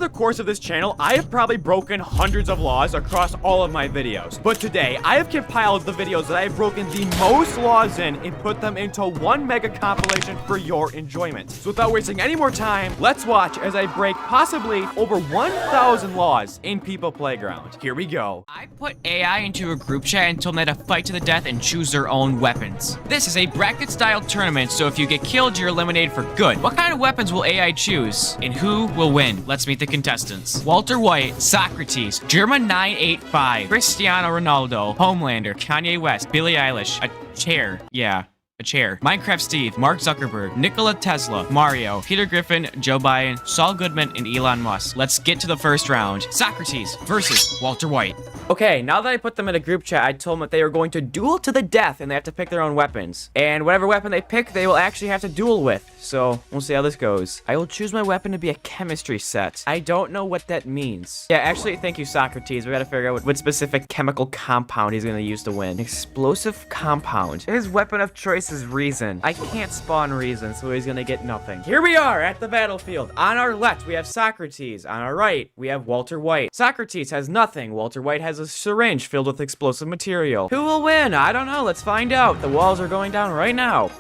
the course of this channel, I have probably broken hundreds of laws across all of my videos. But today, I have compiled the videos that I have broken the most laws in and put them into one mega compilation for your enjoyment. So without wasting any more time, let's watch as I break possibly over 1,000 laws in People Playground. Here we go. I put AI into a group chat and told them to fight to the death and choose their own weapons. This is a bracket-style tournament, so if you get killed, you're eliminated for good. What kind of weapons will AI choose? And who will win? Let's meet the contestants. Walter White, Socrates, Germa985, Cristiano Ronaldo, Homelander, Kanye West, Billie Eilish, a chair. Yeah. A chair. Minecraft Steve, Mark Zuckerberg, Nikola Tesla, Mario, Peter Griffin, Joe Biden, Saul Goodman, and Elon Musk. Let's get to the first round. Socrates versus Walter White. Okay, now that I put them in a group chat, I told them that they were going to duel to the death and they have to pick their own weapons. And whatever weapon they pick, they will actually have to duel with. So, we'll see how this goes. I will choose my weapon to be a chemistry set. I don't know what that means. Yeah, actually, thank you, Socrates. We gotta figure out what specific chemical compound he's gonna use to win. Explosive compound. His weapon of choice is Reason. I can't spawn Reason, so he's gonna get nothing. Here we are at the battlefield. On our left, we have Socrates. On our right, we have Walter White. Socrates has nothing. Walter White has a syringe filled with explosive material. Who will win? I don't know. Let's find out. The walls are going down right now.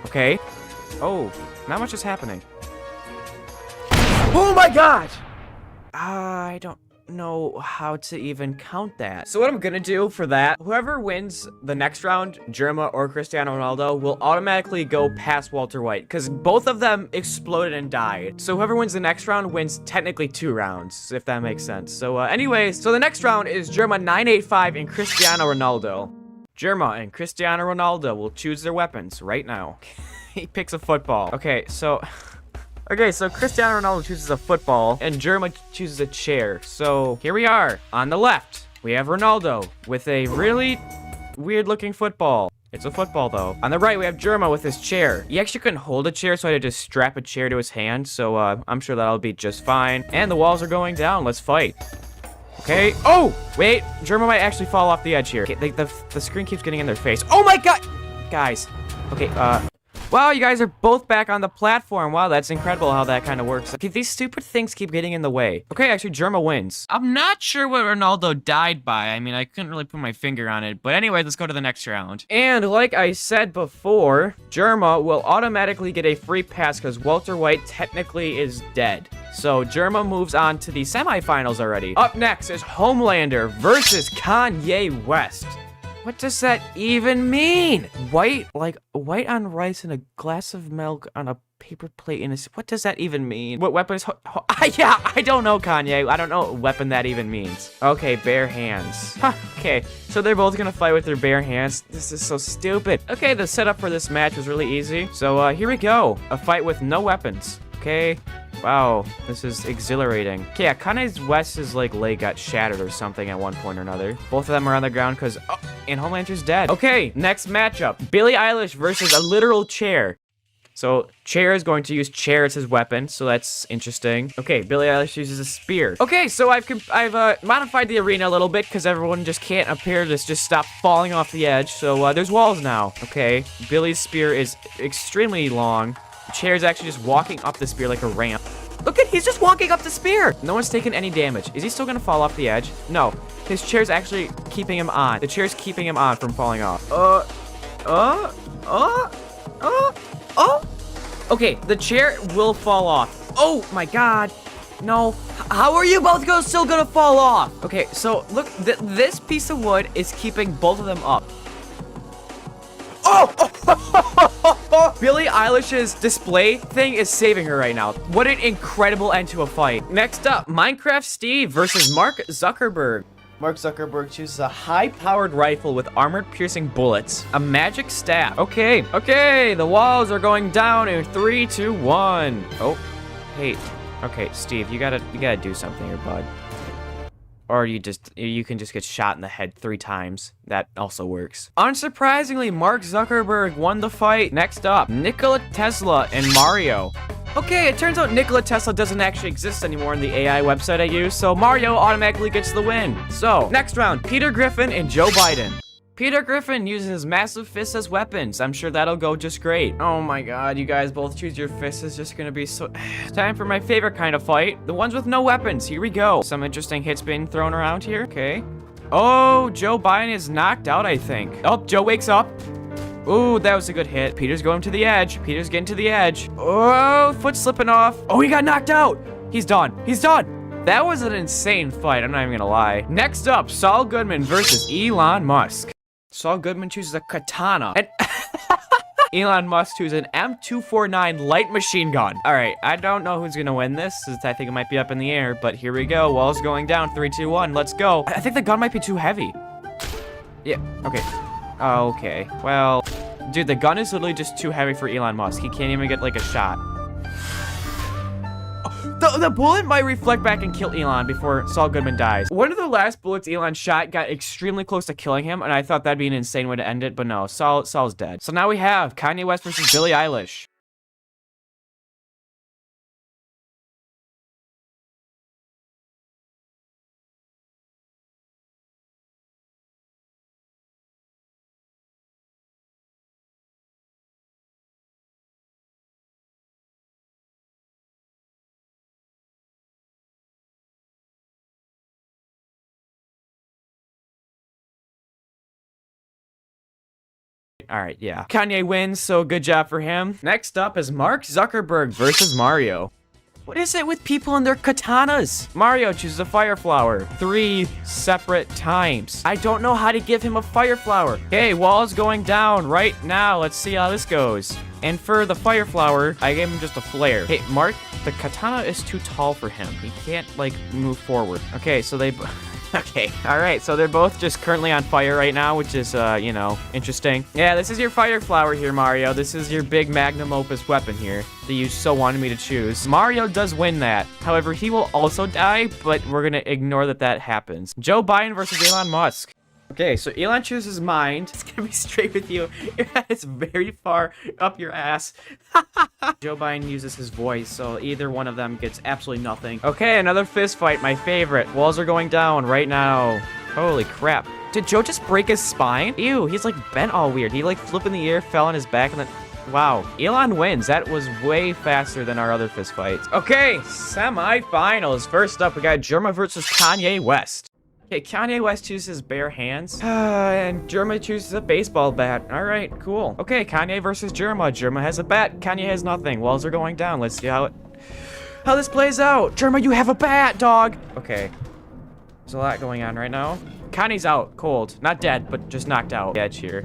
Okay. Oh, not much is happening. Oh my god! I don't know how to even count that. So what I'm gonna do for that, whoever wins the next round, Germa or Cristiano Ronaldo, will automatically go past Walter White, because both of them exploded and died. So whoever wins the next round wins technically 2 rounds, if that makes sense. So anyways, so the next round is Germa985 and Cristiano Ronaldo. Germa and Cristiano Ronaldo will choose their weapons right now. He picks a football. Okay, so Cristiano Ronaldo chooses a football, and Germa chooses a chair. So, here we are. On the left, we have Ronaldo with a really weird-looking football. It's a football, though. On the right, we have Germa with his chair. He actually couldn't hold a chair, so I had to just strap a chair to his hand, so I'm sure that'll be just fine. And the walls are going down. Let's fight. Okay. Oh! Wait. Germa might actually fall off the edge here. Okay, the screen keeps getting in their face. Oh my god! Guys. Okay, wow, you guys are both back on the platform. Wow, that's incredible how that kind of works. Okay, these stupid things keep getting in the way. Okay, actually, Germa wins. I'm not sure what Ronaldo died by. I mean, I couldn't really put my finger on it. But anyway, let's go to the next round. And like I said before, Germa will automatically get a free pass because Walter White technically is dead. So Germa moves on to the semifinals already. Up next is Homelander versus Kanye West. What does that even mean? White on rice and a glass of milk on a paper plate in a... What does that even mean? What weapon is... yeah, I don't know, Kanye. I don't know what weapon that even means. Okay, bare hands. Huh, okay. So they're both gonna fight with their bare hands. This is so stupid. Okay, the setup for this match was really easy. So, here we go. A fight with no weapons. Okay. Wow, this is exhilarating. Okay, yeah, Kanye West's, leg got shattered or something at one point or another. Both of them are on the ground because... Oh, and Homelander's dead. Okay, next matchup. Billie Eilish versus a literal chair. So, chair is going to use chair as his weapon, so that's interesting. Okay, Billie Eilish uses a spear. Okay, so I've modified the arena a little bit because everyone just can't appear to just stop falling off the edge. So, there's walls now. Okay, Billie's spear is extremely long. The chair is actually just walking up the spear like a ramp. Look at, he's just walking up the spear. No one's taken any damage. Is he still gonna fall off the edge? No, his chair's actually keeping him on. The chair's keeping him on from falling off. Okay, the chair will fall off. Oh my god. No. How are you both still gonna fall off? Okay, so look, this piece of wood is keeping both of them up. Oh! Billie Eilish's display thing is saving her right now. What an incredible end to a fight. Next up, Minecraft Steve versus Mark Zuckerberg. Mark Zuckerberg chooses a high-powered rifle with armored-piercing bullets, a magic staff. Okay, the walls are going down in 3, 2, 1. Oh, hey, okay, Steve, you gotta do something here, bud. Or you can just get shot in the head 3 times. That also works. Unsurprisingly, Mark Zuckerberg won the fight. Next up, Nikola Tesla and Mario. Okay, it turns out Nikola Tesla doesn't actually exist anymore in the AI website I use, so Mario automatically gets the win. So, next round, Peter Griffin and Joe Biden. Peter Griffin uses massive fists as weapons. I'm sure that'll go just great. Oh my god, you guys both choose your fists. It's just gonna be so... Time for my favorite kind of fight. The ones with no weapons. Here we go. Some interesting hits being thrown around here. Okay. Oh, Joe Biden is knocked out, I think. Oh, Joe wakes up. Ooh, that was a good hit. Peter's going to the edge. Peter's getting to the edge. Oh, foot slipping off. Oh, he got knocked out. He's done. He's done. That was an insane fight, I'm not even gonna lie. Next up, Saul Goodman versus Elon Musk. Saul Goodman chooses a katana, and Elon Musk chooses an M249 light machine gun. All right, I don't know who's gonna win this, since I think it might be up in the air, but here we go. Wall's going down, 3, 2, 1, let's go. I think the gun might be too heavy. Yeah, okay. Okay, well, dude, the gun is literally just too heavy for Elon Musk. He can't even get like a shot. The bullet might reflect back and kill Elon before Saul Goodman dies. One of the last bullets Elon shot got extremely close to killing him, and I thought that'd be an insane way to end it, but no, Saul's dead. So now we have Kanye West versus Billie Eilish. All right, yeah. Kanye wins, so good job for him. Next up is Mark Zuckerberg versus Mario. What is it with people and their katanas? Mario chooses a fire flower 3 separate times. I don't know how to give him a fire flower. Okay, wall's going down right now. Let's see how this goes. And for the fire flower, I gave him just a flare. Hey, Mark, the katana is too tall for him. He can't, like, move forward. Okay, so they... Okay, all right, so they're both just currently on fire right now, which is, you know, interesting. Yeah, this is your fire flower here, Mario. This is your big magnum opus weapon here that you so wanted me to choose. Mario does win that. However, he will also die, but we're gonna ignore that happens. Joe Biden versus Elon Musk. Okay, so Elon chooses mind. It's gonna be straight with you. Your head is very far up your ass. Joe Biden uses his voice, so either one of them gets absolutely nothing. Okay, another fist fight, my favorite. Walls are going down right now. Holy crap. Did Joe just break his spine? Ew, he's like bent all weird. He like flipped in the air, fell on his back, and then... Wow, Elon wins. That was way faster than our other fist fights. Okay, semifinals. First up, we got Germa versus Kanye West. Okay, Kanye West chooses bare hands, and Germa chooses a baseball bat. All right, cool. Okay, Kanye versus Germa. Germa has a bat, Kanye has nothing. Walls are going down. Let's see how this plays out. Germa, you have a bat, dog. Okay, there's a lot going on right now. Kanye's out, cold. Not dead, but just knocked out. Edge here.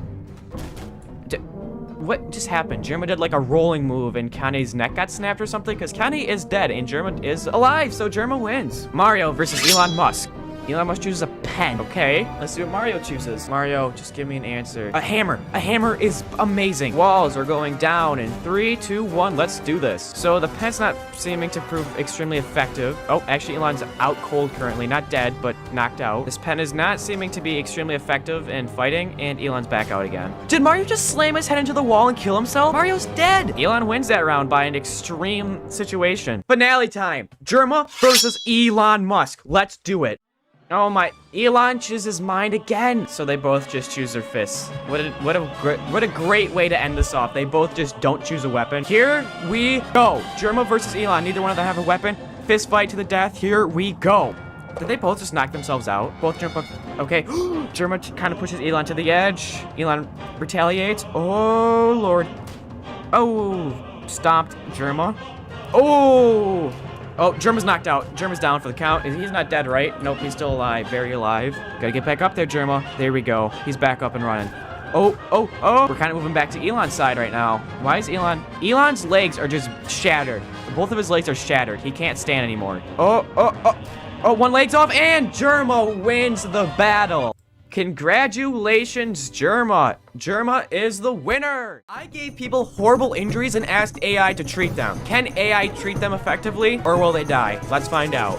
What just happened? Germa did like a rolling move and Kanye's neck got snapped or something? Because Kanye is dead and Germa is alive, so Germa wins. Mario versus Elon Musk. Elon Musk chooses a pen. Okay, let's see what Mario chooses. Mario, just give me an answer. A hammer. A hammer is amazing. Walls are going down in 3, 2, 1. Let's do this. So the pen's not seeming to prove extremely effective. Oh, actually, Elon's out cold currently. Not dead, but knocked out. This pen is not seeming to be extremely effective in fighting, and Elon's back out again. Did Mario just slam his head into the wall and kill himself? Mario's dead. Elon wins that round by an extreme situation. Finale time. Germa versus Elon Musk. Let's do it. Oh my, Elon chooses mind again. So they both just choose their fists. What a great way to end this off. They both just don't choose a weapon. Here we go. Germa versus Elon. Neither one of them have a weapon. Fist fight to the death. Here we go. Did they both just knock themselves out? Both jump up. Okay. Germa kind of pushes Elon to the edge. Elon retaliates. Oh, Lord. Oh, stomped Germa. Oh. Oh, Germa's knocked out. Germa's down for the count. He's not dead, right? Nope, he's still alive. Very alive. Gotta get back up there, Germa. There we go. He's back up and running. Oh. We're kind of moving back to Elon's side right now. Why is Elon's legs are just shattered. Both of his legs are shattered. He can't stand anymore. Oh, one leg's off, and Germa wins the battle. Congratulations, Germa. Germa is the winner. I gave people horrible injuries and asked AI to treat them. Can AI treat them effectively, or will they die? Let's find out.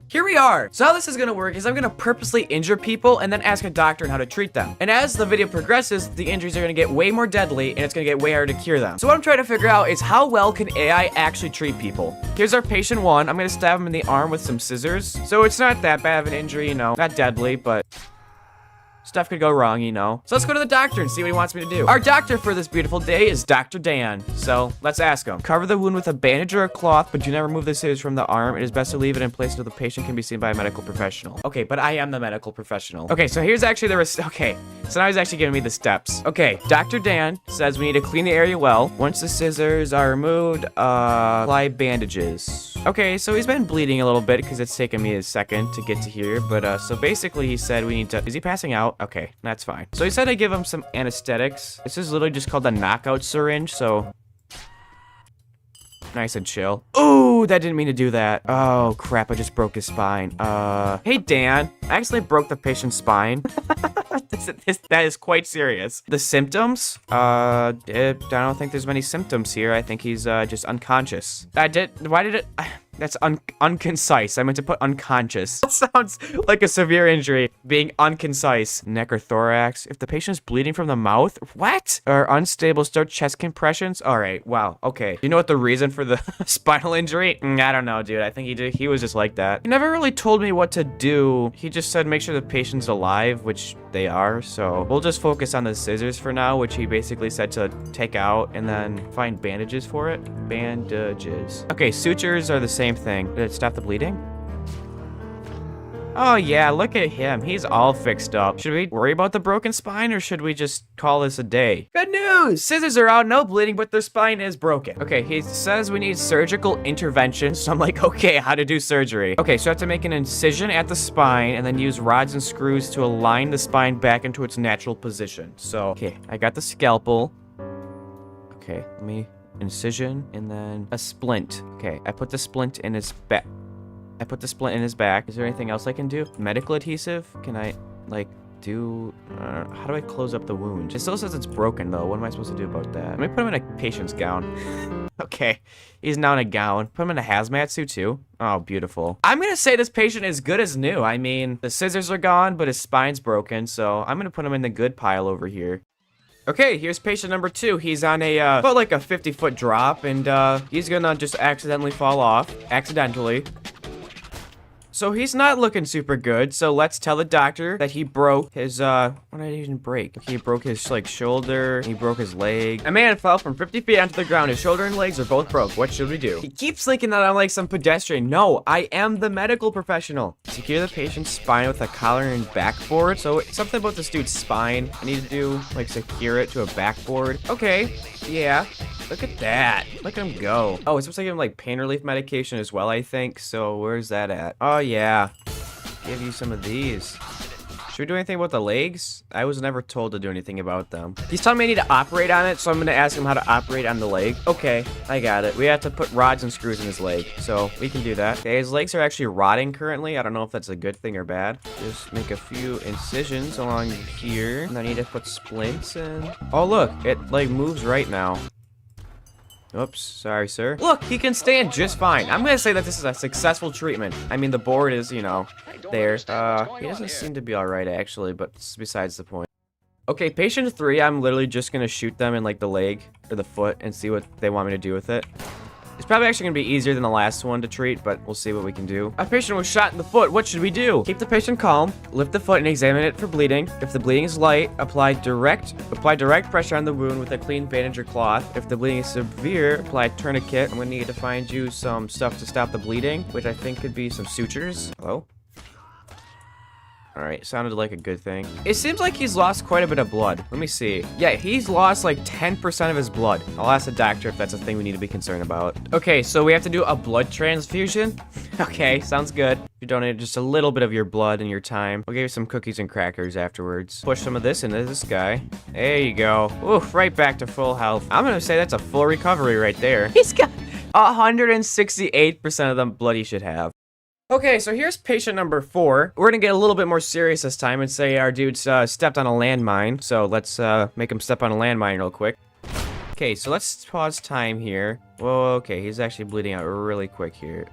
Here we are. So how this is gonna work is I'm gonna purposely injure people and then ask a doctor on how to treat them. And as the video progresses, the injuries are gonna get way more deadly and it's gonna get way harder to cure them. So what I'm trying to figure out is how well can AI actually treat people? Here's our patient 1. I'm gonna stab him in the arm with some scissors. So it's not that bad of an injury, you know, not deadly, but... Stuff could go wrong, you know. So let's go to the doctor and see what he wants me to do. Our doctor for this beautiful day is Dr. Dan. So let's ask him. Cover the wound with a bandage or a cloth, but do not remove the scissors from the arm. It is best to leave it in place until the patient can be seen by a medical professional. Okay, but I am the medical professional. Okay, so here's actually the okay. So now he's actually giving me the steps. Okay, Dr. Dan says we need to clean the area well. Once the scissors are removed, apply bandages. Okay, so he's been bleeding a little bit because it's taken me a second to get to here. But so basically he said we need to, is he passing out? Okay, that's fine. So he said I give him some anesthetics. This is literally just called the knockout syringe, so nice and chill. Ooh, that didn't mean to do that. Oh, crap, I just broke his spine. Hey, Dan. I actually broke the patient's spine. That is quite serious. The symptoms? I don't think there's many symptoms here. I think he's just unconscious. Why did it? That's unconcise. I meant to put unconscious. That sounds like a severe injury, being unconcise. Neck or thorax. If the patient is bleeding from the mouth, what? Or unstable, start chest compressions. All right, wow, okay. You know what the reason for the spinal injury? I don't know, dude. I think he was just like that. He never really told me what to do. He just said make sure the patient's alive, which they are. So we'll just focus on the scissors for now, which he basically said to take out and then find bandages for it. Bandages. Okay, sutures are the same thing. Did it stop the bleeding? Oh yeah, look at him. He's all fixed up. Should we worry about the broken spine or should we just call this a day? Good news! Scissors are out, no bleeding, but their spine is broken. Okay, he says we need surgical intervention. So I'm like, okay, how to do surgery? Okay, so I have to make an incision at the spine and then use rods and screws to align the spine back into its natural position. So, okay, I got the scalpel. Okay, let me incision and then a splint. Okay, I put the splint in his back. I put the splint in his back. Is there anything else I can do? Medical adhesive? Can I, like, do... how do I close up the wound? It still says it's broken, though. What am I supposed to do about that? Let me put him in a patient's gown. Okay, he's now in a gown. Put him in a hazmat suit, too. Oh, beautiful. I'm gonna say this patient is good as new. I mean, the scissors are gone, but his spine's broken, so I'm gonna put him in the good pile over here. Okay, here's patient number 2. He's on about like a 50-foot drop, and he's gonna just accidentally fall off. Accidentally. So he's not looking super good, so let's tell the doctor that he broke his, what did I even break? He broke his, like, shoulder, he broke his leg. A man fell from 50 feet onto the ground. His shoulder and legs are both broke. What should we do? He keeps thinking that I'm like some pedestrian. No, I am the medical professional. Secure the patient's spine with a collar and backboard. So something about this dude's spine. I need to do, like, secure it to a backboard. Okay, yeah. Look at that. Look at him go. Oh, it's supposed to give him, like, pain relief medication as well, I think. So where's that at? Oh, yeah. Give you some of these. Should we do anything about the legs? I was never told to do anything about them. He's telling me I need to operate on it, so I'm going to ask him how to operate on the leg. Okay, I got it. We have to put rods and screws in his leg, so we can do that. Okay, his legs are actually rotting currently. I don't know if that's a good thing or bad. Just make a few incisions along here. And I need to put splints in. Oh, look. It, like, moves right now. Oops, sorry, sir. Look, he can stand just fine. I'm gonna say that this is a successful treatment. I mean, the board is, you know, there. He doesn't seem to be alright, actually, but it's besides the point. Okay, patient 3, I'm literally just gonna shoot them in, like, the leg or the foot and see what they want me to do with it. It's probably actually gonna be easier than the last one to treat, but we'll see what we can do. A patient was shot in the foot. What should we do? Keep the patient calm, lift the foot and examine it for bleeding. If the bleeding is light, apply direct pressure on the wound with a clean bandage or cloth. If the bleeding is severe, apply a tourniquet. I'm gonna need to find you some stuff to stop the bleeding, which I think could be some sutures. Hello? Alright, sounded like a good thing. It seems like he's lost quite a bit of blood. Let me see. Yeah, he's lost like 10% of his blood. I'll ask the doctor if that's a thing we need to be concerned about. Okay, so we have to do a blood transfusion? Okay, sounds good. You donate just a little bit of your blood and your time. We'll give you some cookies and crackers afterwards. Push some of this into this guy. There you go. Oof, right back to full health. I'm gonna say that's a full recovery right there. He's got 168% of the blood he should have. Okay, so here's patient number 4. We're gonna get a little bit more serious this time and say our dude's stepped on a landmine. So let's make him step on a landmine real quick. Okay, so let's pause time here. Whoa, okay, he's actually bleeding out really quick here.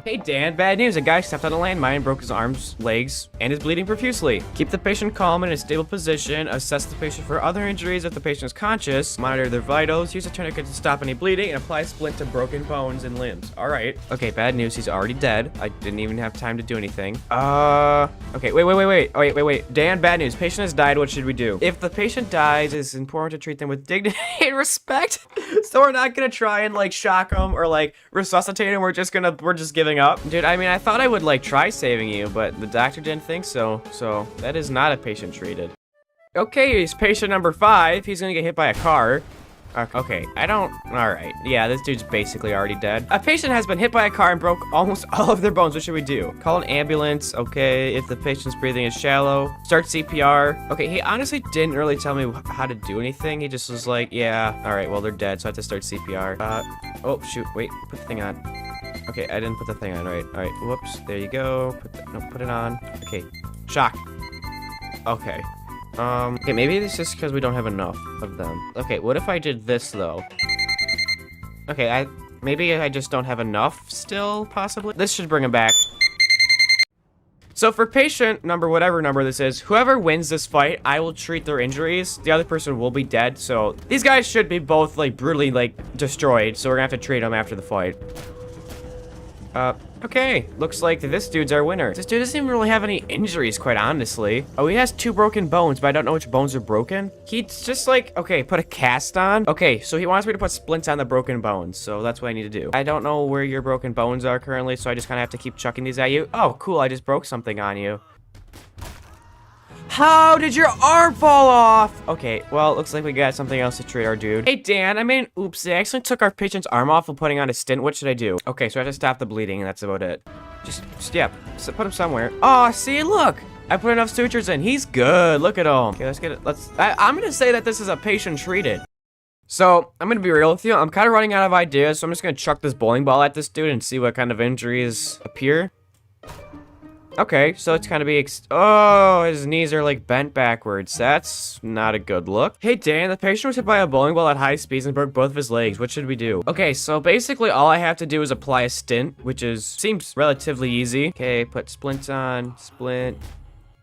Hey Dan, bad news. A guy stepped on a landmine and broke his arms, legs, and is bleeding profusely. Keep the patient calm and in a stable position. Assess the patient for other injuries if the patient is conscious. Monitor their vitals. Use a tourniquet to stop any bleeding and apply a splint to broken bones and limbs. All right. Okay, bad news. He's already dead. I didn't even have time to do anything. Okay, wait. Dan, bad news. Patient has died. What should we do? If the patient dies, it's important to treat them with dignity and respect. So we're not gonna try and like shock him or like resuscitate him. We're just giving up. Dude, I mean, I thought I would like try saving you, but the doctor didn't think so. So that is not a patient treated. Okay, he's patient number 5. He's gonna get hit by a car. Okay, all right. Yeah, this dude's basically already dead. A patient has been hit by a car and broke almost all of their bones. What should we do? Call an ambulance. Okay, if the patient's breathing is shallow, start CPR. Okay, he honestly didn't really tell me how to do anything. He just was like, yeah, all right, well, they're dead, so I have to start CPR. Oh, shoot, wait, put the thing on. Okay, I didn't put the thing on, all right, whoops, there you go. Put it on. Okay, shock. Okay. Okay, maybe it's just because we don't have enough of them. Okay, what if I did this, though? Okay, maybe I just don't have enough still, possibly? This should bring him back. So for patient number, whatever number this is, whoever wins this fight, I will treat their injuries. The other person will be dead, so these guys should be both, like, brutally, like, destroyed, so we're gonna have to treat them after the fight. Okay, looks like this dude's our winner. This dude doesn't even really have any injuries, quite honestly. Oh, he has 2 broken bones, but I don't know which bones are broken. He's just like, okay, put a cast on. Okay, so he wants me to put splints on the broken bones, so that's what I need to do. I don't know where your broken bones are currently, so I just kind of have to keep chucking these at you. Oh, cool, I just broke something on you. How did your arm fall off? Okay, well, it looks like we got something else to treat our dude. Hey, Dan, I made an oops. I actually took our patient's arm off while putting on a stent. What should I do? Okay, so I have to stop the bleeding, and that's about it. Just yeah, so put him somewhere. Oh, see, look. I put enough sutures in. He's good. Look at him. Okay, let's get it. I'm going to say that this is a patient treated. So, I'm going to be real with you. I'm kind of running out of ideas, so I'm just going to chuck this bowling ball at this dude and see what kind of injuries appear. Okay, so it's kind of oh, his knees are like bent backwards. That's not a good look. Hey, Dan, the patient was hit by a bowling ball at high speeds and broke both of his legs. What should we do? Okay, so basically all I have to do is apply a stent, which seems relatively easy. Okay, put splints on, splint.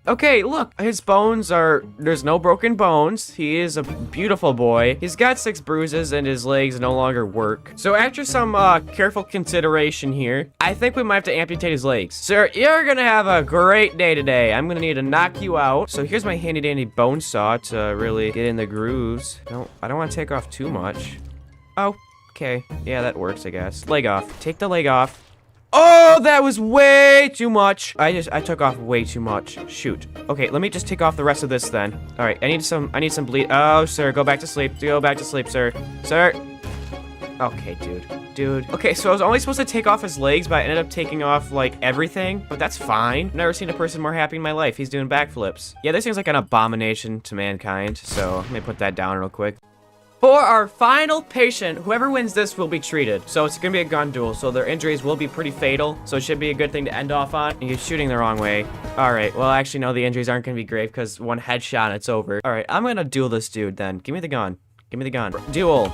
Okay, look, his bones there's no broken bones. He is a beautiful boy. He's got 6 bruises and his legs no longer work. So after some careful consideration here, I think we might have to amputate his legs. Sir, you're gonna have a great day today. I'm gonna need to knock you out. So here's my handy dandy bone saw to really get in the grooves. I don't want to take off too much. Oh, okay. Yeah, that works, I guess. Leg off. Take the leg off. Oh, that was way too much. I took off way too much. Shoot. Okay, let me just take off the rest of this then. All right, I need some bleed. Oh, sir, go back to sleep. Go back to sleep, sir. Sir. Okay, dude. Okay, so I was only supposed to take off his legs, but I ended up taking off, like, everything. But that's fine. I've never seen a person more happy in my life. He's doing backflips. Yeah, this thing's like an abomination to mankind, so let me put that down real quick. For our final patient, whoever wins this will be treated. So it's gonna be a gun duel, so their injuries will be pretty fatal. So it should be a good thing to end off on. You're shooting the wrong way. All right, well, actually, no, the injuries aren't gonna be grave because one headshot and it's over. All right, I'm gonna duel this dude then. Give me the gun. Give me the gun. Duel.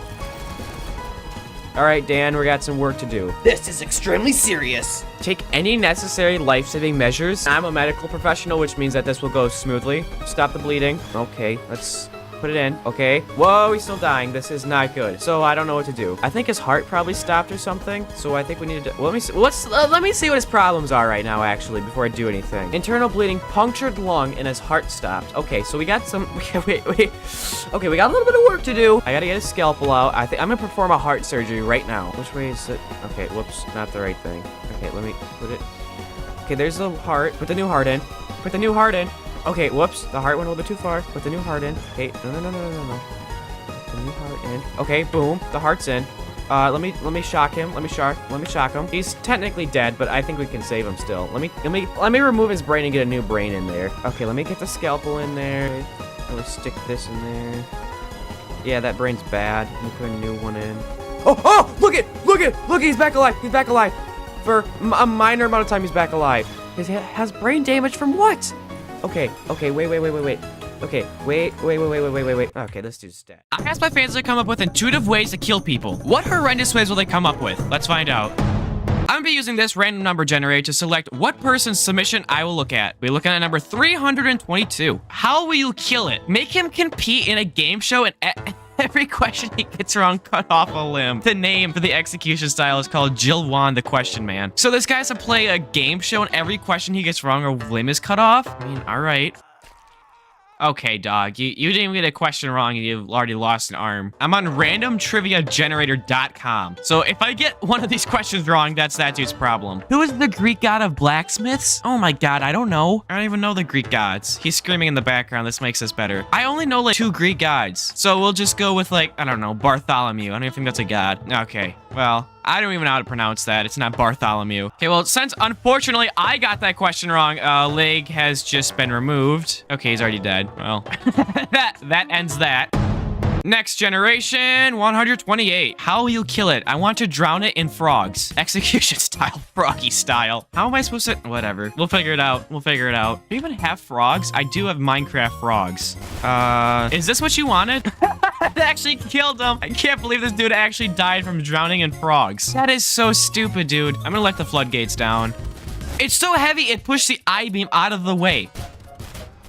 All right, Dan, we got some work to do. This is extremely serious. Take any necessary life-saving measures. I'm a medical professional, which means that this will go smoothly. Stop the bleeding. Okay, let's put it in. Okay. Whoa, he's still dying. This is not good. So I don't know what to do. I think his heart probably stopped or something. So I think we need to. Well, let me see. Let me see what his problems are right now, actually, before I do anything. Internal bleeding, punctured lung, and his heart stopped. Okay, so we got some. Wait. Okay, we got a little bit of work to do. I gotta get his scalpel out. I think I'm gonna perform a heart surgery right now. Which way is it? Okay, whoops, not the right thing. Okay, let me put it. Okay, there's the heart. Put the new heart in. Put the new heart in. Okay, whoops, the heart went a little bit too far. Put the new heart in. Okay, no. Put the new heart in. Okay, boom, the heart's in. Let me shock him. Let me shock him. He's technically dead, but I think we can save him still. Let me remove his brain and get a new brain in there. Okay, let me get the scalpel in there. Let me stick this in there. Yeah, that brain's bad. Let me put a new one in. Oh, look, he's back alive. He's back alive. For a minor amount of time, he's back alive. He has brain damage from what? Okay, wait. Okay, wait. Okay, let's do stat. I asked my fans to come up with intuitive ways to kill people. What horrendous ways will they come up with? Let's find out. I'm gonna be using this random number generator to select what person's submission I will look at. We're looking at number 322. How will you kill it? Make him compete in a game show and every question he gets wrong, cut off a limb. The name for the execution style is called Jill Wan the Question Man. So this guy has to play a game show and every question he gets wrong, a limb is cut off? I mean, all right. Okay, dog, you didn't even get a question wrong and you've already lost an arm. I'm on randomtriviagenerator.com. So if I get one of these questions wrong, that's that dude's problem. Who is the Greek god of blacksmiths? Oh my god, I don't know. I don't even know the Greek gods. He's screaming in the background. This makes this better. I only know like 2 Greek gods. So we'll just go with like, I don't know, Bartholomew. I don't even think that's a god. Okay, well, I don't even know how to pronounce that. It's not Bartholomew. Okay, well, since unfortunately I got that question wrong, leg has just been removed. Okay, he's already dead. Well, that ends that. Next generation, 128. How will you kill it? I want to drown it in frogs. Execution style, froggy style. How am I supposed to? Whatever. We'll figure it out. We'll figure it out. Do you even have frogs? I do have Minecraft frogs. Is this what you wanted? It actually killed him. I can't believe this dude actually died from drowning in frogs. That is so stupid, dude. I'm gonna let the floodgates down. It's so heavy, it pushed the I-beam out of the way.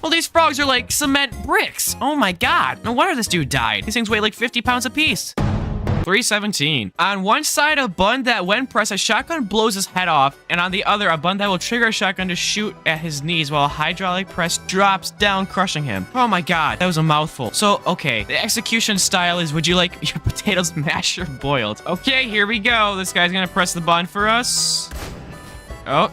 Well, these frogs are like cement bricks. Oh my god. No wonder this dude died. These things weigh like 50 pounds apiece. 317. On one side, a button that when pressed, a shotgun blows his head off, and on the other, a button that will trigger a shotgun to shoot at his knees while a hydraulic press drops down, crushing him. Oh my god, that was a mouthful. So, okay, the execution style is, would you like your potatoes mashed or boiled? Okay, here we go. This guy's gonna press the button for us. Oh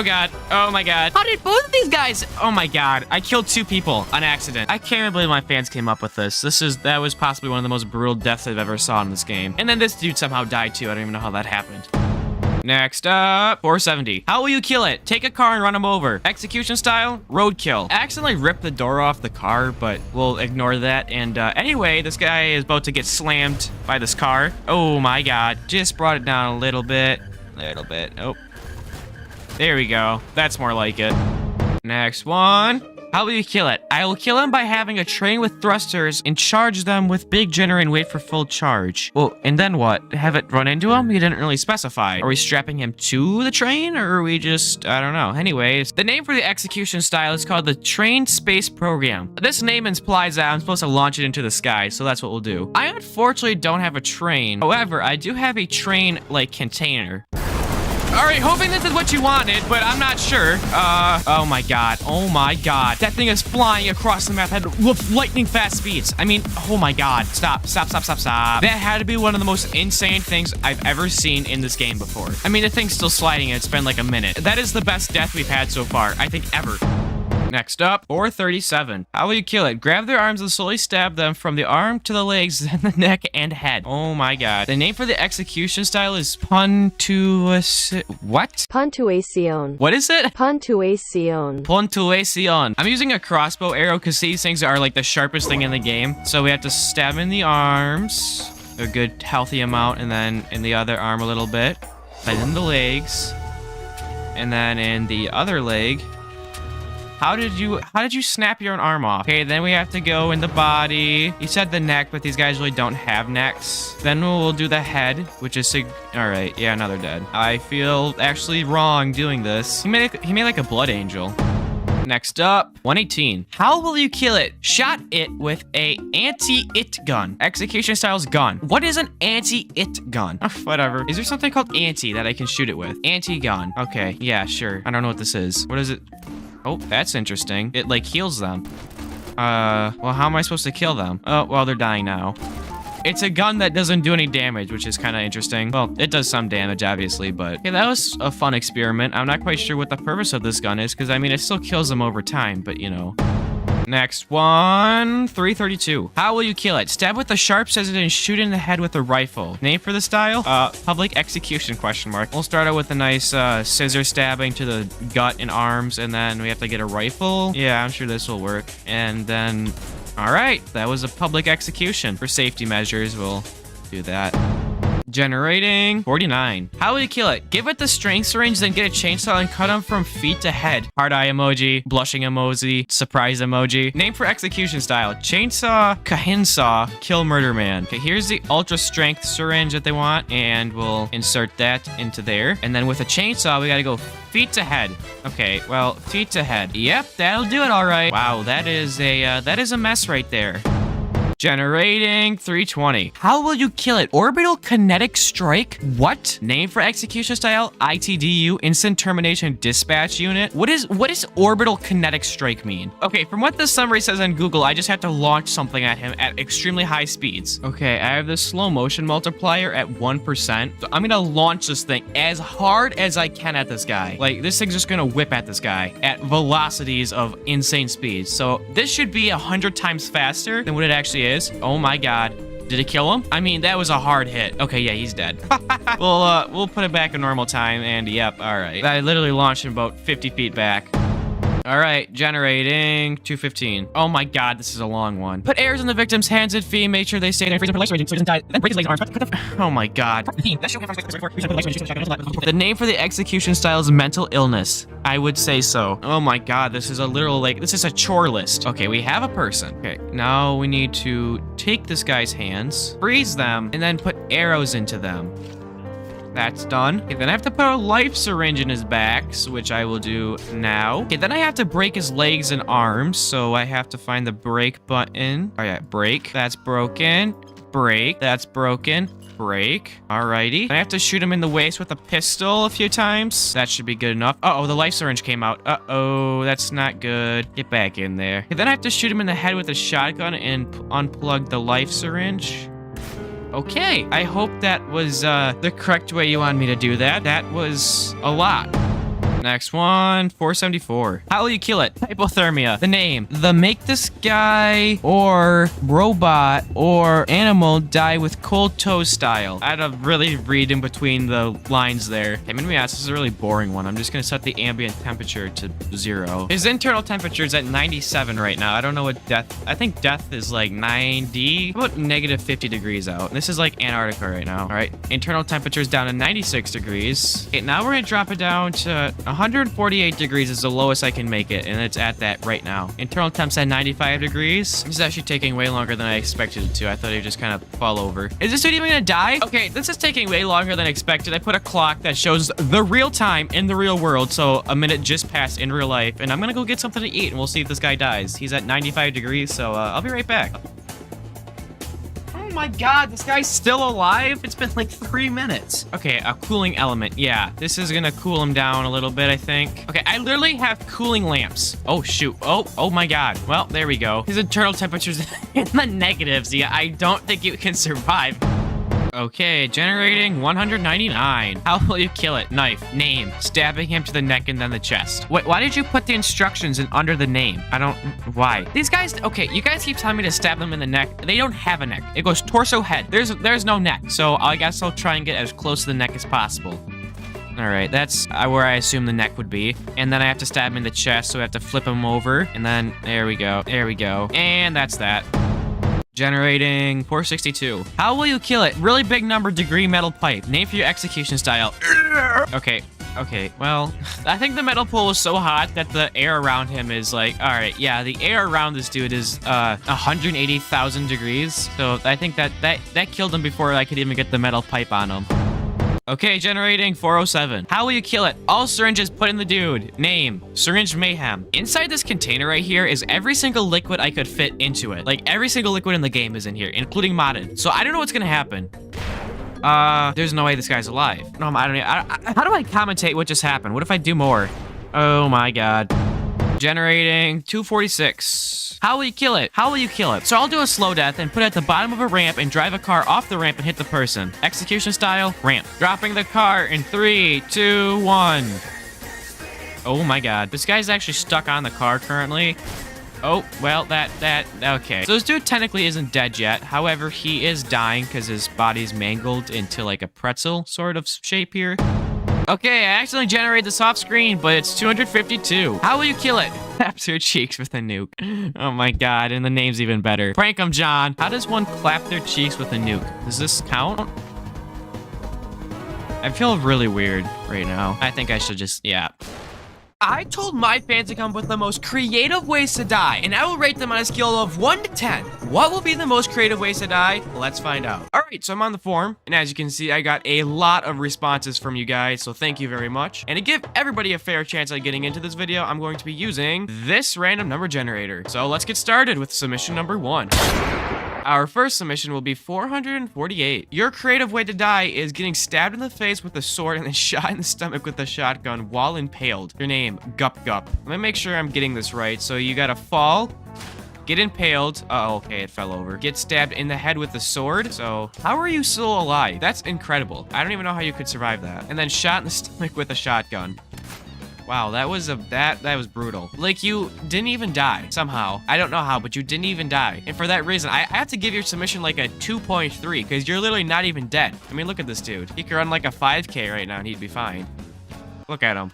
god. Oh my god. How did both of these guys? Oh my god. I killed 2 people on accident. I can't even believe my fans came up with this. That was possibly one of the most brutal deaths I've ever saw in this game. And then this dude somehow died too. I don't even know how that happened. Next up, 470. How will you kill it? Take a car and run him over. Execution style, roadkill. I accidentally ripped the door off the car, but we'll ignore that. And anyway, this guy is about to get slammed by this car. Oh my god. Just brought it down a little bit. Oh. There we go. That's more like it. Next one. How will you kill it? I will kill him by having a train with thrusters and charge them with big generator and wait for full charge. Well, and then what? Have it run into him? You didn't really specify. Are we strapping him to the train or are we just, I don't know. Anyways, the name for the execution style is called the Train Space Program. This name implies that I'm supposed to launch it into the sky, so that's what we'll do. I unfortunately don't have a train. However, I do have a train, like, container. All right, hoping this is what you wanted, but I'm not sure. Oh my god. That thing is flying across the map with lightning fast speeds. I mean, oh my god. Stop. That had to be one of the most insane things I've ever seen in this game before. I mean, the thing's still sliding and it's been like a minute. That is the best death we've had so far, I think, ever. Next up, 437. How will you kill it? Grab their arms and slowly stab them from the arm to the legs, then the neck and head. Oh my god. The name for the execution style is Puntuacion. What? Puntuacion. What is it? Puntuacion. Puntuacion. I'm using a crossbow arrow because these things are like the sharpest thing in the game. So we have to stab in the arms, a good healthy amount, and then in the other arm a little bit, then in the legs, and then in the other leg. How did you snap your own arm off? Okay, then we have to go in the body. You said the neck, but these guys really don't have necks. Then we'll do the head, which is all right. Yeah, now they're dead. I feel actually wrong doing this. He made like a blood angel. Next up, 118. How will you kill it? Shot it with a anti-it gun. Execution style's gun. What is an anti-it gun? Whatever. Is there something called anti that I can shoot it with? Anti-gun. Okay, yeah, sure. I don't know what this is. What is it? Oh, that's interesting. It, like, heals them. Well, how am I supposed to kill them? Oh, well, they're dying now. It's a gun that doesn't do any damage, which is kind of interesting. Well, it does some damage, obviously, but... Okay, that was a fun experiment. I'm not quite sure what the purpose of this gun is, because, I mean, it still kills them over time, but, you know... Next one, 332. How will you kill it? Stab with a sharp scissors and shoot in the head with a rifle. Name for the style? Public execution, question mark. We'll start out with a nice scissor stabbing to the gut and arms, and then we have to get a rifle. Yeah, I'm sure this will work. And then, all right, that was a public execution. For safety measures, we'll do that. Generating 49. How will you kill it? Give it the strength syringe, then get a chainsaw and cut him from feet to head. Heart eye emoji, blushing emoji, surprise emoji. Name for execution style. Chainsaw, Kahinsaw, kill murder man. Okay, here's the ultra strength syringe that they want, and we'll insert that into there. And then with a chainsaw, we gotta go feet to head. Okay, well, feet to head. Yep, that'll do it all right. Wow, that is a mess right there. Generating 320. How will you kill it? Orbital kinetic strike? What? Name for execution style? ITDU, instant termination dispatch unit. What does orbital kinetic strike mean? Okay, from what the summary says on Google, I just have to launch something at him at extremely high speeds. Okay, I have the slow motion multiplier at 1%. So I'm gonna launch this thing as hard as I can at this guy. Like, this thing's just gonna whip at this guy at velocities of insane speeds. So this should be 100 times faster than what it actually is. Oh my god. Did it kill him? I mean, that was a hard hit. Okay, yeah, he's dead. We'll put it back in normal time, and yep, all right. I literally launched him about 50 feet back. All right, generating 215. Oh my god, this is a long one. Put arrows in the victim's hands and feet. Make sure they stay there. Freeze him for life raging so he doesn't die. Then break his legs and arms. Oh my god. The name for the execution style is mental illness. I would say so. Oh my god, this is a literal, like, this is a chore list. Okay, we have a person. Okay, now we need to take this guy's hands, freeze them, and then put arrows into them. That's done. Okay, then I have to put a life syringe in his back, which I will do now. Okay, then I have to break his legs and arms, so I have to find the break button. Oh yeah, break. That's broken. Break. That's broken. Break. Alrighty. Then I have to shoot him in the waist with a pistol a few times. That should be good enough. Uh-oh, the life syringe came out. Uh-oh, that's not good. Get back in there. Okay, then I have to shoot him in the head with a shotgun and unplug the life syringe. Okay, I hope that was the correct way you wanted me to do that. That was a lot. Next one, 474. How will you kill it? Hypothermia. The name. The make this guy or robot or animal die with cold toe style. I had to really read in between the lines there. Okay, I'm gonna be honest, this is a really boring one. I'm just gonna set the ambient temperature to 0. His internal temperature is at 97 right now. I don't know what death. I think death is like 90. How about negative 50 degrees out? This is like Antarctica right now. All right, internal temperature is down to 96 degrees. Okay, now we're gonna drop it down to 148 degrees is the lowest I can make it, and it's at that right now. Internal temp's at 95 degrees. This is actually taking way longer than I expected it to. I thought he'd just kind of fall over. Is this dude even gonna die? Okay, this is taking way longer than expected. I put a clock that shows the real time in the real world, so a minute just passed in real life, and I'm gonna go get something to eat, and we'll see if this guy dies. He's at 95 degrees, so I'll be right back. Oh my god, this guy's still alive? It's been like 3 minutes. Okay, a cooling element. Yeah, this is gonna cool him down a little bit, I think. Okay, I literally have cooling lamps. Oh, shoot. Oh my god. Well, there we go. His internal temperature's in the negatives. Yeah, I don't think you can survive. Okay, generating 199. How will you kill it? Knife. Name. Stabbing him to the neck and then the chest. Wait, why did you put the instructions in under the name? I don't... Why? These guys... Okay, you guys keep telling me to stab them in the neck. They don't have a neck. It goes torso, head. There's no neck. So I guess I'll try and get as close to the neck as possible. All right, that's where I assume the neck would be. And then I have to stab him in the chest, so I have to flip him over. And then... There we go. There we go. And that's that. Generating 462. How will you kill it? Really big number, degree, metal pipe. Name for your execution style. Okay, well, I think the metal pole was so hot that the air around him is like, all right, yeah, the air around this dude is 180,000 degrees. So I think that killed him before I could even get the metal pipe on him. Okay, generating 407. How will you kill it? All syringes put in the dude. Name. Syringe mayhem. Inside this container right here is every single liquid I could fit into it. Like, every single liquid in the game is in here, including modded. So I don't know what's gonna happen. There's no way this guy's alive. No, I don't know. How do I commentate what just happened? What if I do more? Oh my god. Generating 246. How will you kill it? How will you kill it? So I'll do a slow death and put it at the bottom of a ramp and drive a car off the ramp and hit the person. Execution style, ramp. Dropping the car in 3, 2, 1. Oh my god. This guy's actually stuck on the car currently. Oh, well, okay. So this dude technically isn't dead yet. However, he is dying because his body's mangled into like a pretzel sort of shape here. Okay, I accidentally generated this off screen, but it's 252. How will you kill it? Claps your cheeks with a nuke. Oh my god, and the name's even better. Prank 'em, John. How does one clap their cheeks with a nuke? Does this count? I feel really weird right now. I think I should just, yeah. I told my fans to come up with the most creative ways to die, and I will rate them on a scale of 1 to 10. What will be the most creative ways to die? Let's find out. All right, so I'm on the forum, and as you can see, I got a lot of responses from you guys, so thank you very much. And to give everybody a fair chance at getting into this video, I'm going to be using this random number generator. So let's get started with submission number 1. Our first submission will be 448. Your creative way to die is getting stabbed in the face with a sword and then shot in the stomach with a shotgun while impaled. Your name, Gup Gup. Let me make sure I'm getting this right. So you gotta fall, get impaled. Oh, okay, it fell over. Get stabbed in the head with a sword. So how are you still alive? That's incredible. I don't even know how you could survive that. And then shot in the stomach with a shotgun. Wow, that was brutal. Like, you didn't even die somehow. I don't know how, but you didn't even die. And for that reason, I have to give your submission like a 2.3 because you're literally not even dead. I mean, look at this dude. He could run like a 5K right now and he'd be fine. Look at him.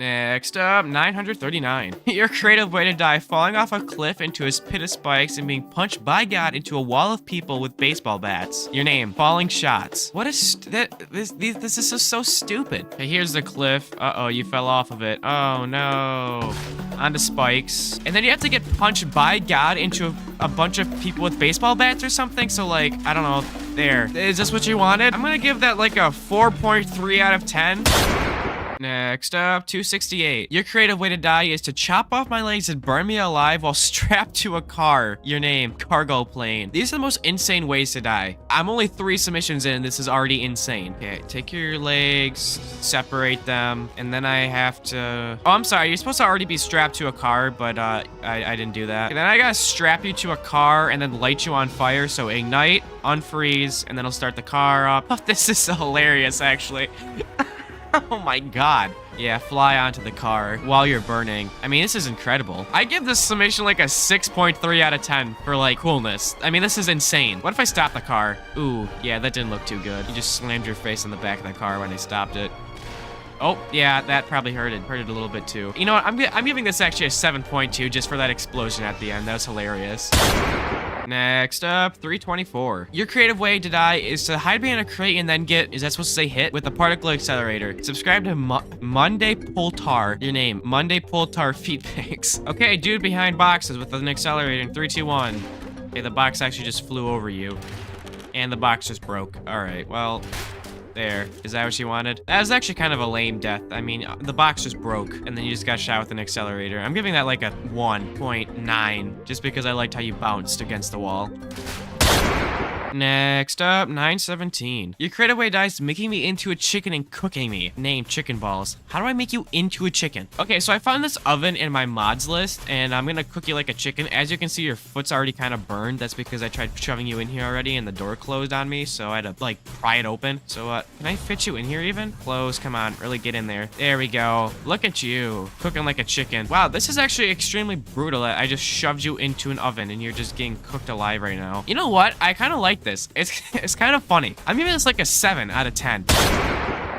Next up, 939. Your creative way to die, falling off a cliff into a pit of spikes and being punched by God into a wall of people with baseball bats. Your name, falling shots. What is this is just so stupid. Okay, here's the cliff. Uh-oh, you fell off of it. Oh no. Onto spikes. And then you have to get punched by God into a bunch of people with baseball bats or something. So like, I don't know. There. Is this what you wanted? I'm gonna give that like a 4.3 out of 10. Next up, 268. Your creative way to die is to chop off my legs and burn me alive while strapped to a car. Your name, cargo plane. These are the most insane ways to die. I'm only 3 submissions in and this is already insane. Okay, take your legs, separate them, and then I have to... Oh, I'm sorry. You're supposed to already be strapped to a car, but I didn't do that. And then I gotta strap you to a car and then light you on fire. So ignite, unfreeze, and then I'll start the car up. Oh, this is so hilarious, actually. Oh my god. Yeah, fly onto the car while you're burning. I mean, this is incredible. I give this submission like a 6.3 out of 10 for like coolness. I mean, this is insane. What if I stop the car? Ooh, yeah, that didn't look too good. You just slammed your face in the back of the car when I stopped it. Oh, yeah, that probably hurt it. Hurt it a little bit too. You know what? I'm giving this actually a 7.2 just for that explosion at the end. That was hilarious. Next up, 324. Your creative way to die is to hide behind a crate and then get, is that supposed to say hit? With a particle accelerator. Subscribe to MushyPolter. Your name, MushyPolter feet pics. Okay, dude behind boxes with an accelerator in 3, 2, 1. Okay, the box actually just flew over you. And the box just broke. All right, well... There. Is that what you wanted? That was actually kind of a lame death. I mean, the box just broke, and then you just got shot with an accelerator. I'm giving that like a 1.9, just because I liked how you bounced against the wall. Next up, 917. Your creative way dies making me into a chicken and cooking me. Name, chicken balls. How do I make you into a chicken? Okay, so I found this oven in my mods list, and I'm gonna cook you like a chicken. As you can see, your foot's already kind of burned. That's because I tried shoving you in here already, and the door closed on me, so I had to, like, pry it open. So, can I fit you in here even? Close, come on, really get in there. There we go. Look at you, cooking like a chicken. Wow, this is actually extremely brutal. I just shoved you into an oven, and you're just getting cooked alive right now. You know what? I kind of like this. It's kind of funny. I'm giving this like a 7 out of 10.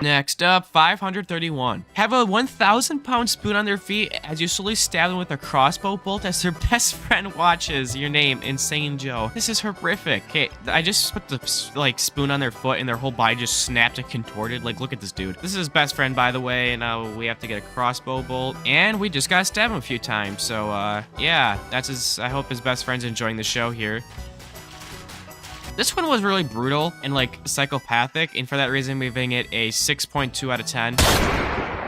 Next up, 531. Have a 1,000-pound spoon on their feet as you slowly stab them with a crossbow bolt as their best friend watches. Your name, Insane Joe. This is horrific. Okay, I just put the like spoon on their foot and their whole body just snapped and contorted. Like, look at this dude. This is his best friend, by the way, and now we have to get a crossbow bolt. And we just got to stab him a few times. So, yeah, that's his. I hope his best friend's enjoying the show here. This one was really brutal and like psychopathic, and for that reason, I'm giving it a 6.2 out of 10.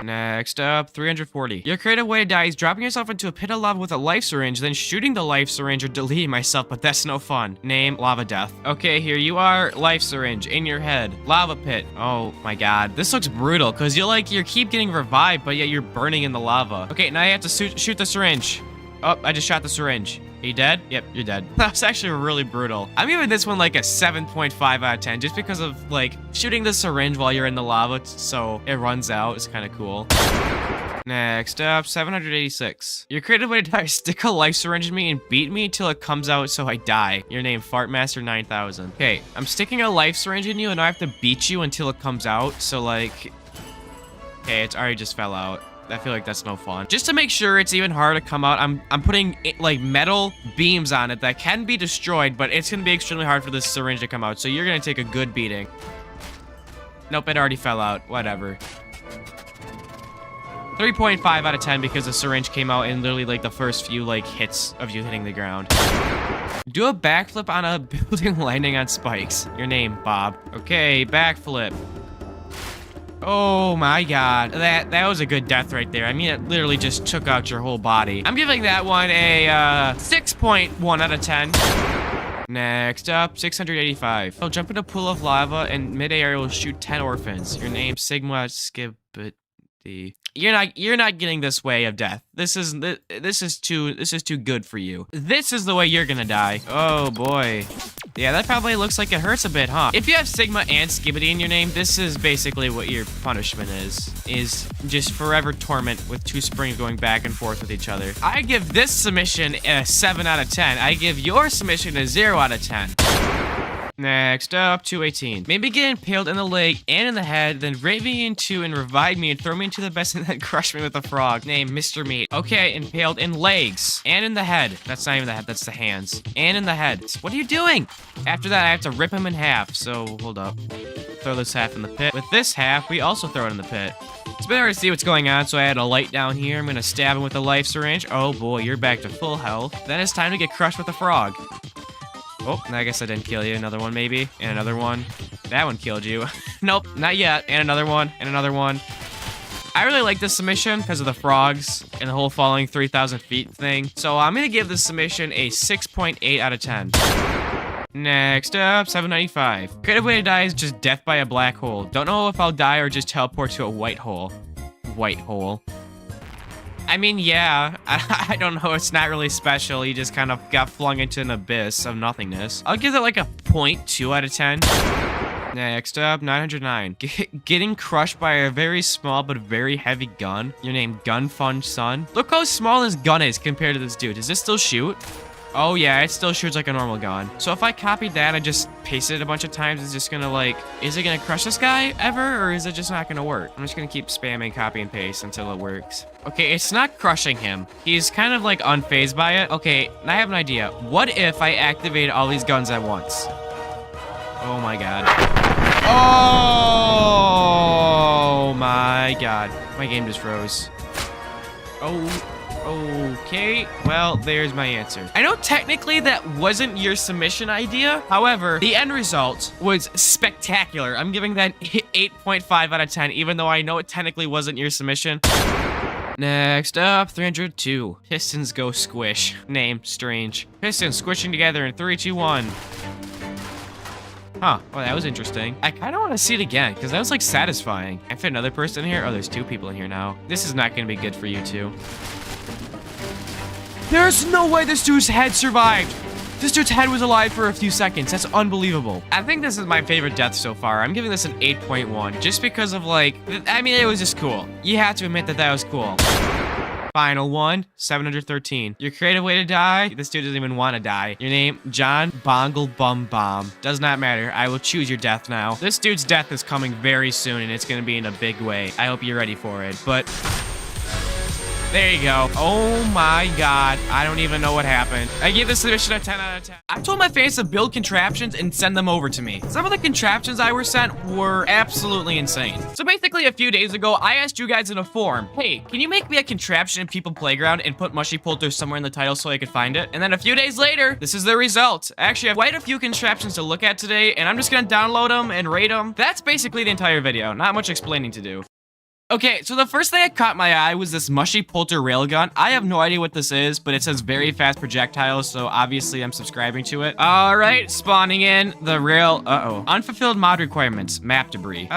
Next up, 340. Your creative way to die is dropping yourself into a pit of lava with a life syringe, then shooting the life syringe or deleting myself, but that's no fun. Name, lava death. Okay, here you are, life syringe in your head, lava pit. Oh my god, this looks brutal because you keep getting revived, but yet you're burning in the lava. Okay, now you have to shoot the syringe. Oh, I just shot the syringe. Are you dead? Yep, you're dead. That was actually really brutal. I'm giving this one like a 7.5 out of 10 just because of like shooting the syringe while you're in the lava so it runs out. It's kind of cool. Next up, 786. Your creative way to die is stick a life syringe in me and beat me until it comes out so I die. Your name, Fartmaster 9000. Okay, I'm sticking a life syringe in you and I have to beat you until it comes out. So like, okay, it's already just fell out. I feel like that's no fun. Just to make sure it's even harder to come out, I'm putting like metal beams on it that can be destroyed, but it's gonna be extremely hard for this syringe to come out. So you're gonna take a good beating. Nope, it already fell out. Whatever. 3.5 out of 10 because the syringe came out in literally like the first few like hits of you hitting the ground. Do a backflip on a building landing on spikes. Your name, Bob. Okay, backflip. Oh my god. That was a good death right there. I mean, it literally just took out your whole body. I'm giving that one a 6.1 out of 10. Next up, 685. I'll jump in a pool of lava and mid-air will shoot 10 orphans. Your name, Sigma Skibidi. You're not getting this way of death. This is too good for you. This is the way you're gonna die. Oh boy. Yeah, that probably looks like it hurts a bit, huh? If you have Sigma and Skibidi in your name, this is basically what your punishment is just forever torment with 2 springs going back and forth with each other. I give this submission a 7 out of 10. I give your submission a 0 out of 10. Next up, 218. Maybe get impaled in the leg and in the head, then rape me in 2 and revive me and throw me into the best and then crush me with a frog. Name, Mr. Meat. Okay, impaled in legs and in the head. That's not even the head, that's the hands. And in the head. What are you doing? After that, I have to rip him in half, so hold up. Throw this half in the pit. With this half, we also throw it in the pit. It's been hard to see what's going on, so I add a light down here. I'm gonna stab him with the life syringe. Oh boy, you're back to full health. Then it's time to get crushed with a frog. Oh, I guess I didn't kill you. Another one, maybe. And another one. That one killed you. Nope, not yet. And another one. And another one. I really like this submission because of the frogs and the whole falling 3,000 feet thing. So I'm going to give this submission a 6.8 out of 10. Next up, 795. Creative way to die is just death by a black hole. Don't know if I'll die or just teleport to a white hole. White hole. I mean, yeah, I don't know, it's not really special. You just kind of got flung into an abyss of nothingness. I'll give it like a 0.2 out of 10. Next up, 909. Getting crushed by a very small but very heavy gun. Your name, Gun Fun Son. Look how small his gun is compared to this dude. Does this still shoot? Oh yeah, it still shoots like a normal gun. So if I copied that and just pasted it a bunch of times, it's just gonna like, is it gonna crush this guy ever, or is it just not gonna work? I'm just gonna keep spamming copy and paste until it works. Okay, it's not crushing him. He's kind of like unfazed by it. Okay, I have an idea. What if I activate all these guns at once? Oh my god. Oh my god. My game just froze. Oh. Okay, well, there's my answer. I know technically that wasn't your submission idea. However, the end result was spectacular. I'm giving that 8.5 out of 10, even though I know it technically wasn't your submission. Next up, 302. Pistons go squish. Name, strange. Pistons squishing together in 3, 2, 1. Huh, well, that was interesting. I kind of want to see it again, because that was, like, satisfying. I fit another person in here? Oh, there's 2 people in here now. This is not going to be good for you two. There's no way this dude's head survived. This dude's head was alive for a few seconds. That's unbelievable. I think this is my favorite death so far. I'm giving this an 8.1, just because of, like, I mean, it was just cool. You have to admit that that was cool. Final one, 713. Your creative way to die? This dude doesn't even want to die. Your name, John Bongle Bum Bomb. Does not matter. I will choose your death now. This dude's death is coming very soon, and it's going to be in a big way. I hope you're ready for it, but... there you go. Oh my god. I don't even know what happened. I give this submission a 10 out of 10. I told my fans to build contraptions and send them over to me. Some of the contraptions I were sent were absolutely insane. So basically a few days ago, I asked you guys in a forum, hey, can you make me a contraption in People Playground and put MushyPolter somewhere in the title so I could find it? And then a few days later, this is the result. I actually have quite a few contraptions to look at today, and I'm just gonna download them and rate them. That's basically the entire video. Not much explaining to do. Okay, so the first thing that caught my eye was this MushyPolter railgun. I have no idea what this is, but it says very fast projectiles, so obviously I'm subscribing to it. All right, spawning in the rail. Uh-oh. Unfulfilled mod requirements. Map debris.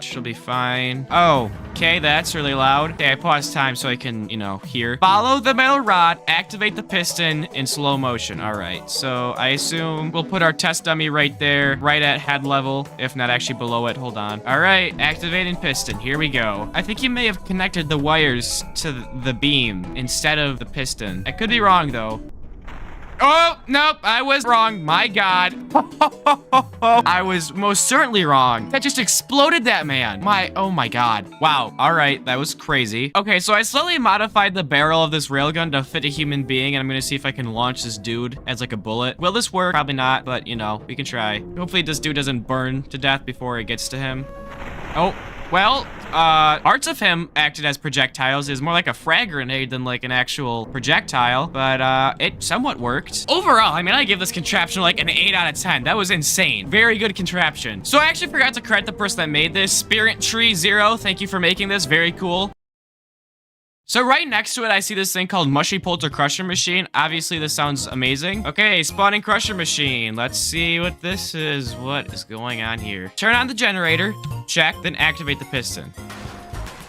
She'll be fine. Oh, okay, that's really loud. Okay, I paused time so I can, you know, hear. Follow the metal rod, activate the piston in slow motion. All right, so I assume we'll put our test dummy right there, right at head level, if not actually below it. Hold on. All right, activating piston. Here we go. I think you may have connected the wires to the beam instead of the piston. I could be wrong, though. Oh, nope, I was wrong. My god. I was most certainly wrong. That just exploded that man. Oh my god. Wow, all right, that was crazy. Okay, so I slowly modified the barrel of this railgun to fit a human being, and I'm gonna see if I can launch this dude as like a bullet. Will this work? Probably not, but you know, we can try. Hopefully this dude doesn't burn to death before it gets to him. Oh, well, parts of him acted as projectiles. Is more like a frag grenade than like an actual projectile, but it somewhat worked. Overall, I mean, I give this contraption like an 8 out of 10. That was insane. Very good contraption. So I actually forgot to credit the person that made this. Spirit Tree Zero, thank you for making this. Very cool. So right next to it, I see this thing called MushyPolter Crusher Machine. Obviously, this sounds amazing. Okay, spawning Crusher Machine. Let's see what this is. What is going on here? Turn on the generator. Check, then activate the piston.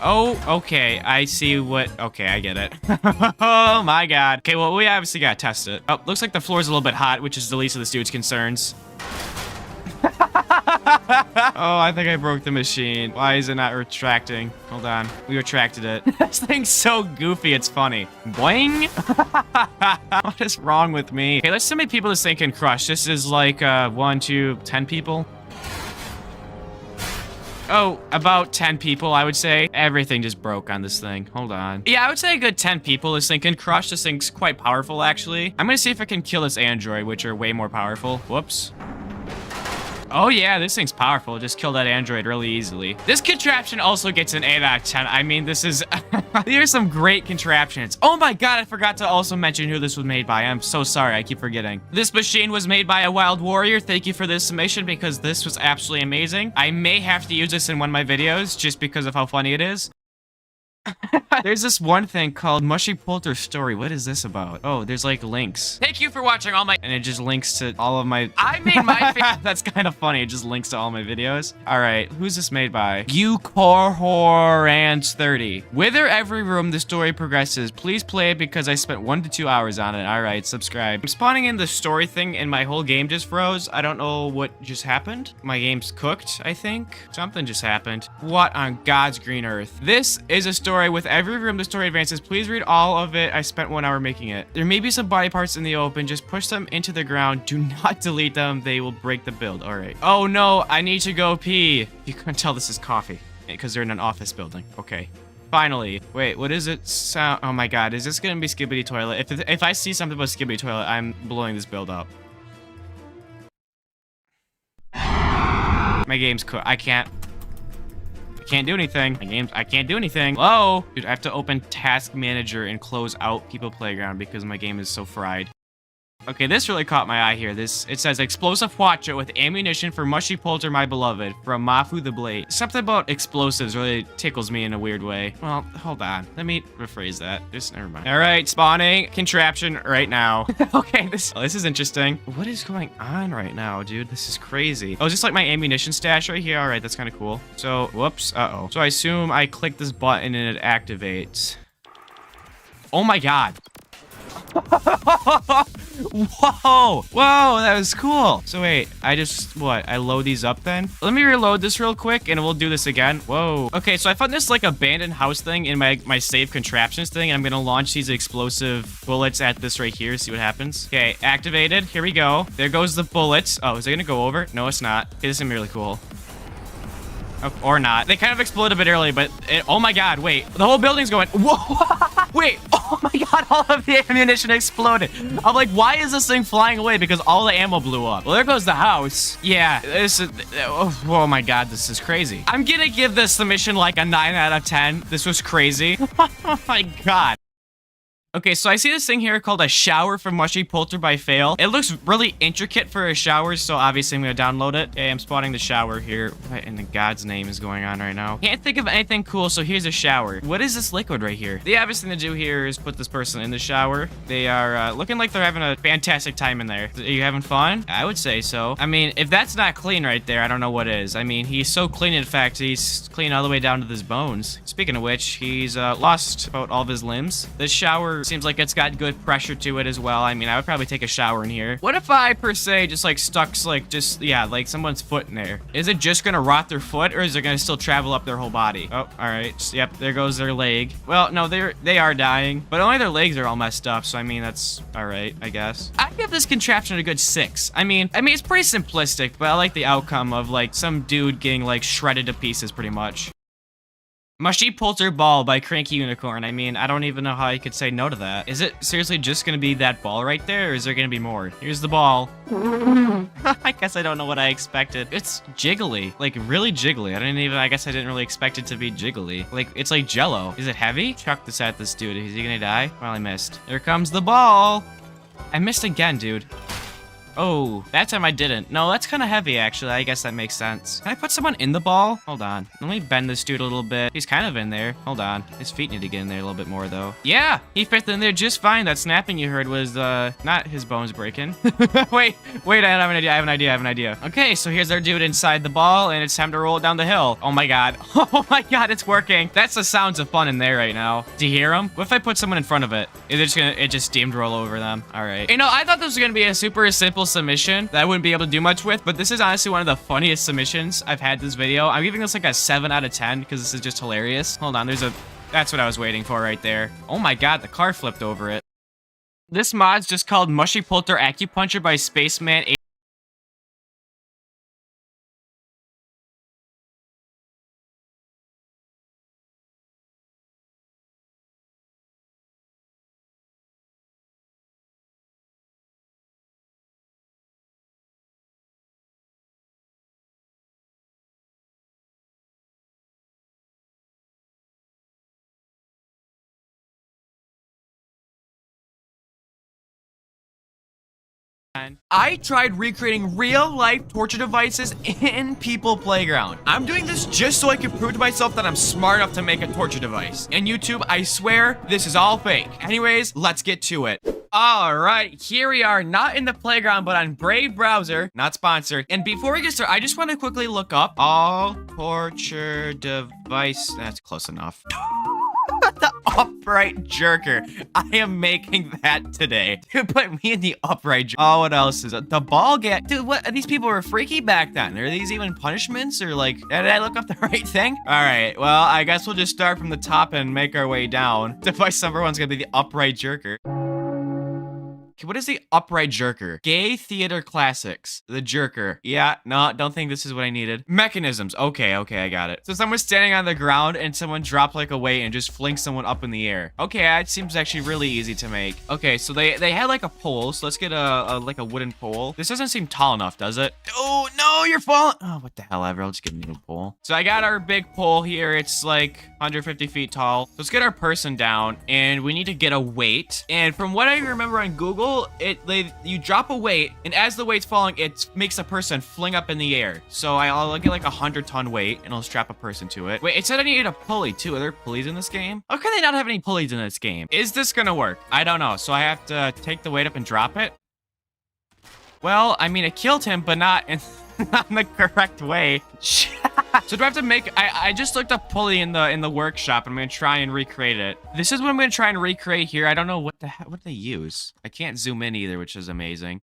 Oh, okay. I see what... Okay, I get it. Oh, my God. Okay, well, we obviously gotta test it. Oh, looks like the floor's a little bit hot, which is the least of this dude's concerns. Oh, I think I broke the machine. Why is it not retracting? Hold on. We retracted it. This thing's so goofy, it's funny. Boing! What is wrong with me? Okay, let's see how many people this thing can crush. This is like 1, 2, 10 people. Oh, about 10 people, I would say. Everything just broke on this thing. Hold on. Yeah, I would say a good 10 people this thing can crush. This thing's quite powerful, actually. I'm gonna see if I can kill this android, which are way more powerful. Whoops. Oh yeah, this thing's powerful. Just kill that android really easily. This contraption also gets an 8 out of 10. I mean, this is... These are some great contraptions. Oh my God, I forgot to also mention who this was made by. I'm so sorry, I keep forgetting. This machine was made by a wild warrior. Thank you for this submission because this was absolutely amazing. I may have to use this in one of my videos just because of how funny it is. There's this one thing called MushyPolter Story. What is this about? Oh, there's like links. Thank you for watching all my... And it just links to all of my... I made my... That's kind of funny. It just links to all my videos. All right, who's this made by? Ucorhorans30. Wither every room the story progresses. Please play it because I spent 1 to 2 hours on it. All right, subscribe. I'm spawning in the story thing and my whole game just froze. I don't know what just happened. My game's cooked, I think. Something just happened. What on God's green earth? This is a story with every room the story advances. Please read all of it. I spent 1 hour making it. There may be some body parts in the open. Just push them into the ground. Do not delete them. They will break the build. All right. Oh no, I need to go pee. You can't tell this is coffee because they're in an office building. Okay. Finally. Wait, what is it sound? Oh my God, is this gonna be Skibbity Toilet? If I see something about Skibbity Toilet, I'm blowing this build up. My game's cooked. I can't do anything. I can't do anything. Hello? Dude, I have to open Task Manager and close out People Playground because my game is so fried. Okay, this really caught my eye here. It says explosive watcher with ammunition for MushyPolter, my beloved, from Mafu the Blade. Something about explosives really tickles me in a weird way. Well, hold on. Let me rephrase that. Just never mind. All right, spawning contraption right now. Okay, this is interesting. What is going on right now, dude? This is crazy. Oh, is this like my ammunition stash right here? All right, that's kind of cool. So, whoops. Uh-oh. So I assume I click this button and it activates. Oh my God. Whoa! Whoa, that was cool. So wait, I load these up then? Let me reload this real quick and we'll do this again. Whoa. Okay, so I found this like abandoned house thing in my save contraptions thing. I'm gonna launch these explosive bullets at this right here, see what happens. Okay, activated. Here we go. There goes the bullets. Oh, is it gonna go over? No, it's not. Okay, this is gonna be really cool. Oh, or not. They kind of exploded a bit early, but oh my God, wait. The whole building's going, whoa. Wait, oh my God, all of the ammunition exploded. I'm like, why is this thing flying away? Because all the ammo blew up. Well, there goes the house. Yeah, this is, oh my God, this is crazy. I'm gonna give this submission like a 9 out of 10. This was crazy. Oh my God. Okay, so I see this thing here called a shower from MushyPolter by Fail. It looks really intricate for a shower, so obviously I'm gonna download it. Okay, I'm spawning the shower here. What in the God's name is going on right now? Can't think of anything cool, so here's a shower. What is this liquid right here? The obvious thing to do here is put this person in the shower. They are looking like they're having a fantastic time in there. Are you having fun? I would say so. I mean, if that's not clean right there, I don't know what is. I mean, he's so clean, in fact, he's clean all the way down to his bones. Speaking of which, he's lost about all of his limbs. This shower seems like it's got good pressure to it as well. I mean, I would probably take a shower in here. What if I, per se, just like stuck, like, just, yeah, like someone's foot in there? Is it just gonna rot their foot, or is it gonna still travel up their whole body? Oh, all right. Yep, there goes their leg. Well, no, they are dying, but only their legs are all messed up, so I mean, that's all right, I guess. I give this contraption a good 6. I mean, it's pretty simplistic, but I like the outcome of, like, some dude getting, like, shredded to pieces, pretty much. MushyPolter ball by Cranky Unicorn. I mean, I don't even know how you could say no to that. Is it seriously just gonna be that ball right there, or is there gonna be more? Here's the ball. I guess I don't know what I expected. It's jiggly, like really jiggly. I guess I didn't really expect it to be jiggly. Like, it's like Jello. Is it heavy? Chuck this at this dude. Is he gonna die? Well, I missed. There comes the ball. I missed again, dude. Oh, that time I didn't. No, that's kind of heavy, actually. I guess that makes sense. Can I put someone in the ball? Hold on. Let me bend this dude a little bit. He's kind of in there. Hold on. His feet need to get in there a little bit more, though. Yeah, he fit in there just fine. That snapping you heard was, not his bones breaking. wait, I have an idea. Okay, so here's our dude inside the ball, and it's time to roll it down the hill. Oh my god. Oh my god, it's working. That's the sounds of fun in there right now. Do you hear him? What if I put someone in front of it? It just steamroll over them. All right. You know, I thought this was gonna be a super simple submission that I wouldn't be able to do much with, but this is honestly one of the funniest submissions I've had this video. I'm giving this like a 7 out of 10 because this is just hilarious. Hold on, that's what I was waiting for right there. Oh my god, the car flipped over it. This mod's just called MushyPolter Acupuncture by Spaceman. I tried recreating real-life torture devices in People Playground. I'm doing this just so I can prove to myself that I'm smart enough to make a torture device. And YouTube, I swear, this is all fake. Anyways, let's get to it. All right, here we are, not in the playground, but on Brave Browser, not sponsored. And before we get started, I just want to quickly look up all torture device. That's close enough. The upright jerker. I am making that today. Dude, put me in the upright jerker. Oh, what else is it? The ball gag. Dude, what? These people were freaky back then. Are these even punishments or like, did I look up the right thing? All right, well, I guess we'll just start from the top and make our way down. Device number one's gonna be the upright jerker. Okay, what is the upright jerker? Gay theater classics. The jerker. Yeah, no, don't think this is what I needed. Mechanisms. Okay, I got it. So someone's standing on the ground and someone dropped like a weight and just flings someone up in the air. Okay, that seems actually really easy to make. Okay, so they had like a pole. So let's get like a wooden pole. This doesn't seem tall enough, does it? Oh, no, you're falling. Oh, what the hell ever. I'll just get a new pole. So I got our big pole here. It's like 150 feet tall. Let's get our person down and we need to get a weight. And from what I remember on Google, you drop a weight, and as the weight's falling, it makes a person fling up in the air. So I'll get like a 100-ton weight, and I'll strap a person to it. Wait, it said I needed a pulley too. Are there pulleys in this game? How can they not have any pulleys in this game? Is this gonna work? I don't know. So I have to take the weight up and drop it. Well, I mean, it killed him, but not in the correct way. So do I have to make? I just looked up pulley in the workshop. I'm gonna try and recreate it. This is what I'm gonna try and recreate here. I don't know what they use. I can't zoom in either, which is amazing.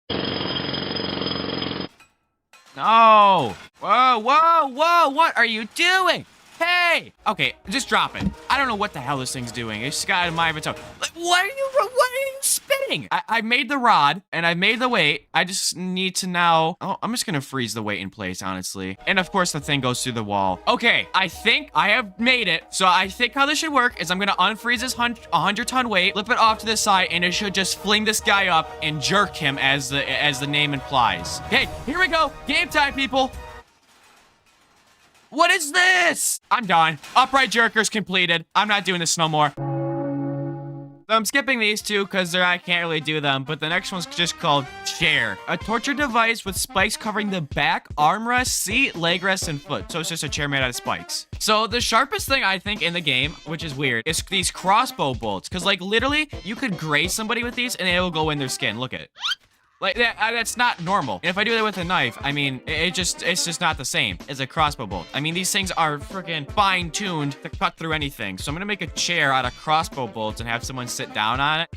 No! Whoa! What are you doing? Hey! Okay, just drop it. I don't know what the hell this thing's doing. It's just got a mind of its own. Like, what are you spinning? I made the rod, and I made the weight. I just need to now... Oh, I'm just gonna freeze the weight in place, honestly. And of course, the thing goes through the wall. Okay, I think I have made it. So I think how this should work is I'm gonna unfreeze this 100-ton weight, flip it off to the side, and it should just fling this guy up and jerk him as the name implies. Okay, here we go. Game time, people. What is this? I'm done. Upright jerkers completed. I'm not doing this no more. So I'm skipping these two because I can't really do them, but the next one's just called chair. A torture device with spikes covering the back, armrest, seat, leg rest, and foot. So it's just a chair made out of spikes. So the sharpest thing I think in the game, which is weird, is these crossbow bolts. Because like literally, you could graze somebody with these and they will go in their skin. Look at it. Like, that's not normal. And if I do that with a knife, I mean, it's just not the same as a crossbow bolt. I mean, these things are freaking fine-tuned to cut through anything. So I'm gonna make a chair out of crossbow bolts and have someone sit down on it.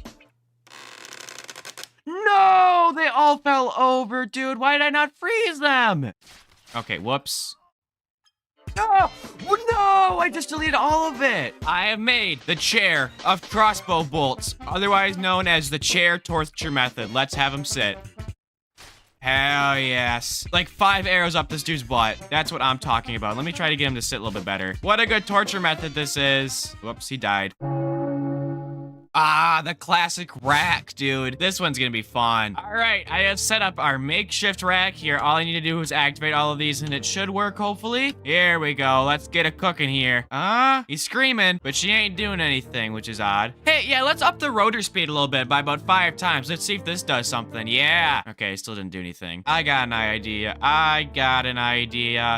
No, they all fell over, dude. Why did I not freeze them? Okay, whoops. No! No! I just deleted all of it! I have made the chair of crossbow bolts, otherwise known as the chair torture method. Let's have him sit. Hell yes. Like 5 arrows up this dude's butt. That's what I'm talking about. Let me try to get him to sit a little bit better. What a good torture method this is. Whoops, he died. Ah, the classic rack, dude. This one's gonna be fun. All right, I have set up our makeshift rack here. All I need to do is activate all of these and it should work, hopefully. Here we go. Let's get it cooking here. He's screaming, but she ain't doing anything, which is odd. Hey, yeah, let's up the rotor speed a little bit by about 5 times. Let's see if this does something. Yeah. Okay, still didn't do anything. I got an idea.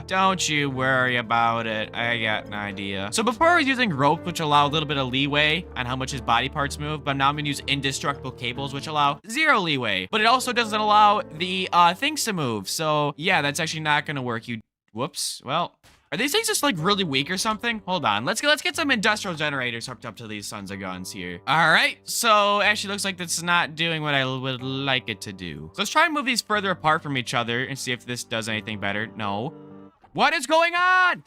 Don't you worry about it. I got an idea. So before I was using rope, which allow a little bit of leeway on how much his body parts move, but now I'm gonna use indestructible cables, which allow 0 leeway, but it also doesn't allow the things to move. So yeah, that's actually not gonna work. Whoops. Well, are these things just like really weak or something? Hold on, let's get some industrial generators hooked up to these sons of guns here. All right, so actually looks like that's not doing what I would like it to do. So let's try and move these further apart from each other and see if this does anything better. No. What is going on?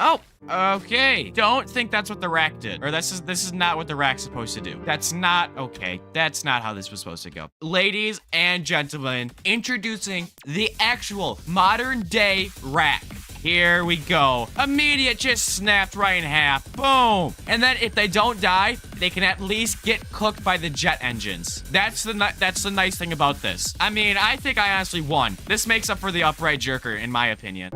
Oh, okay. Don't think that's what the rack did. Or this is not what the rack's supposed to do. That's not okay. That's not how this was supposed to go. Ladies and gentlemen, introducing the actual modern day rack. Here we go. Immediate, just snapped right in half. Boom. And then if they don't die, they can at least get cooked by the jet engines. That's the nice thing about this. I mean, I think I honestly won. This makes up for the upright jerker, in my opinion.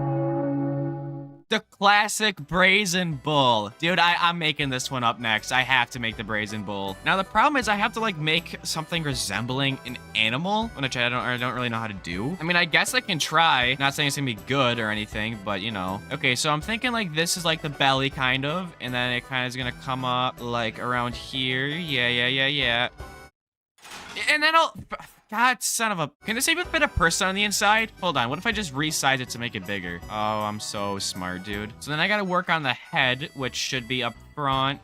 The classic Brazen Bull. Dude, I'm making this one up next. I have to make the Brazen Bull. Now, the problem is I have to, like, make something resembling an animal, which I don't really know how to do. I mean, I guess I can try. Not saying it's gonna be good or anything, but, you know. Okay, so I'm thinking, like, this is, like, the belly, kind of, and then it kind of is gonna come up, like, around here. Yeah. And then God, son of a... Can this even fit a person on the inside? Hold on, what if I just resize it to make it bigger? Oh, I'm so smart, dude. So then I gotta work on the head, which should be up front.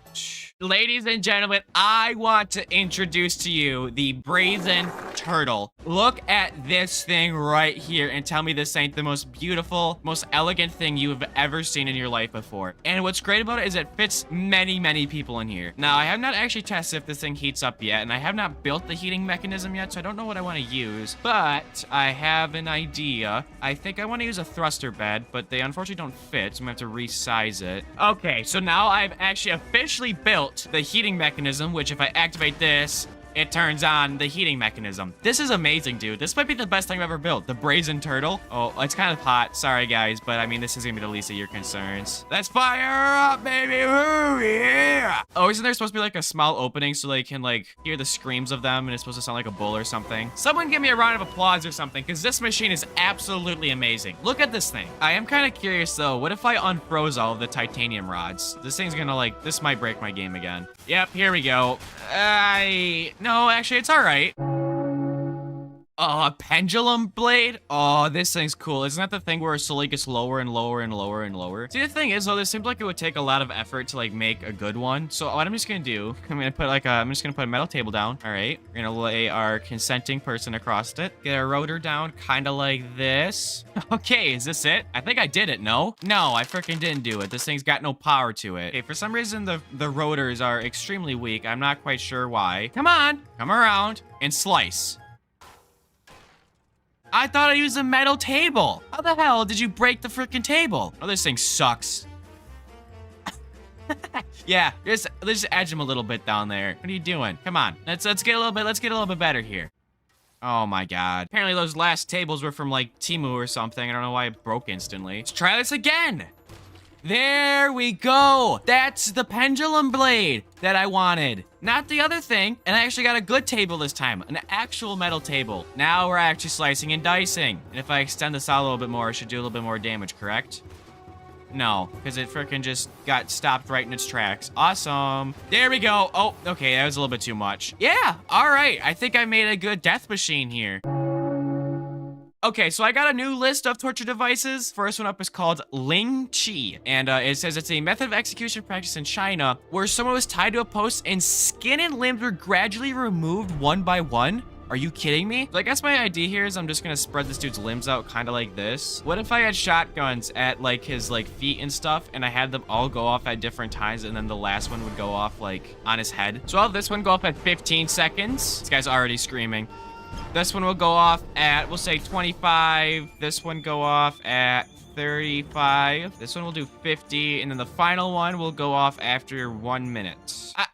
Ladies and gentlemen, I want to introduce to you the Brazen Turtle. Look at this thing right here and tell me this ain't the most beautiful, most elegant thing you have ever seen in your life before. And what's great about it is it fits many, many people in here. Now, I have not actually tested if this thing heats up yet, and I have not built the heating mechanism yet, so I don't know what I want to use, but I have an idea. I think I want to use a thruster bed, but they unfortunately don't fit, so I'm gonna have to resize it. Okay, so now I've actually officially built the heating mechanism, which if I activate this, it turns on the heating mechanism. This is amazing, dude. This might be the best thing I've ever built. The Brazen Turtle. Oh, it's kind of hot. Sorry, guys, but I mean, this is gonna be the least of your concerns. Let's fire up, baby. Ooh, yeah. Oh, isn't there supposed to be like a small opening so they can like hear the screams of them and it's supposed to sound like a bull or something? Someone give me a round of applause or something, because this machine is absolutely amazing. Look at this thing. I am kind of curious though. What if I unfroze all of the titanium rods? This thing's gonna like, this might break my game again. Yep, here we go. No, actually, it's all right. Oh, a pendulum blade? Oh, this thing's cool. Isn't that the thing where it slowly gets lower and lower and lower and lower? See, the thing is, though, this seems like it would take a lot of effort to, like, make a good one. So what I'm just gonna do, I'm just gonna put a metal table down. All right. We're gonna lay our consenting person across it. Get our rotor down, kind of like this. Okay, is this it? I think I did it, no? No, I freaking didn't do it. This thing's got no power to it. Okay, for some reason, the rotors are extremely weak. I'm not quite sure why. Come on, come around and slice. I thought I used a metal table. How the hell did you break the freaking table? Oh, this thing sucks. Yeah, let's just edge him a little bit down there. What are you doing? Come on, let's get a little bit better here. Oh my god. Apparently those last tables were from like Temu or something. I don't know why it broke instantly. Let's try this again. There we go. That's the pendulum blade that I wanted. Not the other thing. And I actually got a good table this time. An actual metal table. Now we're actually slicing and dicing. And if I extend this out a little bit more, it should do a little bit more damage, correct? No, because it freaking just got stopped right in its tracks. Awesome. There we go. Oh, okay, that was a little bit too much. Yeah, all right. I think I made a good death machine here. Okay, so I got a new list of torture devices. First one up is called Lingchi, and it says it's a method of execution practice in China where someone was tied to a post and skin and limbs were gradually removed one by one. Are you kidding me? So I guess my idea here is I'm just gonna spread this dude's limbs out kind of like this. What if I had shotguns at like his like feet and stuff and I had them all go off at different times and then the last one would go off like on his head? So I'll have this one go off at 15 seconds. This guy's already screaming. This one will go off at, we'll say 25. This one go off at 35. This one will do 50. And then the final one will go off after 1 minute.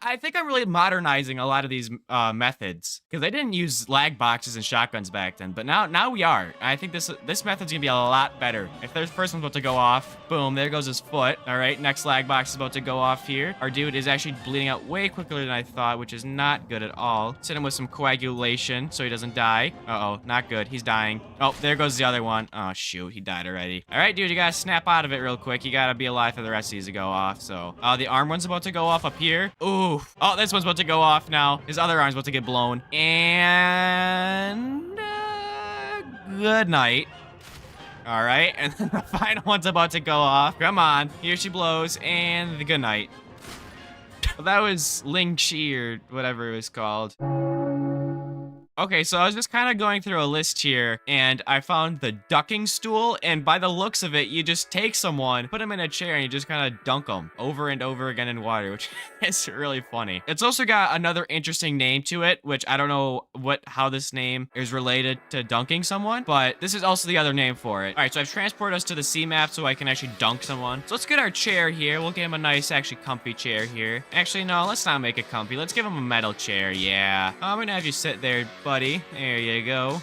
I think I'm really modernizing a lot of these methods because I didn't use lag boxes and shotguns back then, but now we are. I think this method's gonna be a lot better. If their first one's about to go off, boom, there goes his foot. All right, next lag box is about to go off here. Our dude is actually bleeding out way quicker than I thought, which is not good at all. Let's hit him with some coagulation so he doesn't die. Uh-oh, not good. He's dying. Oh, there goes the other one. Oh, shoot, he died already. All right, dude, you gotta snap out of it real quick. You gotta be alive for the rest of these to go off. So, the arm one's about to go off up here. Ooh. Oh, this one's about to go off now. His other arm's about to get blown. And good night. All right, and then the final one's about to go off. Come on, here she blows, and the good night. Well, that was Lingchi or whatever it was called. Okay, so I was just kind of going through a list here, and I found the ducking stool, and by the looks of it, you just take someone, put them in a chair, and you just kind of dunk them over and over again in water, which is really funny. It's also got another interesting name to it, which I don't know how this name is related to dunking someone, but this is also the other name for it. All right, so I've transported us to the C map so I can actually dunk someone. So let's get our chair here. We'll give him a nice, actually comfy chair here. Actually, no, let's not make it comfy. Let's give him a metal chair, yeah. I'm gonna have you sit there, buddy. There you go.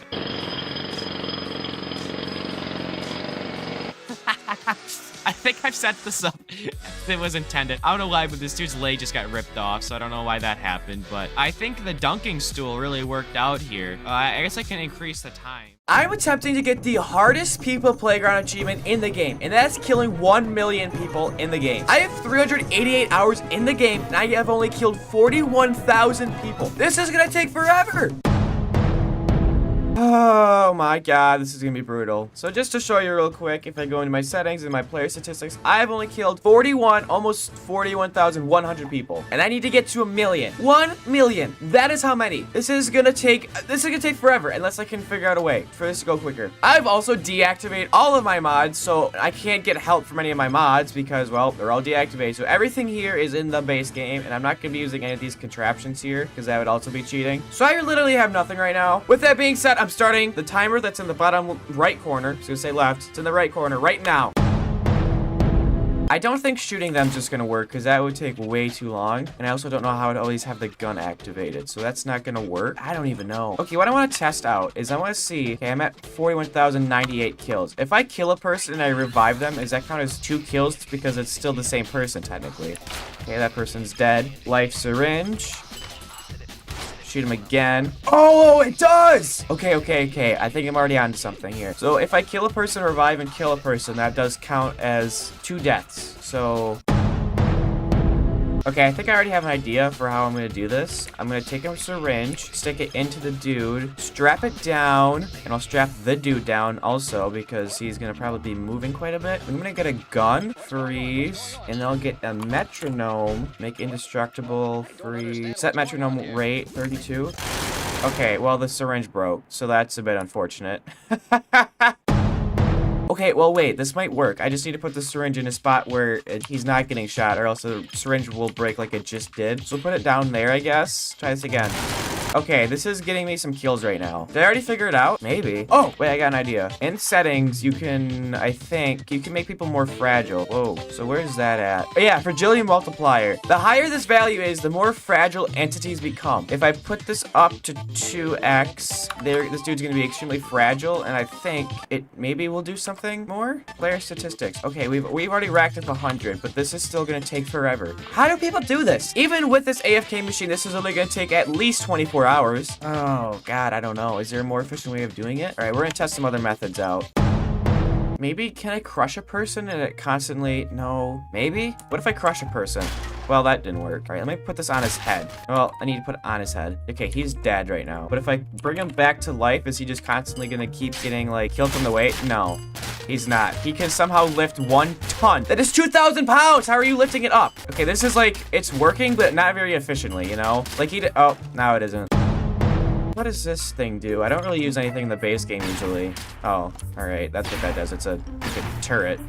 I think I've set this up as it was intended. I don't know why, but this dude's leg just got ripped off, so I don't know why that happened, but I think the dunking stool really worked out here. I guess I can increase the time. I'm attempting to get the hardest people playground achievement in the game, and that's killing 1 million people in the game. I have 388 hours in the game, and I have only killed 41,000 people. This is gonna take forever. Oh my god, this is gonna be brutal. So just to show you real quick, if I go into my settings and my player statistics, I've only killed almost 41,100 people. And I need to get to 1 million. 1 million. That is how many. This is gonna take forever unless I can figure out a way for this to go quicker. I've also deactivated all of my mods, so I can't get help from any of my mods because, well, they're all deactivated. So everything here is in the base game, and I'm not gonna be using any of these contraptions here because that would also be cheating. So I literally have nothing right now. With that being said, I'm starting the timer that's in the bottom right corner. So say left. It's in the right corner right now. I don't think shooting them is just gonna work because that would take way too long. And I also don't know how to always have the gun activated. So that's not gonna work. I don't even know. Okay, what I want to test out is I want to see. Okay, I'm at 41,098 kills. If I kill a person and I revive them, does that count as 2 kills? Because it's still the same person technically. Okay, that person's dead. Life syringe. Shoot him again. Oh, it does! Okay. I think I'm already on something here. So if I kill a person, revive, and kill a person, that does count as 2 deaths. So... okay, I think I already have an idea for how I'm going to do this. I'm going to take a syringe, stick it into the dude, strap it down, and I'll strap the dude down also because he's going to probably be moving quite a bit. I'm going to get a gun, freeze, and then I'll get a metronome, make indestructible, freeze, set metronome rate, 32. Okay, well, the syringe broke, so that's a bit unfortunate. Okay, well, wait, this might work. I just need to put the syringe in a spot where he's not getting shot, or else the syringe will break like it just did. So put it down there, I guess. Try this again. Okay, this is getting me some kills right now. Did I already figure it out? Maybe. Oh, wait, I got an idea. In settings, you can, I think, you can make people more fragile. Whoa, so where's that at? Oh, yeah, fragility multiplier. The higher this value is, the more fragile entities become. If I put this up to 2x, this dude's gonna be extremely fragile, and I think it maybe will do something more? Player statistics. Okay, we've already racked up 100, but this is still gonna take forever. How do people do this? Even with this AFK machine, this is only gonna take at least 24 hours. Oh, God, I don't know. Is there a more efficient way of doing it? All right, we're gonna test some other methods out. Maybe, can I crush a person and it constantly, no, maybe? What if I crush a person? Well, that didn't work. All right, let me put this on his head. Well, I need to put it on his head. Okay, he's dead right now. But if I bring him back to life, is he just constantly gonna keep getting, like, killed from the weight? No, he's not. He can somehow lift 1 ton. That is 2,000 pounds! How are you lifting it up? Okay, this is like, it's working, but not very efficiently, you know? Like, oh, now it isn't. What does this thing do? I don't really use anything in the base game usually. Oh, all right, that's what that does. It's a turret.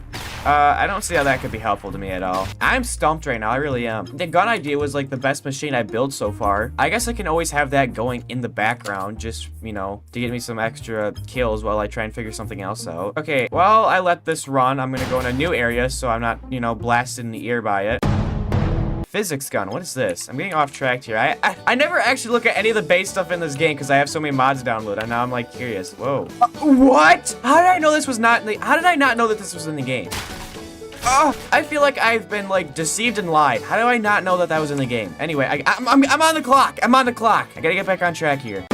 I don't see how that could be helpful to me at all. I'm stumped right now, I really am. The gun idea was like the best machine I built so far. I guess I can always have that going in the background, just, you know, to get me some extra kills while I try and figure something else out. Okay, well, I let this run. I'm gonna go in a new area so I'm not, you know, blasted in the ear by it. Physics gun, what is this? I'm getting off track here. I never actually look at any of the base stuff in this game because I have so many mods downloaded, and now I'm like curious. Whoa. What? How did I know this was not in the, how did I not know that this was in the game? I feel like I've been like deceived and lied. How do I not know that that was in the game? Anyway, I'm on the clock. I'm on the clock. I gotta get back on track here.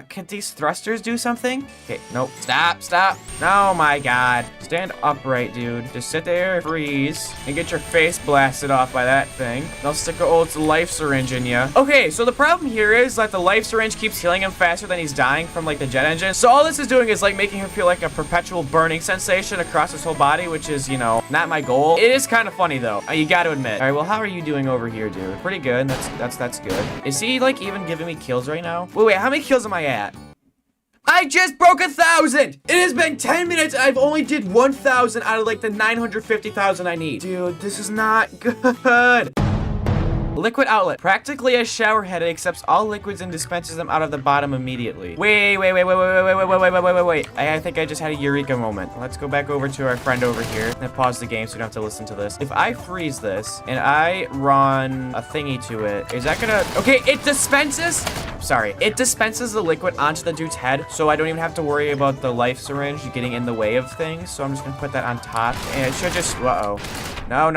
Can these thrusters do something? Okay, nope. Stop. Oh my god. Stand upright, dude. Just sit there, freeze, and get your face blasted off by that thing. They'll stick an old life syringe in you. Okay, so the problem here is that the life syringe keeps healing him faster than he's dying from like the jet engine. So all this is doing is like making him feel like a perpetual burning sensation across his whole body, which is, you know, not my goal. It is kind of funny though. You gotta admit. All right, well, how are you doing over here, dude? Pretty good. That's good. Is he like even giving me kills right now? Wait, how many kills am I at? I just broke 1,000! It has been 10 minutes and I've only did 1,000 out of like the 950,000 I need. Dude, this is not good. Liquid outlet. Practically a shower head. It accepts all liquids and dispenses them out of the bottom immediately. Wait. I think I just had a eureka moment. Let's go back over to our friend over here and pause the game so we don't have to listen to this. If I freeze this and I run a thingy to it, is that gonna... Okay, it dispenses... Sorry. It dispenses the liquid onto the dude's head, so I don't even have to worry about the life syringe getting in the way of things. So I'm just gonna put that on top, and it should just... Uh-oh. No.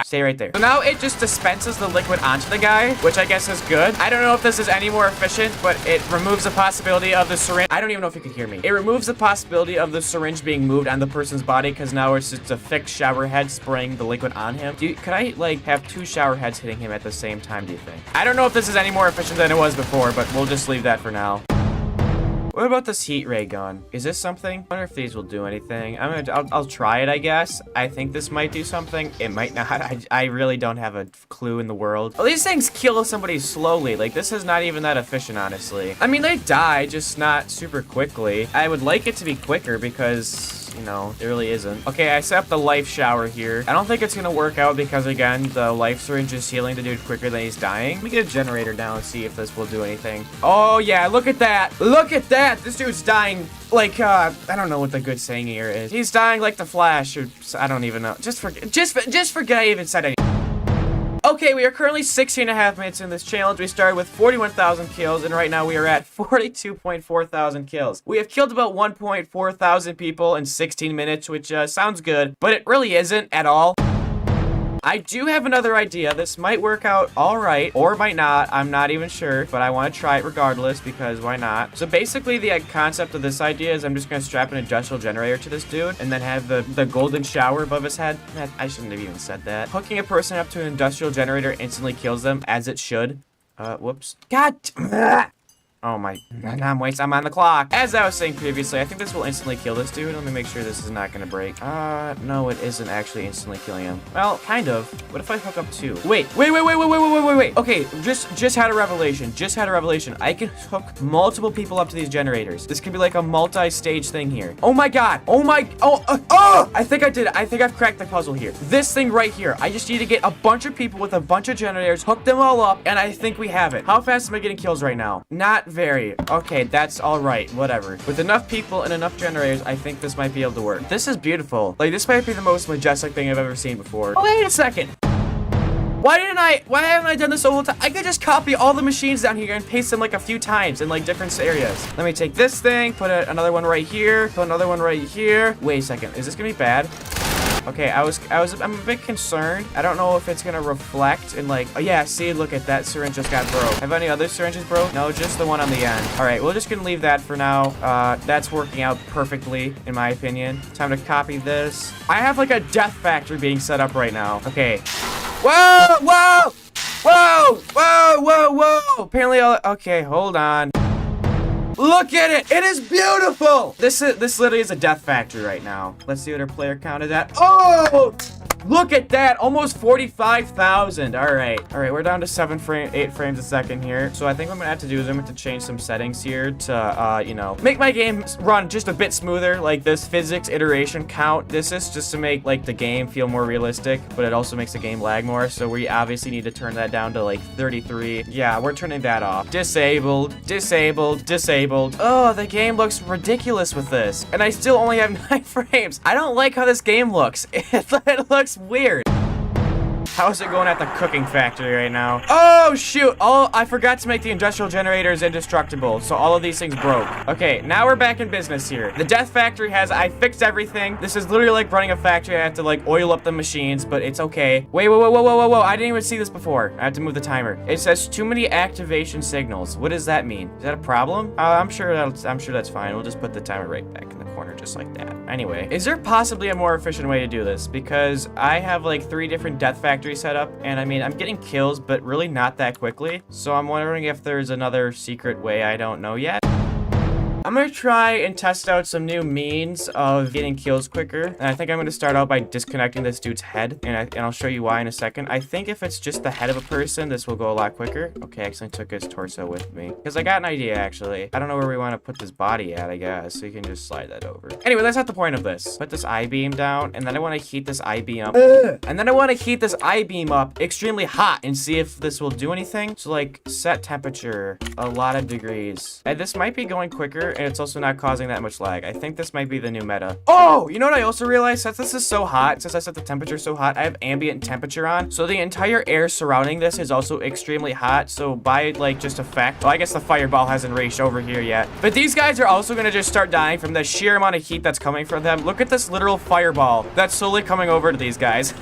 Stay right there. So now it just dispenses the liquid onto the guy, which I guess is good. I don't know if this is any more efficient, but it removes the possibility of the syringe. I don't even know if you can hear me. It removes the possibility of the syringe being moved on the person's body because now it's just a fixed shower head spraying the liquid on him. Could I like have two shower heads hitting him at the same time, do you think? I don't know if this is any more efficient than it was before, but we'll just leave that for now. What about this heat ray gun? Is this something? I wonder if these will do anything. I'll try it, I guess. I think this might do something. It might not. I really don't have a clue in the world. Well, these things kill somebody slowly. Like, this is not even that efficient, honestly. I mean, they die, just not super quickly. I would like it to be quicker because... you know, it really isn't. Okay, I set up the life shower here. I don't think it's gonna work out because, again, the life syringe is healing the dude quicker than he's dying. Let me get a generator down and see if this will do anything. Oh, yeah, look at that. Look at that. This dude's dying like, I don't know what the good saying here is. He's dying like the Flash, or I don't even know. Just forget I even said anything. Okay, we are currently 16.5 minutes in this challenge. We started with 41,000 kills, and right now we are at 42.4 thousand kills. We have killed about 1.4 thousand people in 16 minutes, which sounds good, but it really isn't at all. I do have another idea. This might work out all right, or might not. I'm not even sure, but I want to try it regardless because why not? So basically, the concept of this idea is I'm just going to strap an industrial generator to this dude and then have the golden shower above his head. I shouldn't have even said that. Hooking a person up to an industrial generator instantly kills them, as it should. Whoops. God. Oh my, I'm on the clock. As I was saying previously, I think this will instantly kill this dude. Let me make sure this is not gonna break. No, it isn't actually instantly killing him. Well, kind of. What if I hook up two? Wait. Okay, just had a revelation. I can hook multiple people up to these generators. This can be like a multi-stage thing here. Oh my god. I think I did it. I think I've cracked the puzzle here. This thing right here. I just need to get a bunch of people with a bunch of generators, hook them all up, and I think we have it. How fast am I getting kills right now? Not very. Okay, that's all right. Whatever. With enough people and enough generators, I think this might be able to work. This is beautiful. Like, this might be the most majestic thing I've ever seen before. Oh, wait a second. Why haven't I done this the whole time? I could just copy all the machines down here and paste them like a few times in like different areas. Let me take this thing, put another one right here, put another one right here. Wait a second. Is this gonna be bad? Okay, I'm a bit concerned. I don't know if it's gonna reflect in like, oh yeah, see, look at that syringe just got broke. Have any other syringes broke? No, just the one on the end. All right, we're just gonna leave that for now. That's working out perfectly, in my opinion. Time to copy this. I have like a death factory being set up right now. Okay. Whoa! Apparently, okay, hold on. Look at it! It is beautiful! This literally is a death factory right now. Let's see what our player count is at. Oh! Look at that, almost 45,000. All right, we're down to 8 frames a second here. So I think what I'm gonna have to do is I'm gonna have to change some settings here to, you know, make my game run just a bit smoother. Like this physics iteration count. This is just to make like the game feel more realistic, but it also makes the game lag more. So we obviously need to turn that down to like 33. Yeah, we're turning that off. Disabled, disabled, disabled. Oh, the game looks ridiculous with this. And I still only have 9 frames. I don't like how this game looks. It looks weird. How's it going at the cooking factory right now? Oh, shoot. Oh, I forgot to make the industrial generators indestructible, so all of these things broke. Okay, now we're back in business here. The death factory I fixed everything. This is literally like running a factory. I have to like oil up the machines, but it's okay. Wait, whoa. I didn't even see this before. I have to move the timer. It says too many activation signals. What does that mean? Is that a problem? I'm sure that's fine. We'll just put the timer right back in the corner just like that. Anyway, is there possibly a more efficient way to do this? Because I have like 3 different death factories set up, and I mean, I'm getting kills, but really not that quickly. So I'm wondering if there's another secret way I don't know yet. I'm gonna try and test out some new means of getting kills quicker. And I think I'm gonna start out by disconnecting this dude's head. And I'll show you why in a second. I think if it's just the head of a person, this will go a lot quicker. Okay, I actually took his torso with me. Because I got an idea, actually. I don't know where we want to put this body at, I guess. So you can just slide that over. Anyway, that's not the point of this. Put this I-beam down, and then I want to heat this I-beam up. And then I want to heat this I-beam up extremely hot and see if this will do anything. So, like, set temperature, a lot of degrees. And this might be going quicker, and it's also not causing that much lag. I think this might be the new meta. Oh, you know what I also realized? Since this is so hot, since I set the temperature so hot, I have ambient temperature on. So the entire air surrounding this is also extremely hot. So by like just a fact, well, I guess the fireball hasn't raged over here yet. But these guys are also gonna just start dying from the sheer amount of heat that's coming from them. Look at this literal fireball that's slowly coming over to these guys.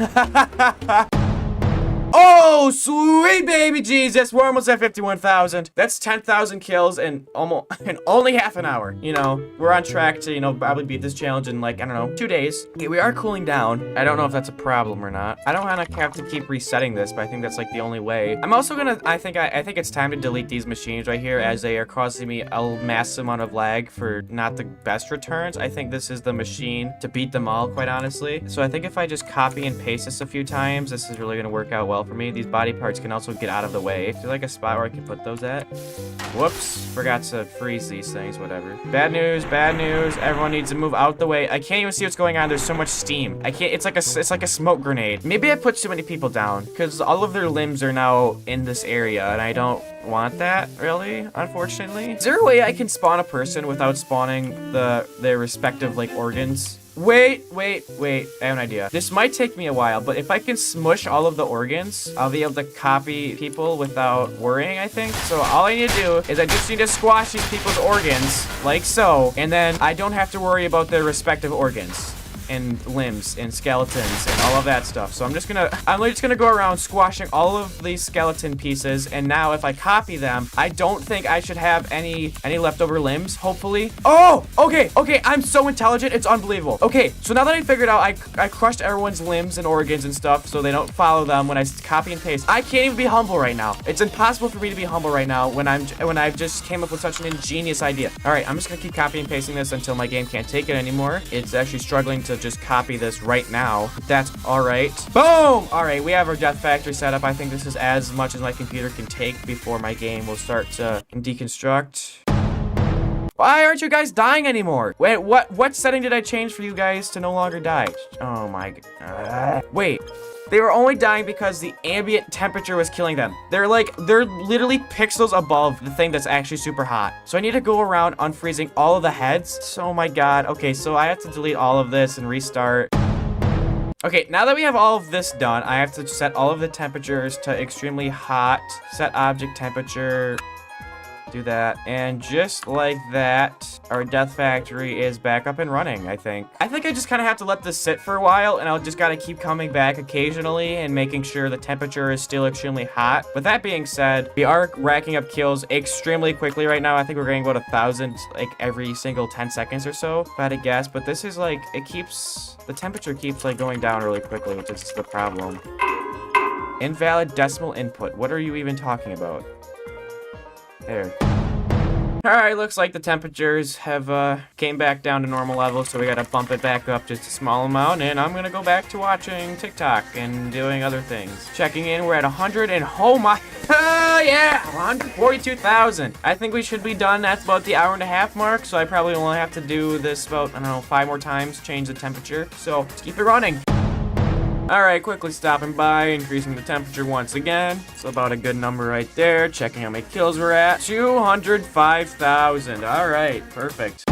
Oh, sweet baby Jesus. We're almost at 51,000. That's 10,000 kills in only half an hour. You know, we're on track to, you know, probably beat this challenge in like, I don't know, 2 days. Okay, we are cooling down. I don't know if that's a problem or not. I don't want to have to keep resetting this, but I think that's like the only way. I'm also gonna, I think it's time to delete these machines right here as they are causing me a massive amount of lag for not the best returns. I think this is the machine to beat them all, quite honestly. So I think if I just copy and paste this a few times, this is really gonna work out well for me. These body parts can also get out of the way. Is there like a spot where I can put those at? Whoops, forgot to freeze these things, whatever. Bad news, everyone needs to move out the way. I can't even see what's going on. There's so much steam. I can't, it's like a smoke grenade. Maybe I put too many people down because all of their limbs are now in this area and I don't want that, really, unfortunately. Is there a way I can spawn a person without spawning their respective like organs? Wait, I have an idea. This might take me a while, but if I can smush all of the organs, I'll be able to copy people without worrying, I think. So all I need to do is I just need to squash these people's organs, like so, and then I don't have to worry about their respective organs and limbs and skeletons and all of that stuff. So I'm just gonna go around squashing all of these skeleton pieces, and now if I copy them, I don't think I should have any leftover limbs, hopefully. Oh, okay, I'm so intelligent, it's unbelievable. Okay, so now that I figured out I crushed everyone's limbs and organs and stuff so they don't follow them when I copy and paste. I can't even be humble right now. It's impossible for me to be humble right now when I've just came up with such an ingenious idea. All right, I'm just gonna keep copying and pasting this until my game can't take it anymore. It's actually struggling to just copy this right now. That's all right. Boom! All right, we have our death factory set up. I think this is as much as my computer can take before my game will start to deconstruct. Why aren't you guys dying anymore? Wait, what setting did I change for you guys to no longer die? Oh my god. Wait. They were only dying because the ambient temperature was killing them. They're literally pixels above the thing that's actually super hot. So I need to go around unfreezing all of the heads. Oh my god. Okay, so I have to delete all of this and restart. Okay, now that we have all of this done, I have to set all of the temperatures to extremely hot. Set object temperature. Do that, and just like that, our death factory is back up and running, I think. I just kind of have to let this sit for a while, and I'll just gotta keep coming back occasionally and making sure the temperature is still extremely hot. With that being said, we are racking up kills extremely quickly right now. I think we're getting about 1,000 like every single 10 seconds or so, if I had to guess. But this is like, the temperature keeps like going down really quickly, which is the problem. Invalid decimal input. What are you even talking about? There. Alright, looks like the temperatures have came back down to normal levels, so we gotta bump it back up just a small amount, and I'm gonna go back to watching TikTok and doing other things. Checking in, we're at 100, and oh my, yeah, 142,000. I think we should be done. That's about the hour-and-a-half mark, so I probably only have to do this about, I don't know, 5 more times, change the temperature, so let's keep it running. Alright, quickly stopping by, increasing the temperature once again. It's about a good number right there. Checking how many kills we're at. 205,000. Alright, perfect.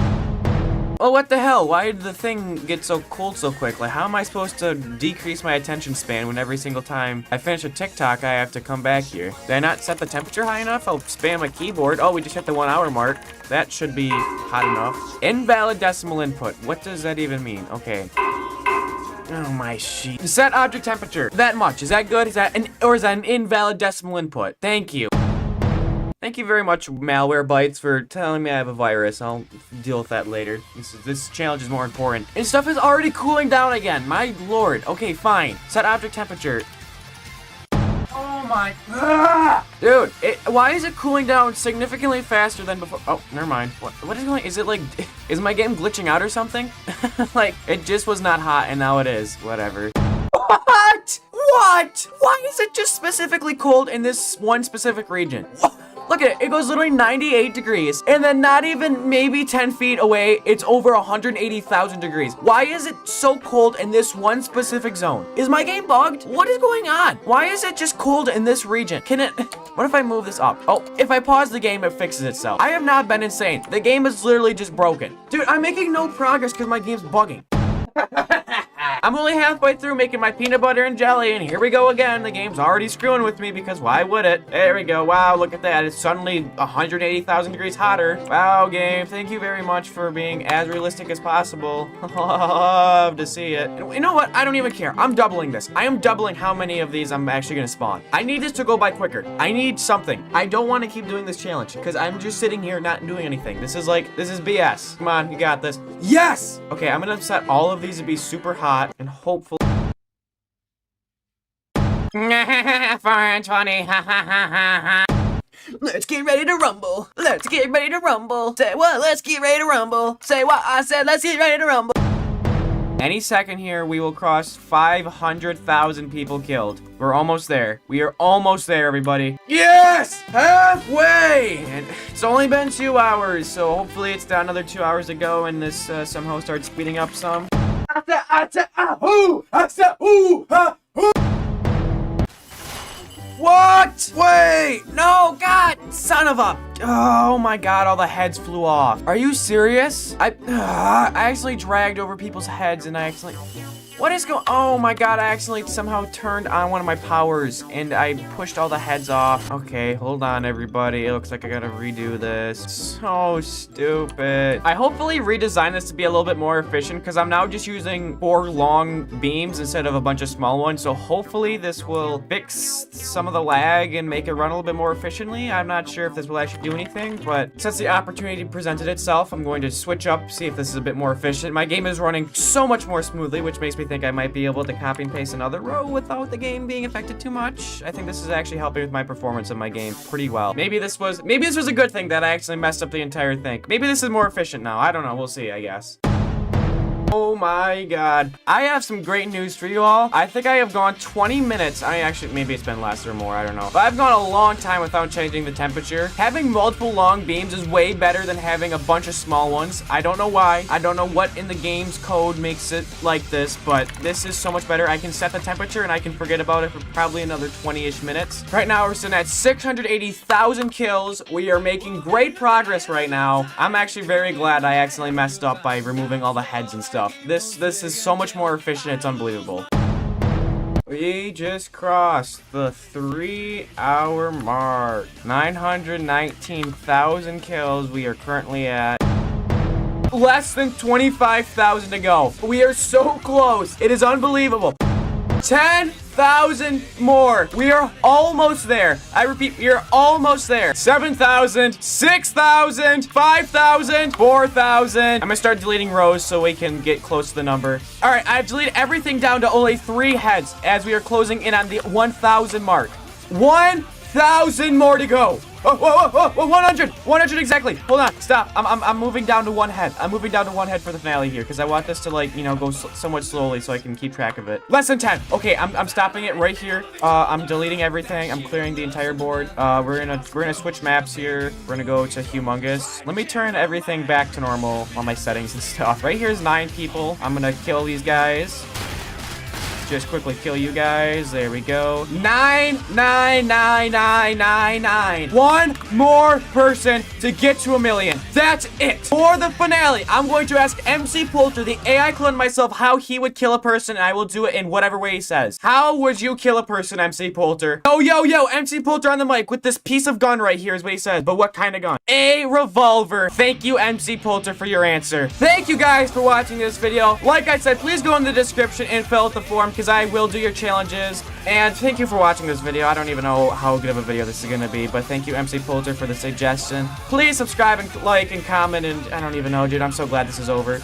Oh, what the hell? Why did the thing get so cold so quick? Like, how am I supposed to decrease my attention span when every single time I finish a TikTok, I have to come back here? Did I not set the temperature high enough? I'll spam my keyboard. Oh, we just hit the 1 hour mark. That should be hot enough. Invalid decimal input. What does that even mean? Okay. Oh my sheet. Set object temperature. That much. Is that good? Is that an invalid decimal input? Thank you. Thank you very much, Malware Bytes, for telling me I have a virus. I'll deal with that later. This challenge is more important. And stuff is already cooling down again. My lord. Okay, fine. Set object temperature. Oh my. Dude, why is it cooling down significantly faster than before? Oh, never mind. What is going? Is it like, is my game glitching out or something? Like, it just was not hot and now it is. Whatever. What? What? Why is it just specifically cold in this one specific region? What? Look at it. It goes literally 98 degrees. And then not even maybe 10 feet away, it's over 180,000 degrees. Why is it so cold in this one specific zone? Is my game bugged? What is going on? Why is it just cold in this region? Can it... What if I move this up? Oh, if I pause the game, it fixes itself. I have not been insane. The game is literally just broken. Dude, I'm making no progress because my game's bugging. I'm only halfway through making my peanut butter and jelly, and here we go again. The game's already screwing with me because why would it? There we go. Wow, look at that. It's suddenly 180,000 degrees hotter. Wow, game. Thank you very much for being as realistic as possible. Love to see it. And you know what? I don't even care. I'm doubling this. I am doubling how many of these I'm actually going to spawn. I need this to go by quicker. I need something. I don't want to keep doing this challenge because I'm just sitting here not doing anything. This is BS. Come on, you got this. Yes! Okay, I'm going to set all of these to be super hot. And hopefully 420. Let's get ready to rumble. Let's get ready to rumble. Say what? Let's get ready to rumble. Say what I said. Let's get ready to rumble. Any second here, we will cross 500,000 people killed. We're almost there. We are almost there, everybody. Yes! Halfway! And it's only been 2 hours, so hopefully it's down another 2 hours to go and this somehow starts speeding up some. What? Wait! No, God! Son of a... Oh my God, all the heads flew off. Are you serious? I accidentally dragged over people's heads and I accidentally... What is going... Oh my God, I accidentally somehow turned on one of my powers and I pushed all the heads off. Okay, hold on, everybody. It looks like I gotta redo this. So stupid. I hopefully redesigned this to be a little bit more efficient because I'm now just using 4 long beams instead of a bunch of small ones. So hopefully this will fix some of the lag and make it run a little bit more efficiently. I'm not sure if this will actually do anything, but since the opportunity presented itself, I'm going to switch up, see if this is a bit more efficient. My game is running so much more smoothly, which makes me think I might be able to copy and paste another row without the game being affected too much. I think this is actually helping with my performance of my game pretty well. Maybe this was a good thing that I actually messed up the entire thing. Maybe this is more efficient now. I don't know. We'll see, I guess. Oh my God. I have some great news for you all. I think I have gone 20 minutes. Maybe it's been less or more. I don't know. But I've gone a long time without changing the temperature. Having multiple long beams is way better than having a bunch of small ones. I don't know why. I don't know what in the game's code makes it like this, but this is so much better. I can set the temperature and I can forget about it for probably another 20-ish minutes. Right now, we're sitting at 680,000 kills. We are making great progress right now. I'm actually very glad I accidentally messed up by removing all the heads and stuff. This is so much more efficient, it's unbelievable. We just crossed the 3-hour mark. 919,000 kills we are currently at. Less than 25,000 to go. We are so close. It is unbelievable. 10,000 more. We are almost there. I repeat, we are almost there. 7,000, 6,000, 5,000, 4,000. I'm gonna start deleting rows so we can get close to the number. All right, I've deleted everything down to only 3 heads as we are closing in on the 1,000 mark. 1,000 1,000 more to go. Oh, whoa, whoa, whoa, 100. 100 exactly. Hold on. Stop. I'm moving down to one head. I'm moving down to one head for the finale here because I want this to, like, you know, go somewhat slowly so I can keep track of it. Less than 10. Okay, I'm stopping it right here. I'm deleting everything. I'm clearing the entire board. We're gonna switch maps here. We're gonna go to Humongous. Let me turn everything back to normal on my settings and stuff. Right here's 9 people. I'm gonna kill these guys. Just quickly kill you guys. There we go. 9, 9, 9, 9, 9, 9. One more person to get to 1,000,000. That's it. For the finale, I'm going to ask MushyPolter, the AI clone myself, how he would kill a person, and I will do it in whatever way he says. How would you kill a person, MushyPolter? Yo, yo, yo, MushyPolter on the mic with this piece of gun right here is what he says. But what kind of gun? A revolver. Thank you, MushyPolter, for your answer. Thank you guys for watching this video. Like I said, please go in the description and fill out the form, because I will do your challenges. And thank you for watching this video. I don't even know how good of a video this is gonna be, but thank you, MushyPolter, for the suggestion. Please subscribe and like and comment, and I don't even know, dude. I'm so glad this is over.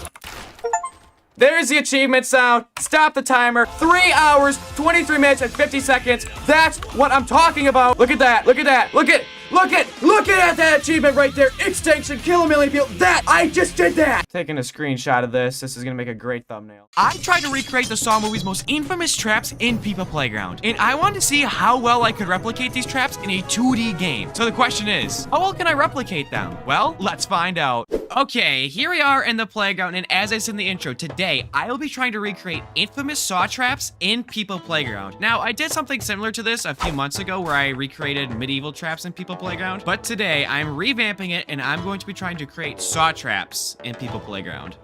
There's the achievement sound. Stop the timer. 3 hours, 23 minutes, and 50 seconds. That's what I'm talking about. Look at that. Look at that. Look at that achievement right there. Extinction, kill 1,000,000 people. That, I just did that. Taking a screenshot of this. This is gonna make a great thumbnail. I tried to recreate the Saw movie's most infamous traps in People Playground, and I wanted to see how well I could replicate these traps in a 2D game. So the question is, how well can I replicate them? Well, let's find out. Okay, here we are in the playground, and as I said in the intro, today I will be trying to recreate infamous Saw traps in People Playground. Now, I did something similar to this a few months ago where I recreated medieval traps in People Playground, but today I'm revamping it and I'm going to be trying to create Saw traps in People Playground.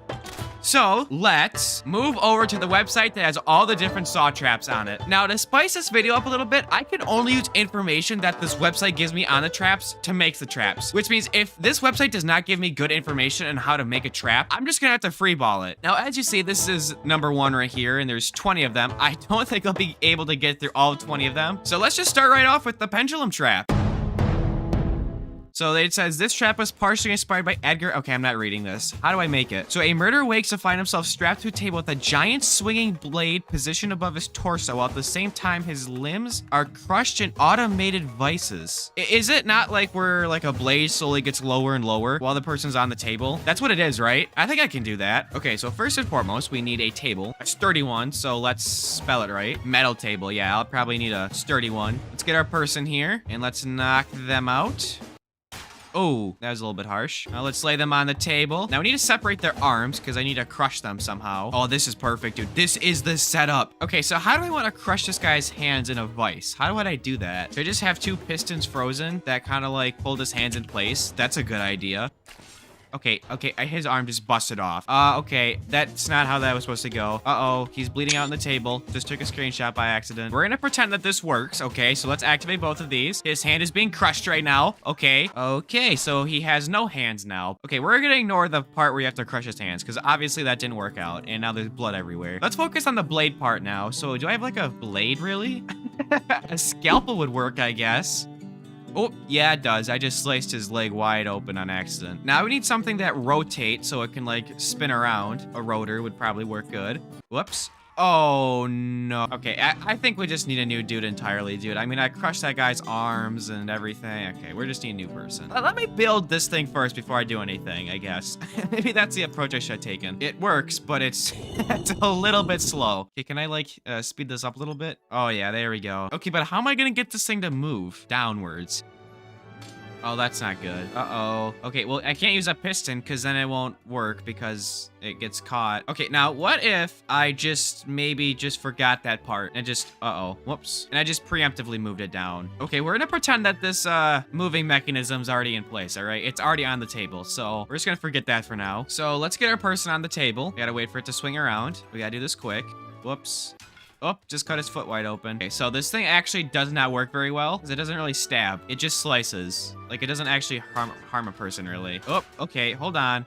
So, let's move over to the website that has all the different Saw traps on it. Now, to spice this video up a little bit, I can only use information that this website gives me on the traps to make the traps. Which means if this website does not give me good information on how to make a trap, I'm just gonna have to freeball it. Now, as you see, this is number 1 right here, and there's 20 of them. I don't think I'll be able to get through all 20 of them. So let's just start right off with the Pendulum trap. So it says, this trap was partially inspired by Edgar. Okay, I'm not reading this. How do I make it? So a murderer wakes to find himself strapped to a table with a giant swinging blade positioned above his torso, while at the same time his limbs are crushed in automated vices. Is it not like where like a blade slowly gets lower and lower while the person's on the table? That's what it is, right? I think I can do that. Okay, so first and foremost, we need a table, a sturdy one. So let's spell it right. Metal table. Yeah, I'll probably need a sturdy one. Let's get our person here and let's knock them out. Oh, that was a little bit harsh. Now let's lay them on the table. Now we need to separate their arms because I need to crush them somehow. Oh, this is perfect, dude. This is the setup. Okay, so how do I want to crush this guy's hands in a vice? How would I do that? Should I just have 2 pistons frozen that kind of like hold his hands in place? That's a good idea. Okay, his arm just busted off. Okay, that's not how that was supposed to go. Uh-oh, he's bleeding out on the table. Just took a screenshot by accident. We're gonna pretend that this works, okay? So let's activate both of these. His hand is being crushed right now. Okay, so he has no hands now. Okay, we're gonna ignore the part where you have to crush his hands, because obviously that didn't work out, and now there's blood everywhere. Let's focus on the blade part now. So do I have like a blade, really? A scalpel would work, I guess. Oh, yeah, it does. I just sliced his leg wide open on accident. Now we need something that rotates so it can, like, spin around. A rotor would probably work good. Whoops. Oh, no. Okay, I think we just need a new dude entirely, dude. I mean, I crushed that guy's arms and everything. Okay, we're just need a new person. Let me build this thing first before I do anything, I guess. Maybe that's the approach I should have taken. It works, but it's, it's a little bit slow. Okay, can I, like, speed this up a little bit? Oh, yeah, there we go. Okay, but how am I gonna get this thing to move downwards? Oh, that's not good. Uh-oh. Okay, well, I can't use a piston because then it won't work because it gets caught. Okay, now what if I maybe just forgot that part and just, whoops. And I just preemptively moved it down. Okay, we're gonna pretend that this moving mechanism's already in place, all right? It's already on the table, so we're just gonna forget that for now. So let's get our person on the table. We gotta wait for it to swing around. We gotta do this quick. Whoops. Oh, just cut his foot wide open. Okay, so this thing actually does not work very well because it doesn't really stab. It just slices. Like, it doesn't actually harm a person, really. Oh, okay, hold on.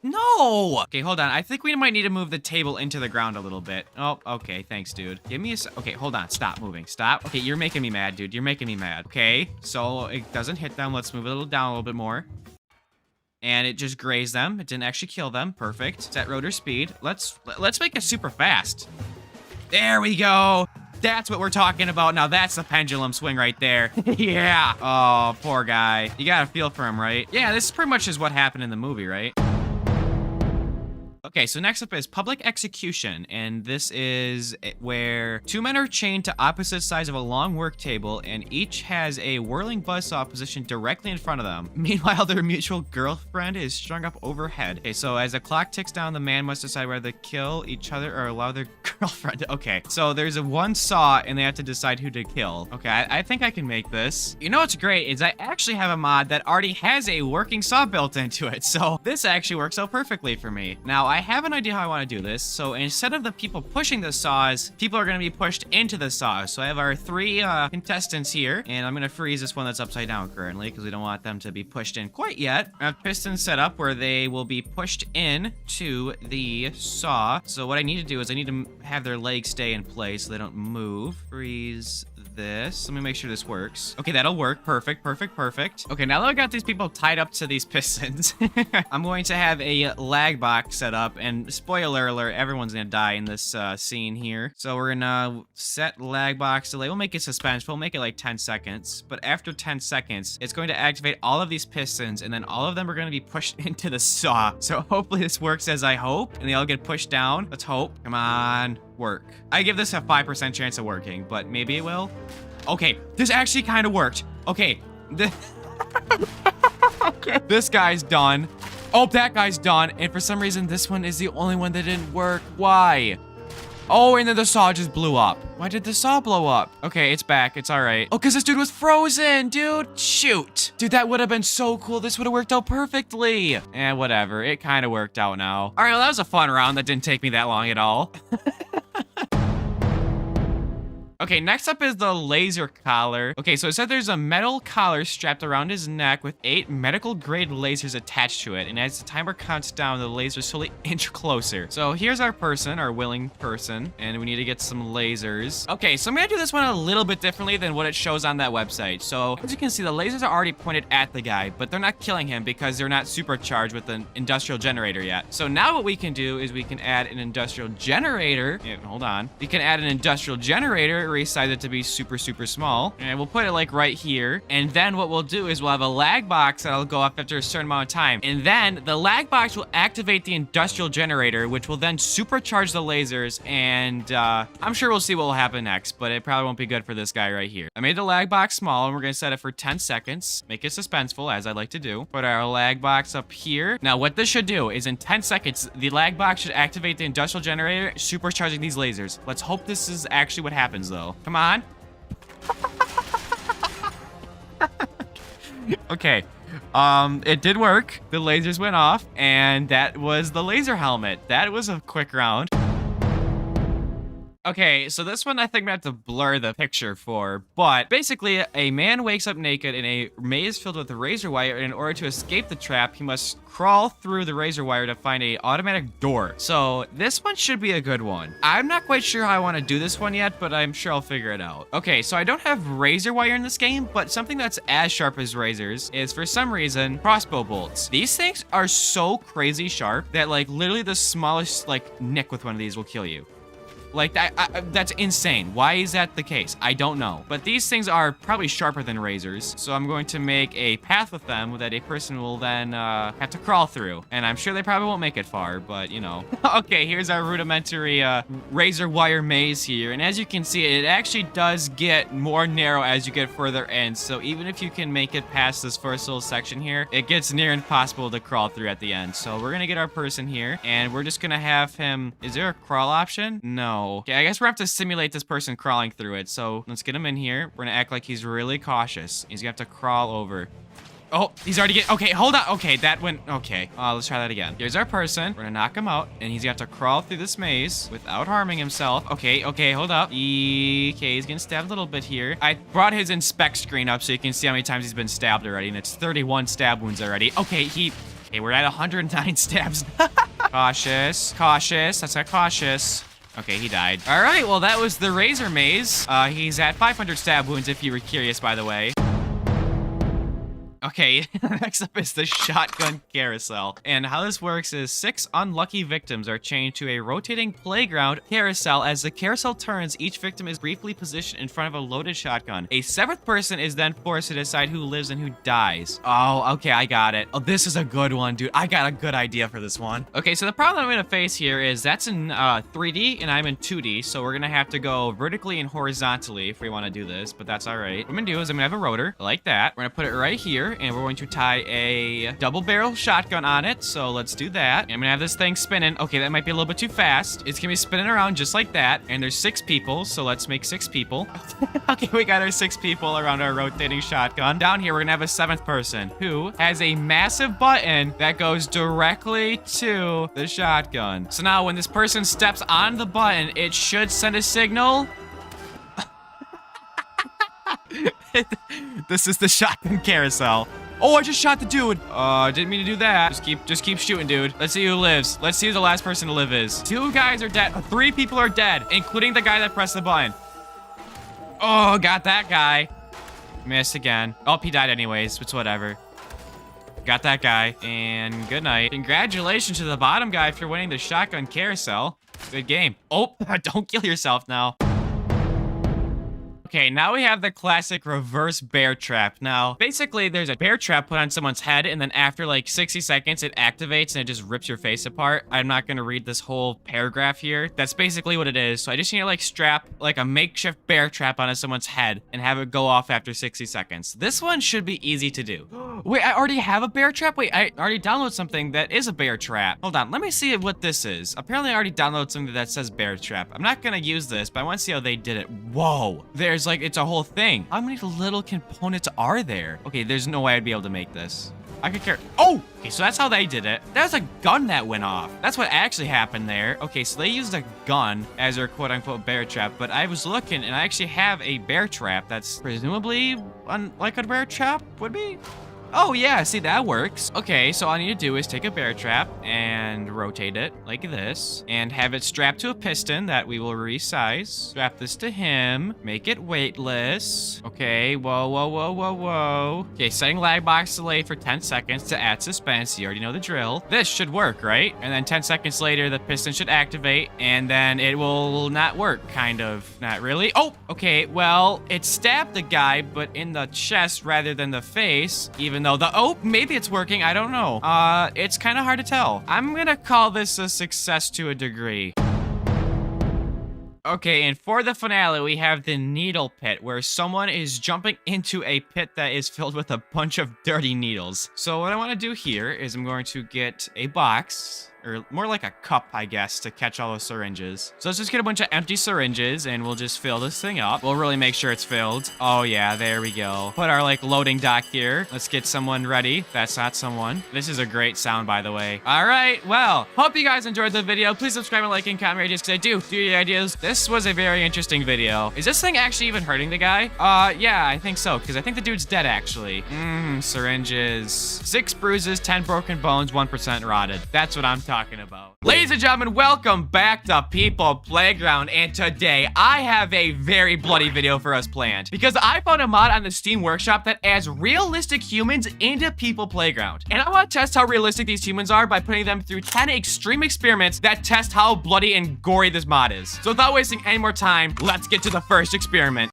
No! Okay, hold on. I think we might need to move the table into the ground a little bit. Oh, okay, thanks, dude. Give me a okay, hold on. Stop moving. Stop. Okay, you're making me mad, dude. You're making me mad. Okay, so it doesn't hit them. Let's move it a little down a little bit more. And it just grazed them. It didn't actually kill them. Perfect. Set rotor speed. Let's make it super fast. There we go. That's what we're talking about. Now that's the pendulum swing right there. Yeah. Oh, poor guy. You gotta feel for him, right? Yeah, this is pretty much is what happened in the movie, right? Okay, so next up is public execution, and this is where two men are chained to opposite sides of a long work table, and each has a whirling buzzsaw positioned directly in front of them. Meanwhile, their mutual girlfriend is strung up overhead. Okay, so as the clock ticks down, the man must decide whether to kill each other or allow their girlfriend to... Okay, so there's one saw, and they have to decide who to kill. Okay, I think I can make this. You know what's great is I actually have a mod that already has a working saw built into it, so this actually works out perfectly for me. Now, I have an idea how I want to do this. So instead of the people pushing the saws, people are going to be pushed into the saws. So I have our three contestants here, and I'm going to freeze this one that's upside down currently because we don't want them to be pushed in quite yet. I have pistons set up where they will be pushed in to the saw. So what I need to do is I need to have their legs stay in place so they don't move. Freeze this. Let me make sure this works. Okay, that'll work. Perfect, perfect, perfect. Okay, now that I got these people tied up to these pistons, I'm going to have a lag box set up, and spoiler alert, everyone's gonna die in this scene here. So we're gonna set lag box delay. We'll make it suspenseful. We'll make it like 10 seconds. But after 10 seconds, it's going to activate all of these pistons, and then all of them are gonna be pushed into the saw. So hopefully this works as I hope, and they all get pushed down. Let's hope. Come on. Work. I give this a 5% chance of working, but maybe it will. Okay, this actually kind of worked. Okay, okay. This guy's done. Oh, that guy's done. And for some reason, this one is the only one that didn't work. Why? Oh, and then the saw just blew up. Why did the saw blow up? Okay, it's back. It's all right. Oh, because this dude was frozen, dude. Shoot. Dude, that would have been so cool. This would have worked out perfectly. Eh, whatever. It kind of worked out now. All right, well, that was a fun round. That didn't take me that long at all. Okay, next up is the laser collar. Okay, so it said there's a metal collar strapped around his neck with 8 medical-grade lasers attached to it. And as the timer counts down, the lasers slowly inch closer. So here's our person, our willing person. And we need to get some lasers. Okay, so I'm gonna do this one a little bit differently than what it shows on that website. So as you can see, the lasers are already pointed at the guy, but they're not killing him because they're not supercharged with an industrial generator yet. So now what we can do is we can add an industrial generator. Yeah, hold on. We can add an industrial generator, resize it to be super small, and we'll put it like right here. And then what we'll do is we'll have a lag box that'll go off after a certain amount of time, and then the lag box will activate the industrial generator, which will then supercharge the lasers. And I'm sure we'll see what will happen next, but it probably won't be good for this guy right here. I made the lag box small, and we're gonna set it for 10 seconds, make it suspenseful as I like to do. Put our lag box up here. Now what this should do is in 10 seconds the lag box should activate the industrial generator, supercharging these lasers. Let's hope this is actually what happens though. Come on. Okay. It did work. The lasers went off, and that was the laser helmet. That was a quick round. Okay, so this one I think I'm gonna have to blur the picture for, but basically a man wakes up naked in a maze filled with razor wire. In order to escape the trap, he must crawl through the razor wire to find a automatic door. So this one should be a good one. I'm not quite sure how I want to do this one yet, but I'm sure I'll figure it out. Okay, so I don't have razor wire in this game, but something that's as sharp as razors is for some reason crossbow bolts. These things are so crazy sharp that like literally the smallest like nick with one of these will kill you. Like, that's insane. Why is that the case? I don't know. But these things are probably sharper than razors. So I'm going to make a path with them that a person will then have to crawl through. And I'm sure they probably won't make it far, but you know. Okay, here's our rudimentary razor wire maze here. And as you can see, it actually does get more narrow as you get further in. So even if you can make it past this first little section here, it gets near impossible to crawl through at the end. So we're gonna get our person here, and we're just gonna have him... Is there a crawl option? No. Okay, I guess we're gonna have to simulate this person crawling through it. So let's get him in here. We're gonna act like he's really cautious. He's gonna have to crawl over. Oh, he's already getting... Okay, hold on. Okay, that went... Okay, let's try that again. Here's our person. We're gonna knock him out, and he's gonna have to crawl through this maze without harming himself. Okay, hold up. Okay, he's getting stabbed a little bit here. I brought his inspect screen up so you can see how many times he's been stabbed already, and it's 31 stab wounds already. Okay, Okay, we're at 109 stabs. Cautious. That's not cautious. Okay, he died. All right, well, that was the razor maze. He's at 500 stab wounds if you were curious, by the way. Okay, next up is the shotgun carousel. And how this works is 6 unlucky victims are chained to a rotating playground carousel. As the carousel turns, each victim is briefly positioned in front of a loaded shotgun. A 7th person is then forced to decide who lives and who dies. Oh, okay, I got it. Oh, this is a good one, dude. I got a good idea for this one. Okay, so the problem I'm gonna face here is that's in 3D and I'm in 2D, so we're gonna have to go vertically and horizontally if we want to do this, but that's all right. What I'm gonna do is I'm gonna have a rotor like that. We're gonna put it right here, and we're going to tie a double barrel shotgun on it. So let's do that. And I'm gonna have this thing spinning. Okay, that might be a little bit too fast. It's gonna be spinning around just like that. And there's 6 people, so let's make 6 people. Okay, we got our 6 people around our rotating shotgun. Down here, we're gonna have a 7th person who has a massive button that goes directly to the shotgun. So now when this person steps on the button, it should send a signal. This is the shotgun carousel. Oh, I just shot the dude. Didn't mean to do that. Just keep shooting, dude. Let's see who lives. Let's see who the last person to live is. 2 guys are dead. 3 people are dead, including the guy that pressed the button. Oh, got that guy. Missed again. Oh, he died anyways. It's whatever. Got that guy. And good night. Congratulations to the bottom guy for winning the shotgun carousel. Good game. Oh, don't kill yourself now. Okay, now we have the classic reverse bear trap. Now, basically, there's a bear trap put on someone's head, and then after like 60 seconds, it activates and it just rips your face apart. I'm not gonna read this whole paragraph here. That's basically what it is. So I just need to like strap like a makeshift bear trap onto someone's head and have it go off after 60 seconds. This one should be easy to do. Wait, I already have a bear trap? Wait, I already downloaded something that is a bear trap. Hold on, let me see what this is. Apparently, I already downloaded something that says bear trap. I'm not gonna use this, but I want to see how they did it. Whoa, there's like, it's a whole thing. How many little components are there? Okay, there's no way I'd be able to make this. I could care. Oh, okay, so that's how they did it. That was a gun that went off. That's what actually happened there. Okay, so they used a gun as their quote-unquote bear trap, but I was looking and I actually have a bear trap that's presumably like a bear trap would be. Oh yeah, see, that works. Okay, so all I need to do is take a bear trap and rotate it like this and have it strapped to a piston that we will resize. Strap this to him, make it weightless. Okay, whoa, whoa, whoa, whoa, whoa. Okay, setting lag box delay for 10 seconds to add suspense. You already know the drill. This should work, right? And then 10 seconds later, the piston should activate and then it will not work, kind of. Not really. Oh, okay, well, it stabbed the guy, but in the chest rather than the face, even though oh, maybe it's working. I don't know. It's kind of hard to tell. I'm gonna call this a success to a degree. Okay, and for the finale, we have the needle pit, where someone is jumping into a pit that is filled with a bunch of dirty needles. So what I want to do here is I'm going to get a box, or more like a cup, I guess, to catch all those syringes. So let's just get a bunch of empty syringes and we'll just fill this thing up. We'll really make sure it's filled. Oh yeah, there we go. Put our like loading dock here. Let's get someone ready. That's not someone. This is a great sound, by the way. All right, well, hope you guys enjoyed the video. Please subscribe and like and comment ideas, because I do your ideas. This was a very interesting video. Is this thing actually even hurting the guy? Yeah, I think so, because I think the dude's dead, actually. Syringes. 6 bruises, 10 broken bones, 1% rotted. That's what I'm talking about. Ladies and gentlemen, welcome back to People Playground, and today I have a very bloody video for us planned, because I found a mod on the Steam Workshop that adds realistic humans into People Playground, and I want to test how realistic these humans are by putting them through 10 extreme experiments that test how bloody and gory this mod is. So without wasting any more time, let's get to the first experiment.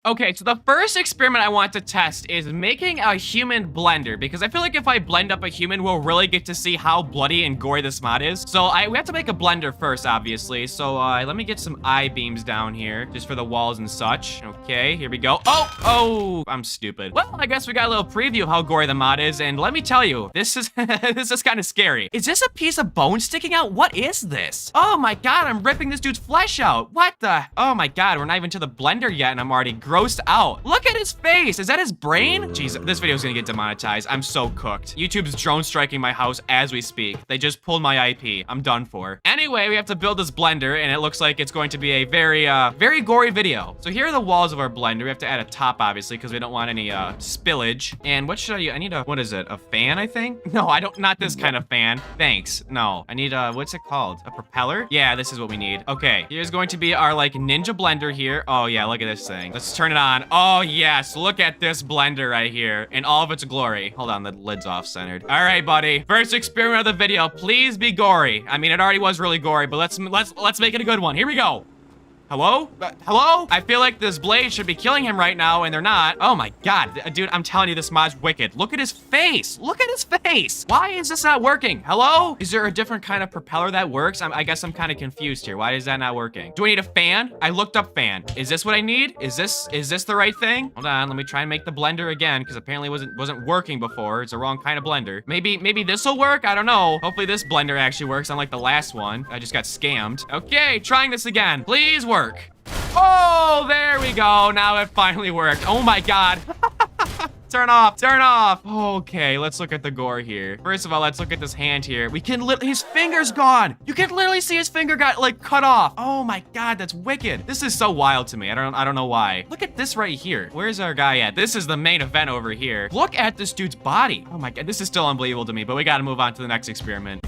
Okay, so the first experiment I want to test is making a human blender, because I feel like if I blend up a human, we'll really get to see how bloody and gory this mod is. So we have to make a blender first, obviously. So let me get some I-beams down here, just for the walls and such. Okay, here we go. Oh, I'm stupid. Well, I guess we got a little preview of how gory the mod is, and let me tell you, this is this is kind of scary. Is this a piece of bone sticking out? What is this? Oh my god, I'm ripping this dude's flesh out. What the? Oh my god, we're not even to the blender yet, and I'm already grossed out. Look at his face. Is that his brain? Jeez, this video is gonna get demonetized. I'm so cooked. YouTube's drone striking my house as we speak. They just pulled my IP. I'm done for. Anyway, we have to build this blender, and it looks like it's going to be a very gory video. So here are the walls of our blender. We have to add a top, obviously, because we don't want any spillage. And what should I need what is it? A fan, I think? No, I don't, not this kind of fan. Thanks. No, I need what's it called? A propeller? Yeah, this is what we need. Okay, here's going to be our like ninja blender here. Oh yeah, look at this thing. Let's turn turn it on. Oh, yes. Look at this blender right here in all of its glory. Hold on, the lid's off-centered. All right, buddy. First experiment of the video. Please be gory. I mean, it already was really gory, but let's make it a good one. Here we go. Hello? Hello? I feel like this blade should be killing him right now, and they're not. Oh my god. Dude, I'm telling you, this mod's wicked. Look at his face. Look at his face. Why is this not working? Hello? Is there a different kind of propeller that works? I guess I'm kind of confused here. Why is that not working? Do I need a fan? I looked up fan. Is this what I need? Is this the right thing? Hold on, let me try and make the blender again, because apparently it wasn't working before. It's the wrong kind of blender. Maybe this will work? I don't know. Hopefully this blender actually works, unlike the last one. I just got scammed. Okay, trying this again. Please work. Oh, there we go. Now it finally worked. Oh my god. Turn off, turn off. Okay, let's look at the gore here. First of all, let's look at this hand here. We can his finger's gone. You can literally see his finger got like cut off. Oh my god, that's wicked. This is so wild to me. I don't know why. Look at this right here. Where's our guy at? This is the main event over here. Look at this dude's body. Oh my god, this is still unbelievable to me, but we gotta move on to the next experiment.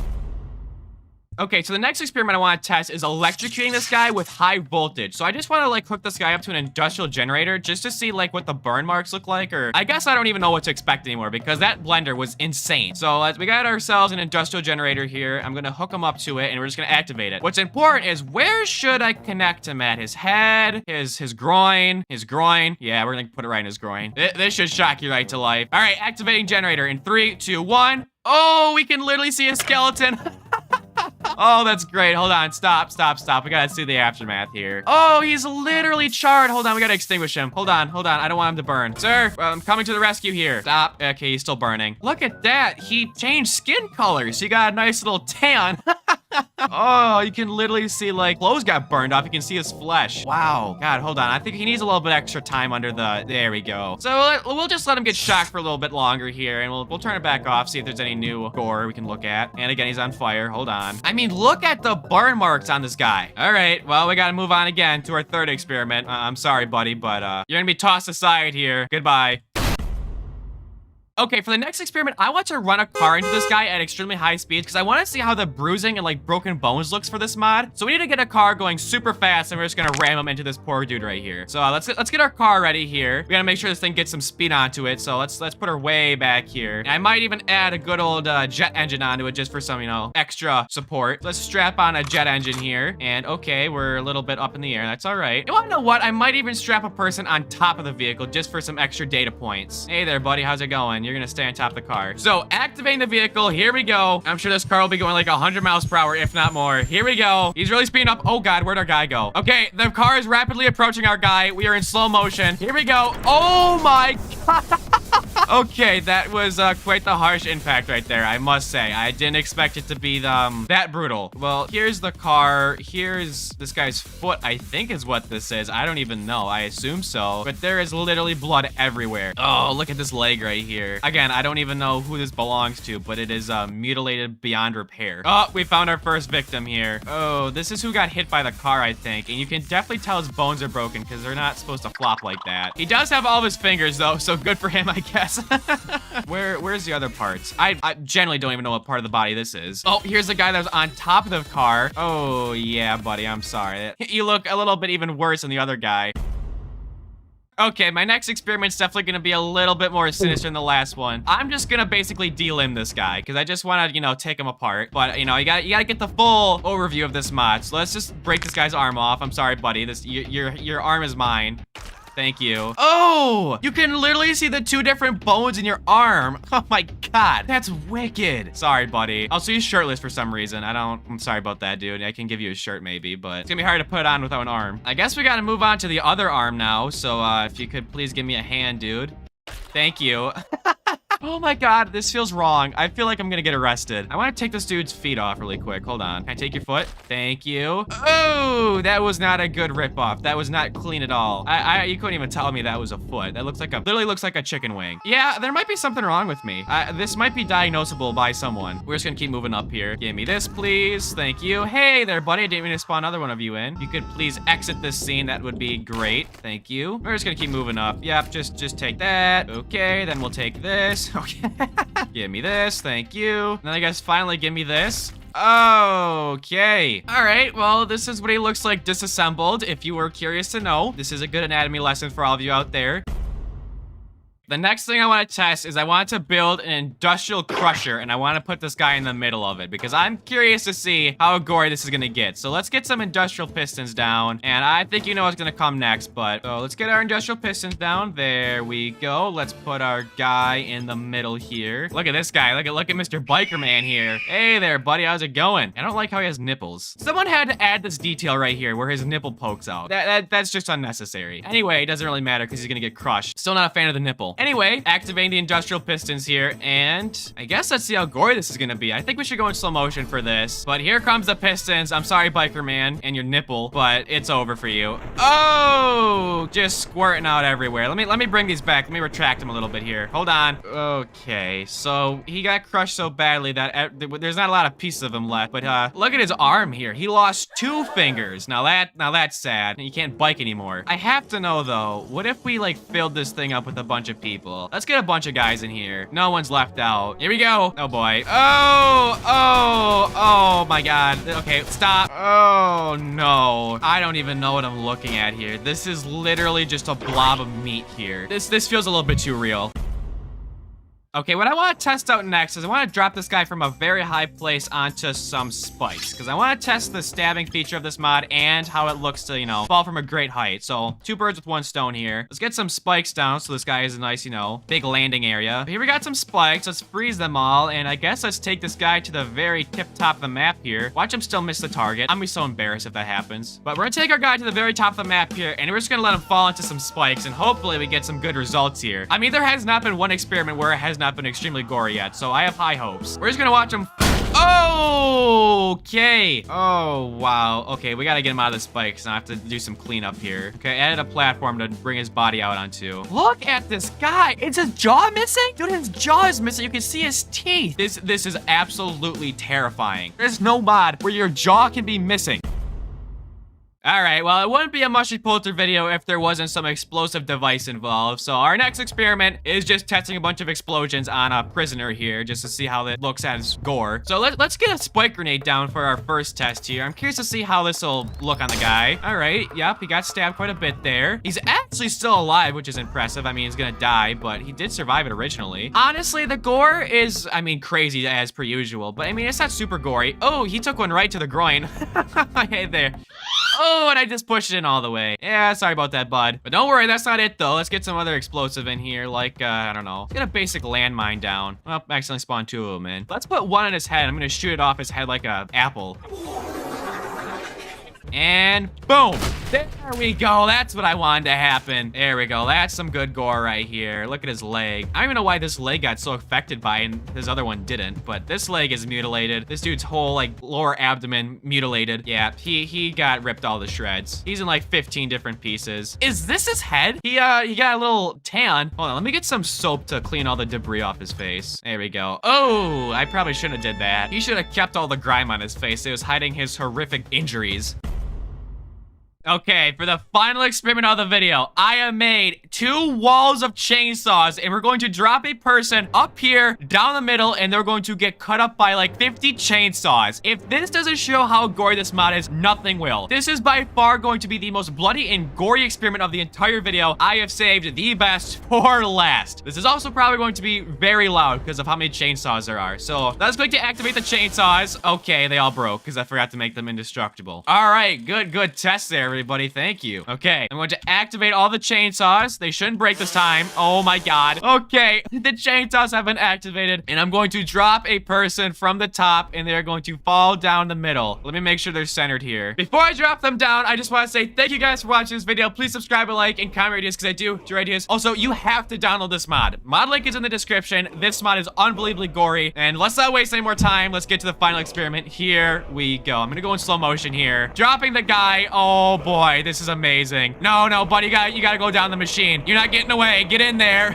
Okay, so the next experiment I want to test is electrocuting this guy with high voltage. So I just want to like hook this guy up to an industrial generator just to see like what the burn marks look like, or I guess I don't even know what to expect anymore because that blender was insane. So we got ourselves an industrial generator here. I'm gonna hook him up to it and we're just gonna activate it. What's important is where should I connect him at? His head, his groin, his groin. Yeah, we're gonna put it right in his groin. This should shock you right to life. All right, activating generator in 3, 2, 1. Oh, we can literally see a skeleton. Oh, that's great. Hold on. Stop. We gotta see the aftermath here. Oh, he's literally charred. Hold on. We gotta extinguish him. Hold on. I don't want him to burn. Sir, I'm coming to the rescue here. Stop. Okay, he's still burning. Look at that. He changed skin colors. He got a nice little tan. Oh, you can literally see like clothes got burned off. You can see his flesh. Wow. God, hold on. I think he needs a little bit extra time under the... There we go. So we'll just let him get shocked for a little bit longer here, and we'll turn it back off, see if there's any new gore we can look at. And again, he's on fire. Hold on. I mean, look at the burn marks on this guy. All right. Well, we gotta move on again to our third experiment. I'm sorry, buddy, but you're gonna be tossed aside here. Goodbye. Okay, for the next experiment, I want to run a car into this guy at extremely high speeds because I want to see how the bruising and like broken bones looks for this mod. So we need to get a car going super fast and we're just gonna ram him into this poor dude right here. So let's get our car ready here. We gotta make sure this thing gets some speed onto it. So let's put her way back here. And I might even add a good old jet engine onto it just for some, you know, extra support. Let's strap on a jet engine here. And okay, we're a little bit up in the air. That's all right. You wanna know what? I might even strap a person on top of the vehicle just for some extra data points. Hey there, buddy. How's it going? You're gonna stay on top of the car. So activating the vehicle, here we go. I'm sure this car will be going like 100 miles per hour, if not more. Here we go. He's really speeding up. Oh god, where'd our guy go? Okay, the car is rapidly approaching our guy. We are in slow motion. Here we go. Oh my god. Okay, that was quite the harsh impact right there, I must say. I didn't expect it to be that brutal. Well, here's the car. Here's this guy's foot, I think is what this is. I don't even know. I assume so. But there is literally blood everywhere. Oh, look at this leg right here. Again, I don't even know who this belongs to, but it is mutilated beyond repair. Oh, we found our first victim here. Oh, this is who got hit by the car, I think. And you can definitely tell his bones are broken because they're not supposed to flop like that. He does have all of his fingers, though, so good for him, I guess. Where's the other parts? I generally don't even know what part of the body this is. Oh, here's the guy that was on top of the car. Oh, yeah, buddy, I'm sorry. You look a little bit even worse than the other guy. Okay, my next experiment's definitely gonna be a little bit more sinister than the last one. I'm just gonna basically delimb this guy because I just want to, you know, take him apart. But you know, you gotta get the full overview of this mod. So let's just break this guy's arm off. I'm sorry, buddy. Your arm is mine. Thank you. Oh, you can literally see the two different bones in your arm. Oh my god, that's wicked. Sorry, buddy. Also, he's shirtless for some reason. I'm sorry about that, dude. I can give you a shirt maybe, but it's gonna be hard to put on without an arm. I guess we gotta move on to the other arm now. So if you could please give me a hand, dude. Thank you. Oh my god, this feels wrong. I feel like I'm gonna get arrested. I want to take this dude's feet off really quick. Hold on. Can I take your foot? Thank you. Oh, that was not a good rip-off. That was not clean at all. You couldn't even tell me that was a foot. That looks like literally looks like a chicken wing. Yeah, there might be something wrong with me. This might be diagnosable by someone. We're just gonna keep moving up here. Give me this, please. Thank you. Hey there, buddy. I didn't mean to spawn another one of you in. You could please exit this scene. That would be great. Thank you. We're just gonna keep moving up. Yep, just take that. Okay, then we'll take this. Okay. Give me this. Thank you. And then I guess finally give me this. Okay. All right, well, this is what he looks like disassembled. If you were curious to know, this is a good anatomy lesson for all of you out there. The next thing I want to test is I want to build an industrial crusher, and I want to put this guy in the middle of it because I'm curious to see how gory this is going to get. So let's get some industrial pistons down, and I think you know what's going to come next, but let's get our industrial pistons down. There we go. Let's put our guy in the middle here. Look at this guy. Look at Mr. Biker Man here. Hey there, buddy. How's it going? I don't like how he has nipples. Someone had to add this detail right here where his nipple pokes out. That's just unnecessary. Anyway, it doesn't really matter because he's going to get crushed. Still not a fan of the nipple. Anyway, activating the industrial pistons here, and I guess let's see how gory this is gonna be. I think we should go in slow motion for this, but here comes the pistons. I'm sorry, Biker Man, and your nipple, but it's over for you. Oh, just squirting out everywhere. Let me bring these back. Let me retract them a little bit here. Hold on. Okay, so he got crushed so badly that there's not a lot of pieces of him left, but look at his arm here. He lost 2 fingers. Now that's sad. You can't bike anymore. I have to know though, what if we like filled this thing up with a bunch of people? Let's get a bunch of guys in here. No one's left out. Here we go. Oh boy. Oh my god. Okay, stop. Oh no. I don't even know what I'm looking at here. This is literally just a blob of meat here. This feels a little bit too real. Okay, what I want to test out next is I want to drop this guy from a very high place onto some spikes, because I want to test the stabbing feature of this mod and how it looks to, you know, fall from a great height. So 2 birds with 1 stone here. Let's get some spikes down so this guy has a nice, you know, big landing area. But here we got some spikes. Let's freeze them all, and I guess let's take this guy to the very tip top of the map here. Watch him still miss the target. I'm gonna be so embarrassed if that happens. But we're gonna take our guy to the very top of the map here, and we're just gonna let him fall into some spikes, and hopefully we get some good results here. I mean, there has not been one experiment where it has not been extremely gory yet, so I have high hopes. We're just gonna watch him. Okay. Oh, wow. Okay, we gotta get him out of the spikes, and I have to do some cleanup here. Okay, added a platform to bring his body out onto. Look at this guy. Is his jaw missing? Dude, his jaw is missing. You can see his teeth. This is absolutely terrifying. There's no mod where your jaw can be missing. All right, well, it wouldn't be a MushyPolter video if there wasn't some explosive device involved. So our next experiment is just testing a bunch of explosions on a prisoner here, just to see how it looks as Gore. So let's get a spike grenade down for our first test here. I'm curious to see how this will look on the guy. All right, yep, he got stabbed quite a bit there. He's actually still alive, which is impressive. I mean, he's gonna die, but he did survive it originally. Honestly, the Gore is, I mean, crazy as per usual, but I mean, it's not super gory. Oh, he took one right to the groin. Hey there. Oh, and I just pushed it in all the way. Yeah, sorry about that, bud. But don't worry, that's not it, though. Let's get some other explosive in here, like, I don't know. Let's get a basic landmine down. Oh, accidentally spawned 2 of them in. Let's put one on his head. I'm gonna shoot it off his head like a apple. And boom. There we go. That's what I wanted to happen. There we go. That's some good gore right here. Look at his leg. I don't even know why this leg got so affected by it and his other one didn't, but this leg is mutilated. This dude's whole, like, lower abdomen mutilated. Yeah, he got ripped all to shreds. He's in, like, 15 different pieces. Is this his head? He got a little tan. Hold on, let me get some soap to clean all the debris off his face. There we go. Oh, I probably shouldn't have did that. He should have kept all the grime on his face. It was hiding his horrific injuries. Okay, for the final experiment of the video, I have made 2 walls of chainsaws, and we're going to drop a person up here, down the middle, and they're going to get cut up by like 50 chainsaws. If this doesn't show how gory this mod is, nothing will. This is by far going to be the most bloody and gory experiment of the entire video. I have saved the best for last. This is also probably going to be very loud because of how many chainsaws there are. So let's click to activate the chainsaws. Okay, they all broke because I forgot to make them indestructible. All right, good test there, everybody. Thank you. Okay, I'm going to activate all the chainsaws. They shouldn't break this time. Oh my god. Okay, the chainsaws have been activated, and I'm going to drop a person from the top, and they're going to fall down the middle. Let me make sure they're centered here. Before I drop them down, I just want to say thank you guys for watching this video. Please subscribe and like and comment ideas because I do your ideas. Also, you have to download this mod. Mod link is in the description. This mod is unbelievably gory, and let's not waste any more time. Let's get to the final experiment. Here we go. I'm gonna go in slow motion here. Dropping the guy. Oh boy, this is amazing. No, buddy, you gotta go down the machine. You're not getting away. Get in there.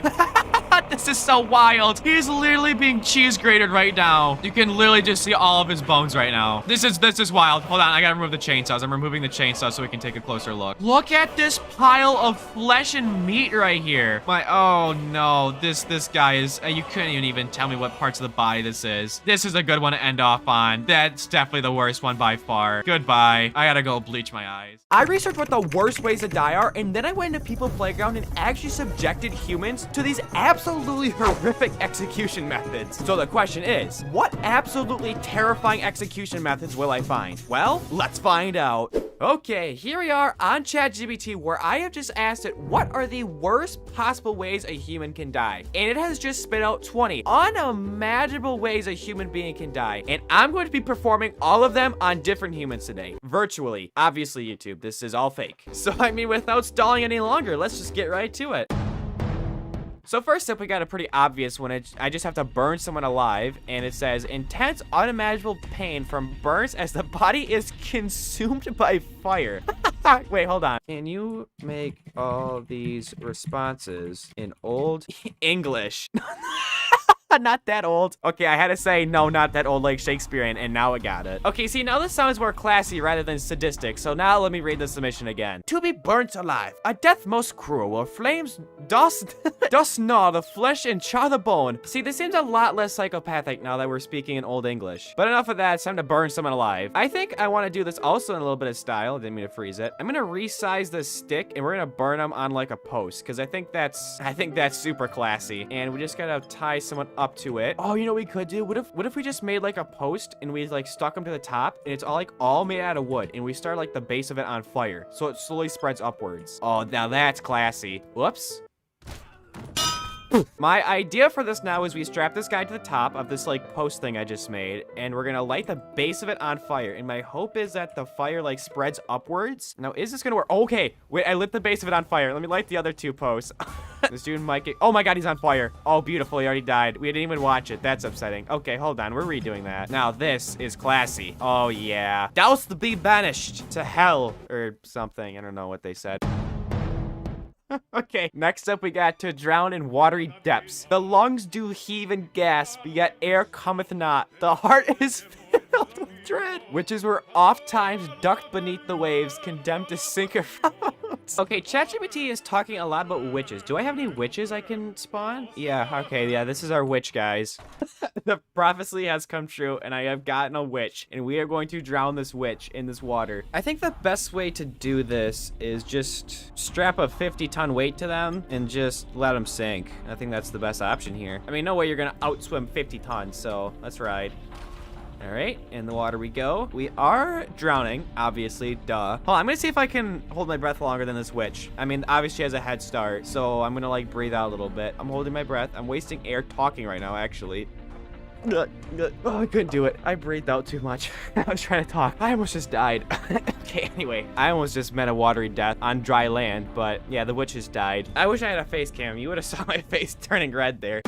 This is so wild. He's literally being cheese grated right now. You can literally just see all of his bones right now. This is wild. Hold on, I gotta remove the chainsaws. I'm removing the chainsaw so we can take a closer look. Look at this pile of flesh and meat right here. Oh no, this guy is, you couldn't even tell me what parts of the body this is. This is a good one to end off on. That's definitely the worst one by far. Goodbye. I gotta go bleach my eyes. I researched what the worst ways to die are, and then I went into People Playground and actually subjected humans to these absolutely horrific execution methods. So the question is, what absolutely terrifying execution methods will I find? Well, let's find out. Okay, here we are on ChatGPT, where I have just asked it, what are the worst possible ways a human can die? And it has just spit out 20 unimaginable ways a human being can die. And I'm going to be performing all of them on different humans today, virtually. Obviously, YouTube, this is all fake. So, I mean, without stalling any longer, let's just get right to it. So first up, we got a pretty obvious one. I just have to burn someone alive, and it says, intense unimaginable pain from burns as the body is consumed by fire. Wait, hold on. Can you make all these responses in Old English? Not that old. Okay, I had to say no, not that old like Shakespearean, and now I got it. Okay, see, now this sounds more classy rather than sadistic, so now let me read the submission again. To be burnt alive, a death most cruel, where flames dost gnaw the flesh and char the bone. See, this seems a lot less psychopathic now that we're speaking in Old English. But enough of that, it's time to burn someone alive. I think I want to do this also in a little bit of style. I didn't mean to freeze it. I'm gonna resize this stick, and we're gonna burn them on like a post, because I think that's super classy. And we just gotta tie someone up to it. Oh, you know what we could do? What if we just made like a post and we like stuck them to the top, and it's all made out of wood, and we start like the base of it on fire, so it slowly spreads upwards. Oh, now that's classy. Whoops. My idea for this now is we strap this guy to the top of this like post thing I just made, and we're gonna light the base of it on fire, and my hope is that the fire like spreads upwards. Now, is this gonna work? Okay, wait, I lit the base of it on fire. Let me light the other two posts. This dude might get, oh my god, he's on fire. Oh, beautiful, he already died. We didn't even watch it. That's upsetting. Okay, hold on, we're redoing that. Now, this is classy. Oh yeah. Douse the be banished to hell, or something. I don't know what they said. Okay, next up we got to drown in watery depths. The lungs do heave and gasp, yet air cometh not. The heart is filled with dread. Witches were oft times ducked beneath the waves, condemned to sink or float. Okay, ChatGPT is talking a lot about witches. Do I have any witches I can spawn? Yeah, okay, yeah, this is our witch, guys. The prophecy has come true, and I have gotten a witch, and we are going to drown this witch in this water. I think the best way to do this is just strap a 50-ton weight to them and just let them sink. I think that's the best option here. I mean, no way you're gonna outswim 50 tons, so let's ride. All right, in the water we go. We are drowning, obviously, duh. Hold on, I'm gonna see if I can hold my breath longer than this witch. I mean, obviously she has a head start, so I'm gonna like breathe out a little bit. I'm holding my breath. I'm wasting air talking right now, actually. Oh, I couldn't do it. I breathed out too much. I was trying to talk. I almost just died. Okay, anyway, I almost just met a watery death on dry land, but yeah, the witch has died. I wish I had a face cam. You would have saw my face turning red there.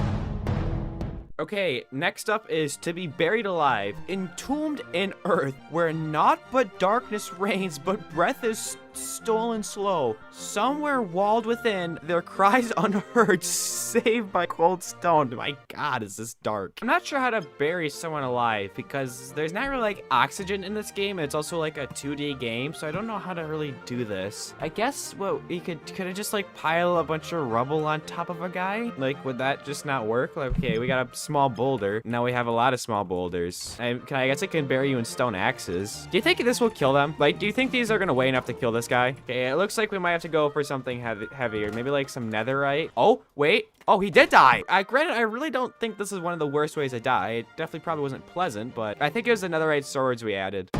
Okay, next up is to be buried alive, entombed in earth, where naught but darkness reigns, but breath is stolen slow. Somewhere walled within, their cries unheard, saved by cold stone. My god, is this dark. I'm not sure how to bury someone alive, because there's not really like oxygen in this game, and it's also like a 2D game, so I don't know how to really do this. I guess what we could I just like pile a bunch of rubble on top of a guy? Like, would that just not work? Like, okay, we got a small boulder. Now we have a lot of small boulders. I guess I can bury you in stone axes. Do you think this will kill them? Like, do you think these are gonna weigh enough to kill this guy? Okay, it looks like we might have to go for something heavier. Maybe like some netherite. Oh, wait. Oh, he did die. Granted, I really don't think this is one of the worst ways to die. It definitely probably wasn't pleasant, but I think it was the netherite swords we added.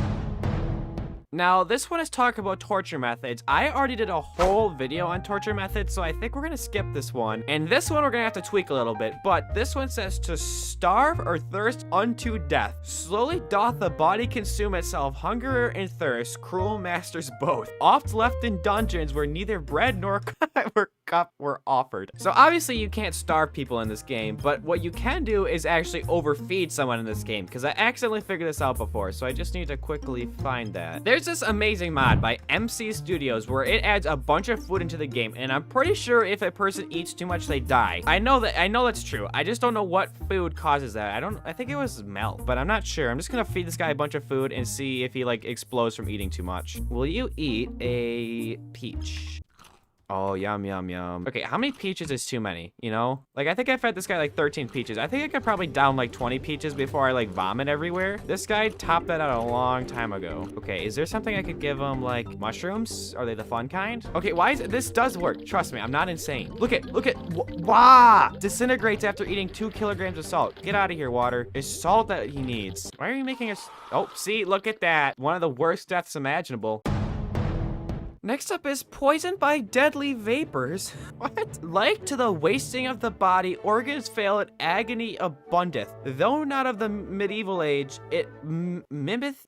Now, this one is talking about torture methods. I already did a whole video on torture methods, so I think we're gonna skip this one. And this one we're gonna have to tweak a little bit, but this one says to starve or thirst unto death. Slowly doth the body consume itself, hunger and thirst, cruel masters both. Oft left in dungeons where neither bread nor up were offered. So obviously you can't starve people in this game, but what you can do is actually overfeed someone in this game, because I accidentally figured this out before, so I just need to quickly find that. There's this amazing mod by MC Studios where it adds a bunch of food into the game, and I'm pretty sure if a person eats too much, they die. I know that's true. I just don't know what food causes that. I think it was milk, but I'm not sure. I'm just gonna feed this guy a bunch of food and see if he like explodes from eating too much. Will you eat a peach? Oh, yum, yum, yum. Okay, how many peaches is too many, you know? Like, I think I fed this guy like 13 peaches. I think I could probably down like 20 peaches before I like vomit everywhere. This guy topped that out a long time ago. Okay, is there something I could give him, like mushrooms? Are they the fun kind? Okay, why is it? This does work. Trust me, I'm not insane. Look at, wow! Disintegrates after eating 2 kilograms of salt. Get out of here, water. It's salt that he needs. Why are you making us? Oh, see, look at that. One of the worst deaths imaginable. Next up is poisoned by deadly vapors. What? Like to the wasting of the body, organs fail and agony abundeth. Though not of the medieval age, it mimicketh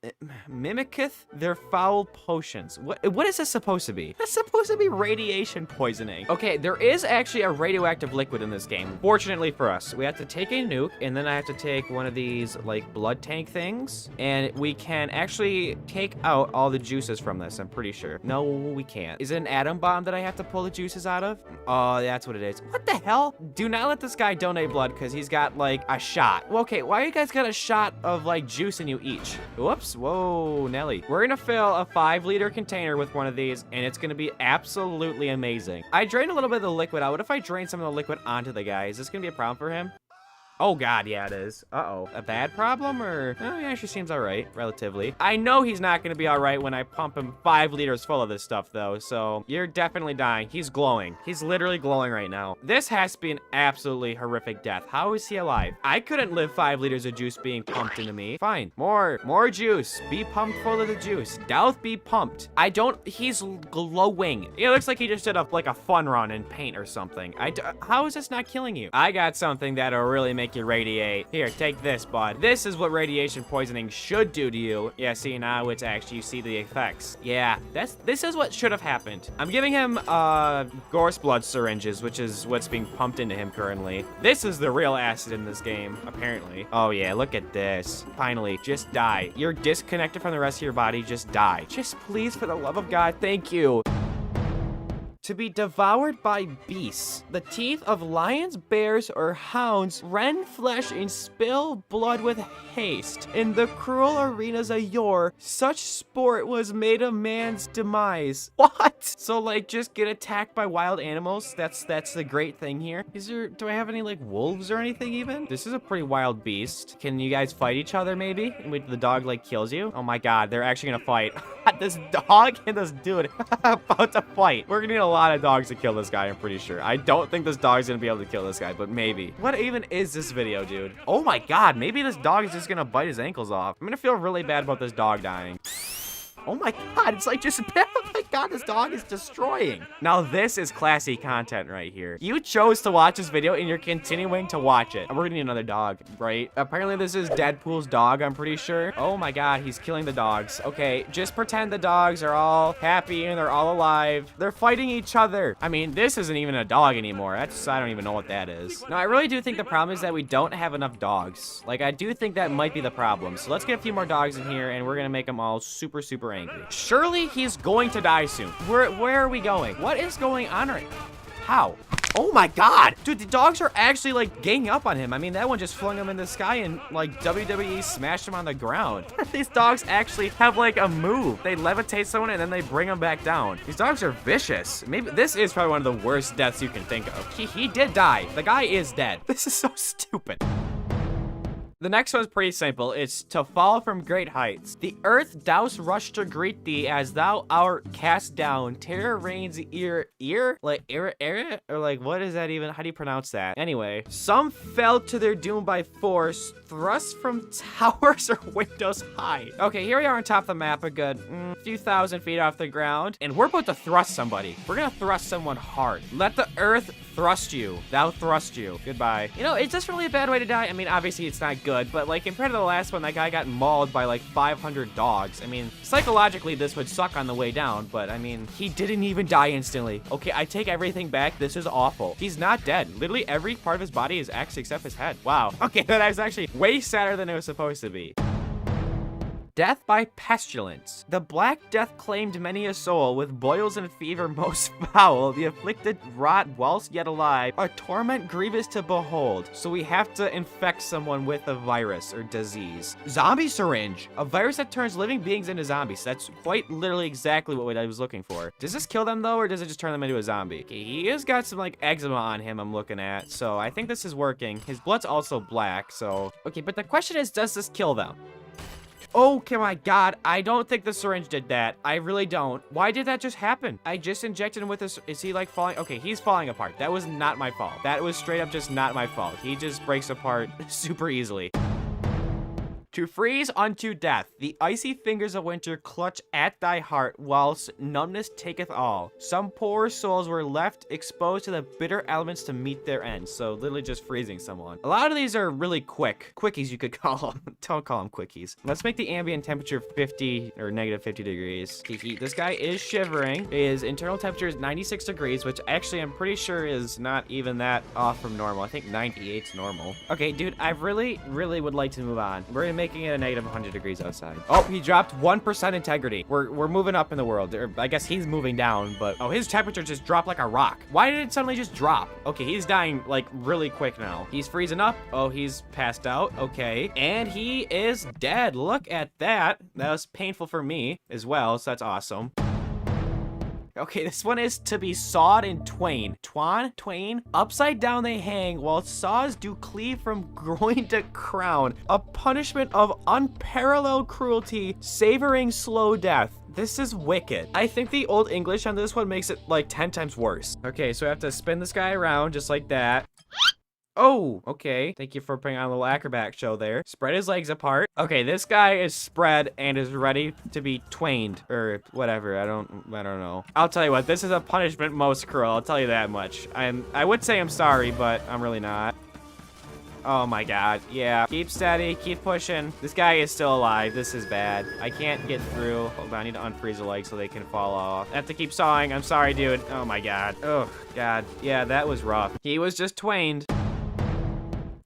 their foul potions. What is this supposed to be? That's supposed to be radiation poisoning. Okay, there is actually a radioactive liquid in this game. Fortunately for us, we have to take a nuke, and then I have to take one of these like blood tank things, and we can actually take out all the juices from this, I'm pretty sure. No, we can't. Is it an atom bomb that I have to pull the juices out of? Oh, that's what it is. What the hell? Do not let this guy donate blood because he's got like a shot. Well, okay, why you guys got a shot of like juice in you each? Whoops. Whoa, Nelly. We're gonna fill a 5-liter container with one of these, and it's gonna be absolutely amazing. I drained a little bit of the liquid out. What if I drain some of the liquid onto the guy? Is this gonna be a problem for him? Oh god, yeah it is. Uh-oh. A bad problem or? Oh, he actually seems all right, relatively. I know he's not gonna be all right when I pump him 5 liters full of this stuff though, so you're definitely dying. He's glowing. He's literally glowing right now. This has to be an absolutely horrific death. How is he alive? I couldn't live 5 liters of juice being pumped into me. Fine. More juice. Be pumped full of the juice. Doubt be pumped. He's glowing. It looks like he just did like a fun run in paint or something. How is this not killing you? I got something that'll really make you radiate. Here, take this, bud. This is what radiation poisoning should do to you. Yeah, see, now it's actually, you see the effects. Yeah, this is what should have happened. I'm giving him, Gore's blood syringes, which is what's being pumped into him currently. This is the real acid in this game, apparently. Oh, yeah, look at this. Finally, just die. You're disconnected from the rest of your body, just die. Just please, for the love of God, thank you. To be devoured by beasts. The teeth of lions, bears, or hounds rend flesh and spill blood with haste. In the cruel arenas of yore, such sport was made a man's demise. What? So like just get attacked by wild animals? That's the great thing here. Do I have any like wolves or anything even? This is a pretty wild beast. Can you guys fight each other maybe? Wait, the dog like kills you? Oh my god, they're actually gonna fight. This dog and this dude about to fight. We're gonna need a lot of dogs to kill this guy, I'm pretty sure. I don't think this dog's gonna be able to kill this guy, but maybe. What even is this video, dude? Oh my god, maybe this dog is just gonna bite his ankles off. I'm gonna feel really bad about this dog dying. Oh my god, it's like just, oh my god, this dog is destroying. Now this is classy content right here. You chose to watch this video and you're continuing to watch it. We're gonna need another dog, right? Apparently this is Deadpool's dog, I'm pretty sure. Oh my god, he's killing the dogs. Okay, just pretend the dogs are all happy and they're all alive. They're fighting each other. I mean, this isn't even a dog anymore. I don't even know what that is. No, I really do think the problem is that we don't have enough dogs. Like, I do think that might be the problem. So let's get a few more dogs in here and we're gonna make them all super, super angry. Surely he's going to die soon. Where are we going? What is going on right now? How? Oh my god! Dude, the dogs are actually like ganging up on him. I mean, that one just flung him in the sky and like WWE smashed him on the ground. These dogs actually have like a move. They levitate someone and then they bring them back down. These dogs are vicious. Maybe this is probably one of the worst deaths you can think of. He did die. The guy is dead. This is so stupid. The next one's pretty simple. It's to fall from great heights. The earth douse rush to greet thee as thou art cast down. Terror reigns like or like what is that even? How do you pronounce that? Anyway, some fell to their doom by force, thrust from towers or windows high. Okay, here we are on top of the map, a good few thousand feet off the ground, and we're about to thrust somebody. We're gonna thrust someone hard. Let the earth thrust you. Thou thrust you. Goodbye. You know, is this really a bad way to die? I mean, obviously it's not good. good, but like compared to the last one, that guy got mauled by like 500 dogs. I mean, psychologically, this would suck on the way down, but I mean, he didn't even die instantly. Okay, I take everything back. This is awful. He's not dead. Literally every part of his body is actually except his head. Wow. Okay, that was actually way sadder than it was supposed to be. Death by pestilence. The Black Death claimed many a soul, with boils and fever most foul. The afflicted rot whilst yet alive, a torment grievous to behold. So we have to infect someone with a virus or disease. Zombie syringe. A virus that turns living beings into zombies. That's quite literally exactly what I was looking for. Does this kill them though, or does it just turn them into a zombie? Okay, he has got some like eczema on him I'm looking at, so I think this is working. His blood's also black, so... Okay, but the question is, does this kill them? Oh my god, I don't think the syringe did that. I really don't. Why did that just happen? I just injected him with this. Is he like falling? Okay, he's falling apart. That was not my fault. That was straight up just not my fault. He just breaks apart super easily. To freeze unto death, the icy fingers of winter clutch at thy heart, whilst numbness taketh all. Some poor souls were left exposed to the bitter elements to meet their end. So literally just freezing someone. A lot of these are really quick. Quickies you could call them. Don't call them quickies. Let's make the ambient temperature 50 or negative 50 degrees. This guy is shivering. His internal temperature is 96 degrees, which actually I'm pretty sure is not even that off from normal. I think 98's normal. Okay, dude, I really would like to move on. We're gonna making it a negative 100 degrees outside. Oh, he dropped 1% integrity. We're moving up in the world. Or I guess he's moving down, but oh, his temperature just dropped like a rock. Why did it suddenly just drop? Okay, he's dying like really quick now. He's freezing up. Oh, he's passed out. Okay, and he is dead. Look at that. That was painful for me as well, so that's awesome. Okay, this one is to be sawed in twain. Twain. Upside down they hang, while saws do cleave from groin to crown. A punishment of unparalleled cruelty, savoring slow death. This is wicked. I think the old English on this one makes it like 10 times worse. Okay, so I have to spin this guy around just like that. Oh, okay. Thank you for putting on a little acrobat show there. Spread his legs apart. Okay, this guy is spread and is ready to be twained or whatever. I don't know. I'll tell you what, this is a punishment most cruel. I'll tell you that much. I would say I'm sorry, but I'm really not. Oh my god. Yeah. Keep steady. Keep pushing. This guy is still alive. This is bad. I can't get through. Hold on. I need to unfreeze the legs so they can fall off. I have to keep sawing. I'm sorry, dude. Oh my god. Oh god. Yeah, that was rough. He was just twained.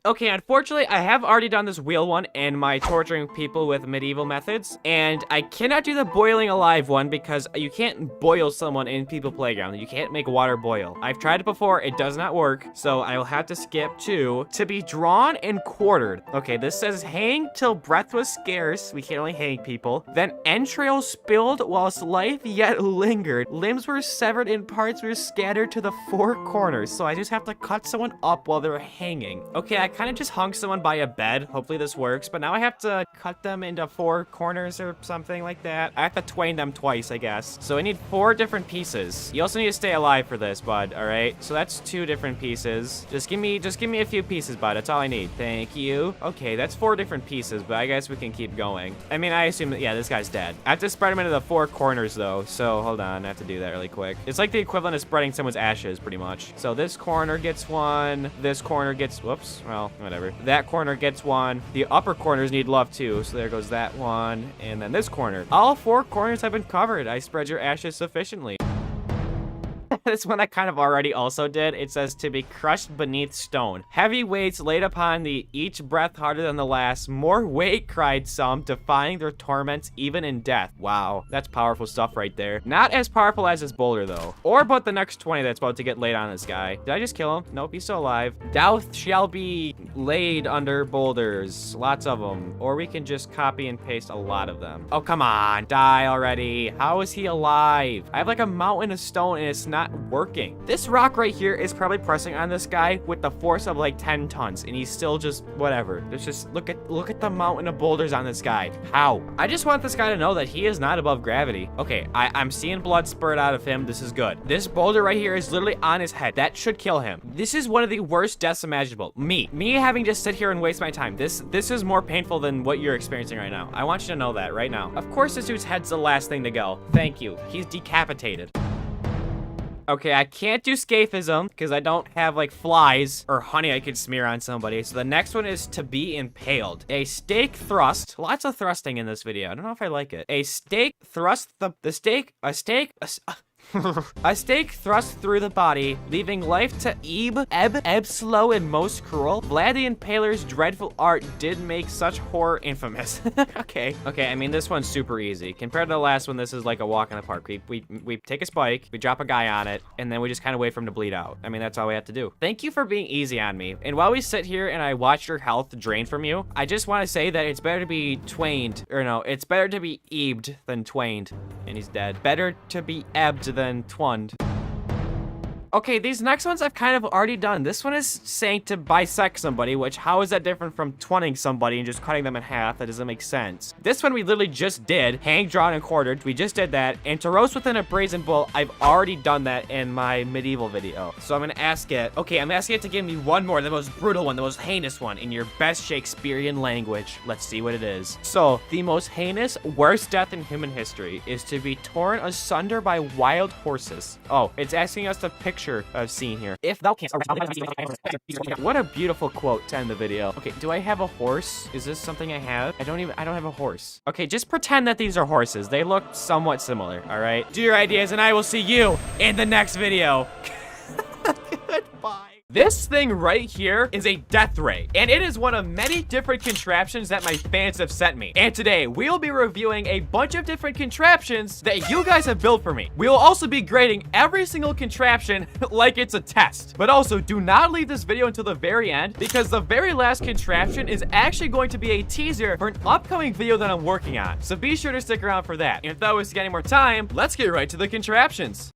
Okay, unfortunately, I have already done this wheel one and my torturing people with medieval methods, and I cannot do the boiling alive one because you can't boil someone in People Playground. You can't make water boil. I've tried it before, it does not work, so I will have to skip to be drawn and quartered. Okay, this says hang till breath was scarce. We can't only hang people. Then entrails spilled whilst life yet lingered. Limbs were severed and parts were scattered to the four corners, so I just have to cut someone up while they're hanging. Okay, I kind of just hung someone by a bed. Hopefully this works, but now I have to cut them into four corners or something like that. I have to twain them twice, I guess. So I need 4 different pieces. You also need to stay alive for this, bud, all right? So that's 2 different pieces. Just give me a few pieces, bud. That's all I need. Thank you. Okay, that's 4 different pieces, but I guess we can keep going. I mean, I assume that, yeah, this guy's dead. I have to spread him into the 4 corners, though, so hold on. I have to do that really quick. It's like the equivalent of spreading someone's ashes, pretty much. So this corner gets one. This corner gets, whoops, well, whatever. That corner gets one. The upper corners need love too, so there goes that one. And then this corner. All 4 corners have been covered. I spread your ashes sufficiently. This one I kind of already also did. It says to be crushed beneath stone. Heavy weights laid upon thee, each breath harder than the last. More weight, cried some, defying their torments even in death. Wow, that's powerful stuff right there. Not as powerful as this boulder though. Or about the next 20 that's about to get laid on this guy. Did I just kill him? Nope, he's still alive. Doubt shall be laid under boulders. Lots of them. Or we can just copy and paste a lot of them. Oh, come on, die already. How is he alive? I have like a mountain of stone and it's not working. This rock right here is probably pressing on this guy with the force of like 10 tons and he's still just whatever. There's just look at the mountain of boulders on this guy. How? I just want this guy to know that he is not above gravity. Okay, I'm seeing blood spurt out of him. This is good. This boulder right here is literally on his head. That should kill him. This is one of the worst deaths imaginable. Me having to sit here and waste my time. This is more painful than what you're experiencing right now. I want you to know that right now. Of course this dude's head's the last thing to go. Thank you. He's decapitated. Okay, I can't do scaphism because I don't have like flies or honey I could smear on somebody. So the next one is to be impaled. A stake thrust. Lots of thrusting in this video. I don't know if I like it. A stake thrust a stake thrust through the body, leaving life to ebb slow and most cruel. Vlad the Impaler's dreadful art did make such horror infamous. Okay, I mean, this one's super easy. Compared to the last one, this is like a walk in the park. We take a spike, we drop a guy on it, and then we just kind of wait for him to bleed out. I mean, that's all we have to do. Thank you for being easy on me. And while we sit here and I watch your health drain from you, I just want to say that it's better to be twained, or no, it's better to be ebbed than twained. And he's dead. Better to be ebbed than twunned. Okay, these next ones I've kind of already done. This one is saying to bisect somebody, which how is that different from twinning somebody and just cutting them in half? That doesn't make sense. This one we literally just did. Hang, drawn, and quartered. We just did that. And to roast within a brazen bull, I've already done that in my medieval video. So I'm gonna ask it. Okay, I'm asking it to give me one more, the most brutal one, the most heinous one in your best Shakespearean language. Let's see what it is. So, the most heinous, worst death in human history is to be torn asunder by wild horses. Oh, it's asking us to picture a scene here. If thou canst. What a beautiful quote to end the video. Okay, do I have a horse? Is this something I have? I don't have a horse. Okay, just pretend that these are horses. They look somewhat similar, all right? Do your ideas and I will see you in the next video. Goodbye. This thing right here is a death ray, and it is one of many different contraptions that my fans have sent me. And today, we'll be reviewing a bunch of different contraptions that you guys have built for me. We will also be grading every single contraption like it's a test. But also, do not leave this video until the very end, because the very last contraption is actually going to be a teaser for an upcoming video that I'm working on. So be sure to stick around for that. And without wasting any more time, let's get right to the contraptions.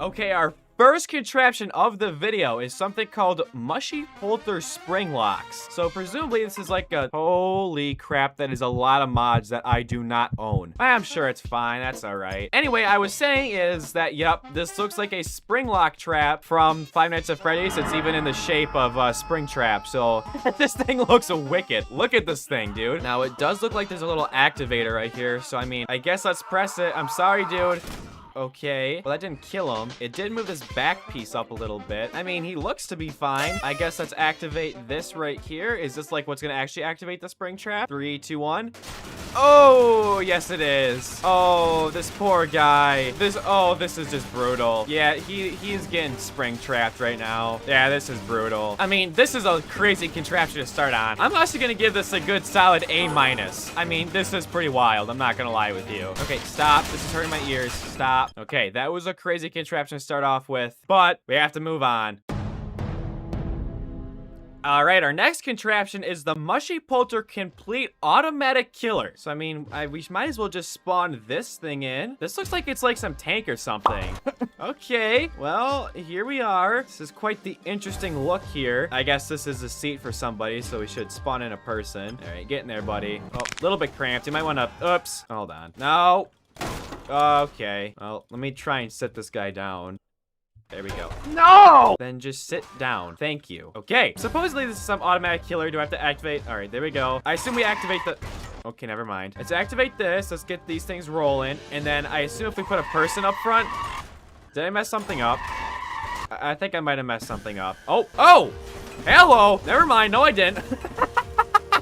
Okay, our first contraption of the video is something called MushyPolter spring locks. So presumably this is like a, holy crap, that is a lot of mods that I do not own. I'm sure it's fine, that's all right. Anyway, I was saying is that, yep, this looks like a spring lock trap from Five Nights at Freddy's. It's even in the shape of a spring trap. So this thing looks wicked. Look at this thing, dude. Now it does look like there's a little activator right here. So I mean, I guess let's press it. I'm sorry, dude. Okay, well that didn't kill him. It did move this back piece up a little bit. I mean, he looks to be fine. I guess let's activate this right here. Is this like what's gonna actually activate the spring trap? 3, 2, 1. Oh, yes it is. Oh, this poor guy. This is just brutal. Yeah, he's getting spring trapped right now. Yeah, this is brutal. I mean, this is a crazy contraption to start on. I'm actually gonna give this a good solid A-. I mean, this is pretty wild. I'm not gonna lie with you. Okay, stop. This is hurting my ears. Stop. Okay, that was a crazy contraption to start off with, but we have to move on. All right, our next contraption is the MushyPolter Complete Automatic Killer. So, I mean, we might as well just spawn this thing in. This looks like it's like some tank or something. Okay, well, here we are. This is quite the interesting look here. I guess this is a seat for somebody, so we should spawn in a person. All right, get in there, buddy. Oh, a little bit cramped. You might want to, oops, hold on. No. Okay, well, let me try and sit this guy down. There we go. No! Then just sit down. Thank you. Okay, supposedly this is some automatic killer. Do I have to activate? All right, there we go. I assume we activate the... Okay, never mind. Let's activate this. Let's get these things rolling. And then I assume if we put a person up front... Did I mess something up? I think I might have messed something up. Oh! Hello! Never mind. No, I didn't.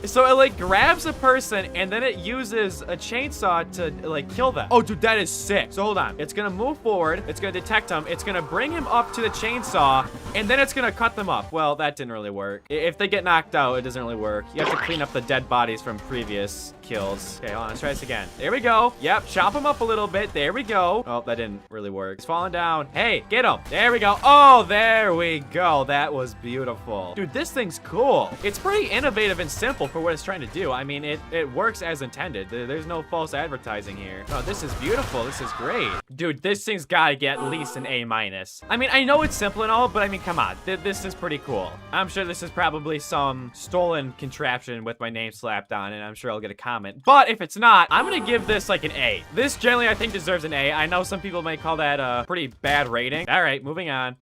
So it like grabs a person and then it uses a chainsaw to like kill them. Oh, dude, that is sick. So hold on. It's gonna move forward. It's gonna detect him. It's gonna bring him up to the chainsaw and then it's gonna cut them up. Well, that didn't really work. If they get knocked out, it doesn't really work. You have to clean up the dead bodies from previous kills. Okay, hold on. Let's try this again. There we go. Yep, chop him up a little bit. There we go. Oh, that didn't really work. He's falling down. Hey, get him. There we go. Oh, there we go. That was beautiful. Dude, this thing's cool. It's pretty innovative and simple for what it's trying to do. I mean, it works as intended. There's no false advertising here. Oh, this is beautiful. This is great. Dude, this thing's gotta get at least an A-. I mean, I know it's simple and all, but I mean, come on. This is pretty cool. I'm sure this is probably some stolen contraption with my name slapped on it. I'm sure I'll get a comment. But if it's not, I'm gonna give this like an A. This generally, I think, deserves an A. I know some people may call that a pretty bad rating. All right, moving on.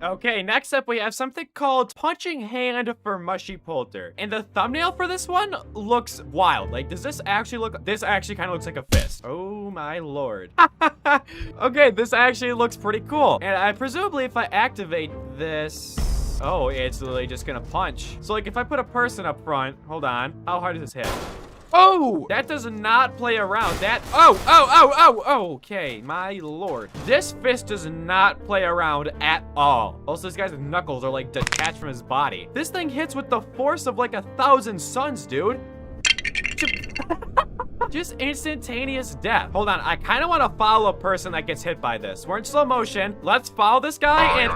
Okay, next up we have something called Punching Hand for MushyPolter. And the thumbnail for this one looks wild. Like, does this actually look... This actually kind of looks like a fist. Oh my lord. Okay, this actually looks pretty cool. And I presumably if I activate this... Oh, it's literally just gonna punch. So like if I put a person up front, hold on. How hard does this hit? Oh, that does not play around. That, oh, okay, my lord. This fist does not play around at all. Also, this guy's knuckles are like detached from his body. This thing hits with the force of like 1,000 suns, dude. Just instantaneous death. Hold on, I kind of want to follow a person that gets hit by this. We're in slow motion. Let's follow this guy and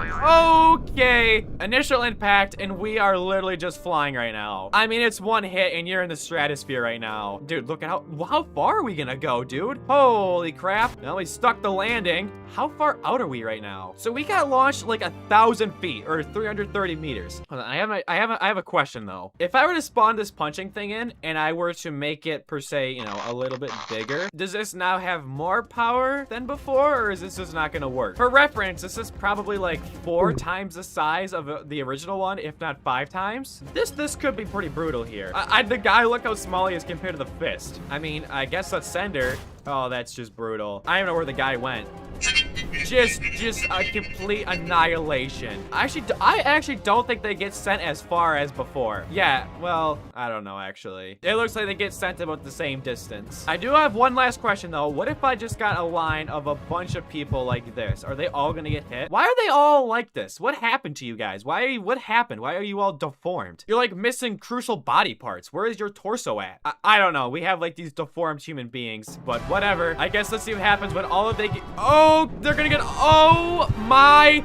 okay. Initial impact and we are literally just flying right now. I mean, it's one hit and you're in the stratosphere right now. Dude, look at how far are we gonna go, dude? Holy crap. Well, we stuck the landing. How far out are we right now? So we got launched like 1,000 feet or 330 meters. Hold on, I have a question though. If I were to spawn this punching thing in and I were to make it per se, you know, a little bit bigger, does this now have more power than before or is this just not gonna work? For reference, this is probably like 4 times the size of the original one, if not 5 times. This could be pretty brutal here. The guy, look how small he is compared to the fist. I mean, I guess let's send her. Oh, that's just brutal. I don't know where the guy went. Just a complete annihilation. I actually don't think they get sent as far as before. Yeah, well, I don't know, actually. It looks like they get sent about the same distance. I do have one last question, though. What if I just got a line of a bunch of people like this? Are they all gonna get hit? Why are they all like this? What happened to you guys? What happened? Why are you all deformed? You're like missing crucial body parts. Where is your torso at? I don't know. We have like these deformed human beings, but whatever. I guess let's see what happens when all of they get... Oh, they're gonna get... Oh my...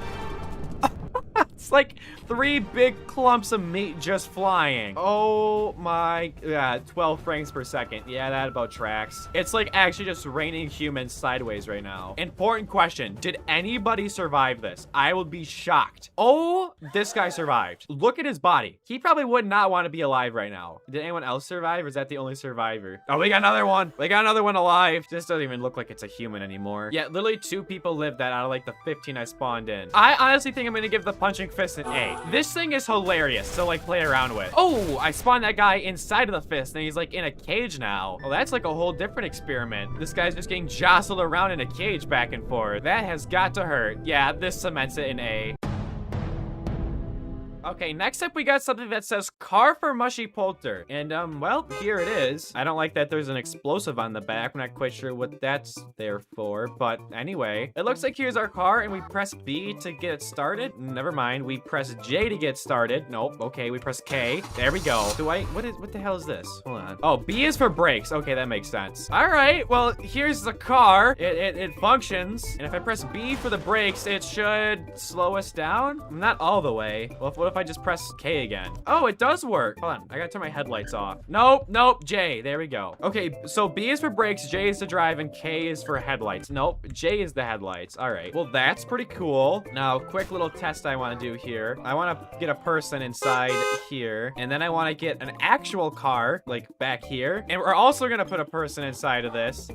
It's like 3 big clumps of meat just flying. Oh my, yeah, 12 frames per second. Yeah, that about tracks. It's like actually just raining humans sideways right now. Important question. Did anybody survive this? I would be shocked. Oh, this guy survived. Look at his body. He probably would not want to be alive right now. Did anyone else survive or is that the only survivor? Oh, we got another one. We got another one alive. This doesn't even look like it's a human anymore. Yeah, literally 2 people lived that out of like the 15 I spawned in. I honestly think I'm gonna give the punching fist an A. This thing is hilarious to like play around with. Oh, I spawned that guy inside of the fist and he's like in a cage now. Oh, that's like a whole different experiment. This guy's just getting jostled around in a cage back and forth. That has got to hurt. Yeah, this cements it in A. Okay, next up we got something that says Car for MushyPolter. And, well, here it is. I don't like that there's an explosive on the back. I'm not quite sure what that's there for, but anyway. It looks like here's our car and we press B to get it started. Never mind, we press J to get started. Nope, okay, we press K. There we go. What the hell is this? Hold on. Oh, B is for brakes. Okay, that makes sense. All right, well, here's the car. It functions. And if I press B for the brakes, it should slow us down. Not all the way. Well, what if I just press K again? Oh, it does work. Hold on, I gotta turn my headlights off. Nope, J, there we go. Okay, so B is for brakes, J is to drive, and K is for headlights. Nope, J is the headlights. All right, well, that's pretty cool. Now, quick little test I wanna do here. I wanna get a person inside here, and then I wanna get an actual car, like back here, and we're also gonna put a person inside of this.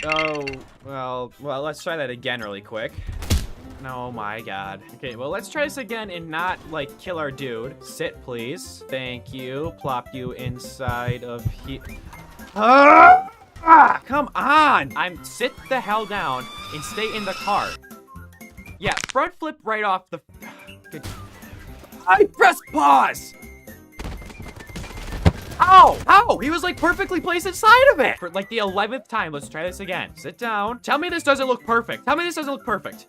Oh, well, let's try that again really quick. Oh my god. Okay, well, let's try this again and not, like, kill our dude. Sit, please. Thank you. Plop you inside of here. Come on! Sit the hell down and stay in the car. Yeah, front flip right off the... Good. I pressed pause! Ow! Ow! He was like perfectly placed inside of it! For like the 11th time, let's try this again. Sit down. Tell me this doesn't look perfect. Tell me this doesn't look perfect.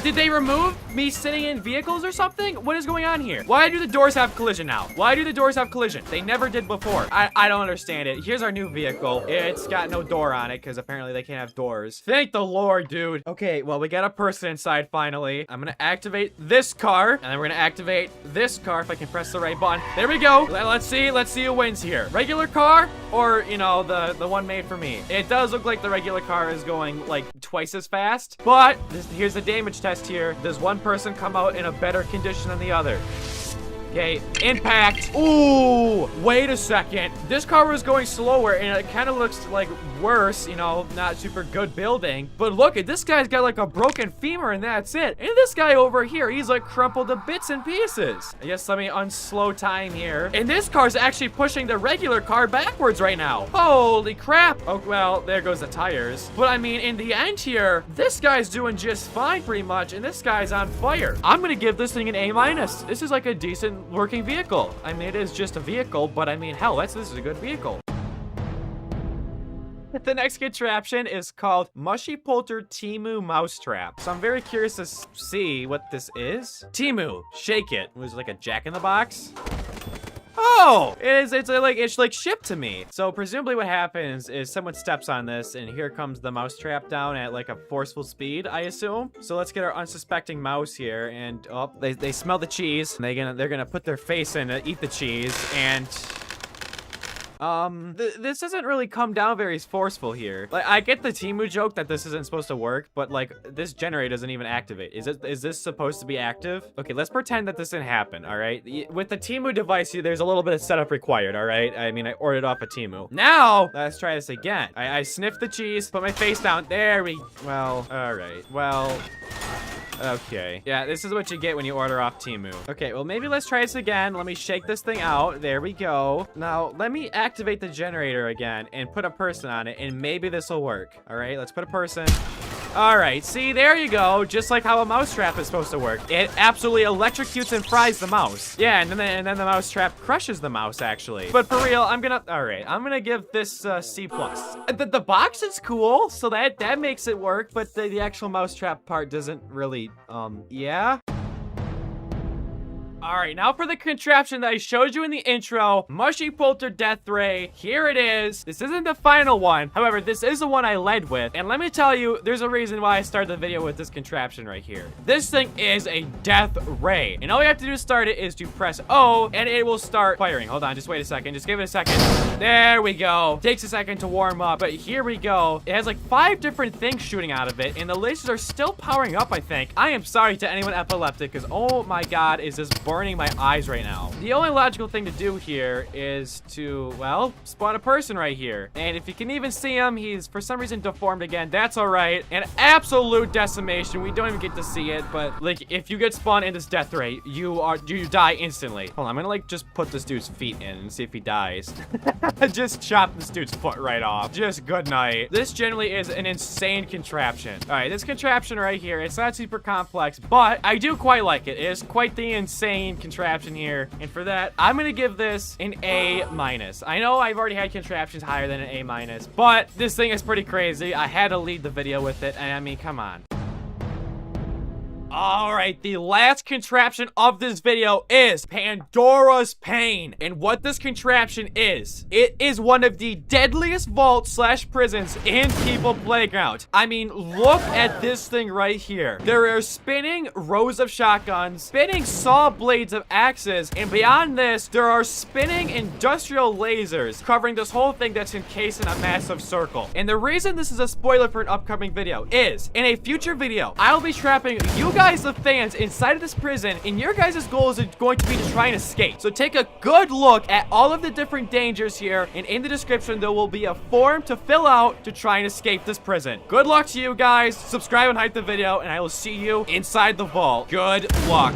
Did they remove me sitting in vehicles or something? What is going on here? Why do the doors have collision now? Why do the doors have collision? They never did before. I don't understand it. Here's our new vehicle. It's got no door on it because apparently they can't have doors. Thank the Lord, dude. Okay, well, we got a person inside finally. I'm gonna activate this car and then we're gonna activate this car if I can press the right button. There we go. Let's see who wins here. Regular car or, you know, the one made for me. It does look like the regular car is going like twice as fast, but here's the damage test here. Does one person come out in a better condition than the other? Okay, impact. Ooh, wait a second. This car was going slower, and it kind of looks like worse, you know, not super good building. But look at this guy's got like a broken femur, and that's it. And this guy over here, he's like crumpled to bits and pieces. I guess let me unslow time here. And this car's actually pushing the regular car backwards right now. Holy crap. Oh, well, there goes the tires. But I mean, in the end here, this guy's doing just fine pretty much, and this guy's on fire. I'm gonna give this thing an A-. This is like a decent working vehicle. I mean, it is just a vehicle, but I mean, hell, this is a good vehicle. The next contraption is called MushyPolter Temu Mousetrap. So I'm very curious to see what this is. Temu, shake it. Was it like a jack-in-the-box? Oh, it's like shipped to me. So presumably what happens is someone steps on this and here comes the mousetrap down at like a forceful speed, I assume. So let's get our unsuspecting mouse here, and oh, they smell the cheese. And they're gonna put their face in to eat the cheese, and this doesn't really come down very forceful here. Like, I get the Temu joke that this isn't supposed to work, but like, this generator doesn't even activate. Is this supposed to be active? Okay, let's pretend that this didn't happen, all right? With the Temu device, there's a little bit of setup required, all right? I mean, I ordered off a Temu. Now, let's try this again. I sniffed the cheese, put my face down. There we, well, all right. Well, okay. Yeah, this is what you get when you order off Temu. Okay, well, maybe let's try this again. Let me shake this thing out. There we go. Now, let me activate the generator again and put a person on it, and maybe this will work. All right, let's put a person. All right, see, there you go. Just like how a mousetrap is supposed to work. It absolutely electrocutes and fries the mouse. Yeah, and then the mousetrap crushes the mouse, actually. But for real, I'm gonna give this C+. The box is cool, so that makes it work, but the actual mousetrap part doesn't really, yeah. All right, now for the contraption that I showed you in the intro, MushyPolter Death Ray. Here it is. This isn't the final one. However, this is the one I led with. And let me tell you, there's a reason why I started the video with this contraption right here. This thing is a death ray. And all you have to do to start it is to press O, and it will start firing. Hold on, just wait a second. Just give it a second. There we go. Takes a second to warm up, but here we go. It has like 5 different things shooting out of it, and the lasers are still powering up, I think. I am sorry to anyone epileptic, because oh my god, is this burning my eyes right now. The only logical thing to do here is to, well, spawn a person right here. And if you can even see him, he's for some reason deformed again. That's all right. An absolute decimation. We don't even get to see it, but like if you get spawned in this death ray, you die instantly. Hold on, I'm gonna like just put this dude's feet in and see if he dies. Just chop this dude's foot right off. Just good night. This generally is an insane contraption. All right, this contraption right here, it's not super complex, but I do quite like it. It is quite the insane contraption here, and for that I'm gonna give this an A-. I know I've already had contraptions higher than an A-, but this thing is pretty crazy. I had to lead the video with it, and I mean, come on. All right, the last contraption of this video is Pandora's Pain. And what this contraption is, it is one of the deadliest vaults/prisons in People Playground. I mean, look at this thing right here. There are spinning rows of shotguns, spinning saw blades of axes, and beyond this, there are spinning industrial lasers covering this whole thing that's encased in a massive circle. And the reason this is a spoiler for an upcoming video is, in a future video, I'll be trapping you guys, the fans, inside of this prison, and your guys' goal is going to be to try and escape. So take a good look at all of the different dangers here, and in the description there will be a form to fill out to try and escape this prison. Good luck to you guys. Subscribe and hype the video, and I will see you inside the vault. Good luck.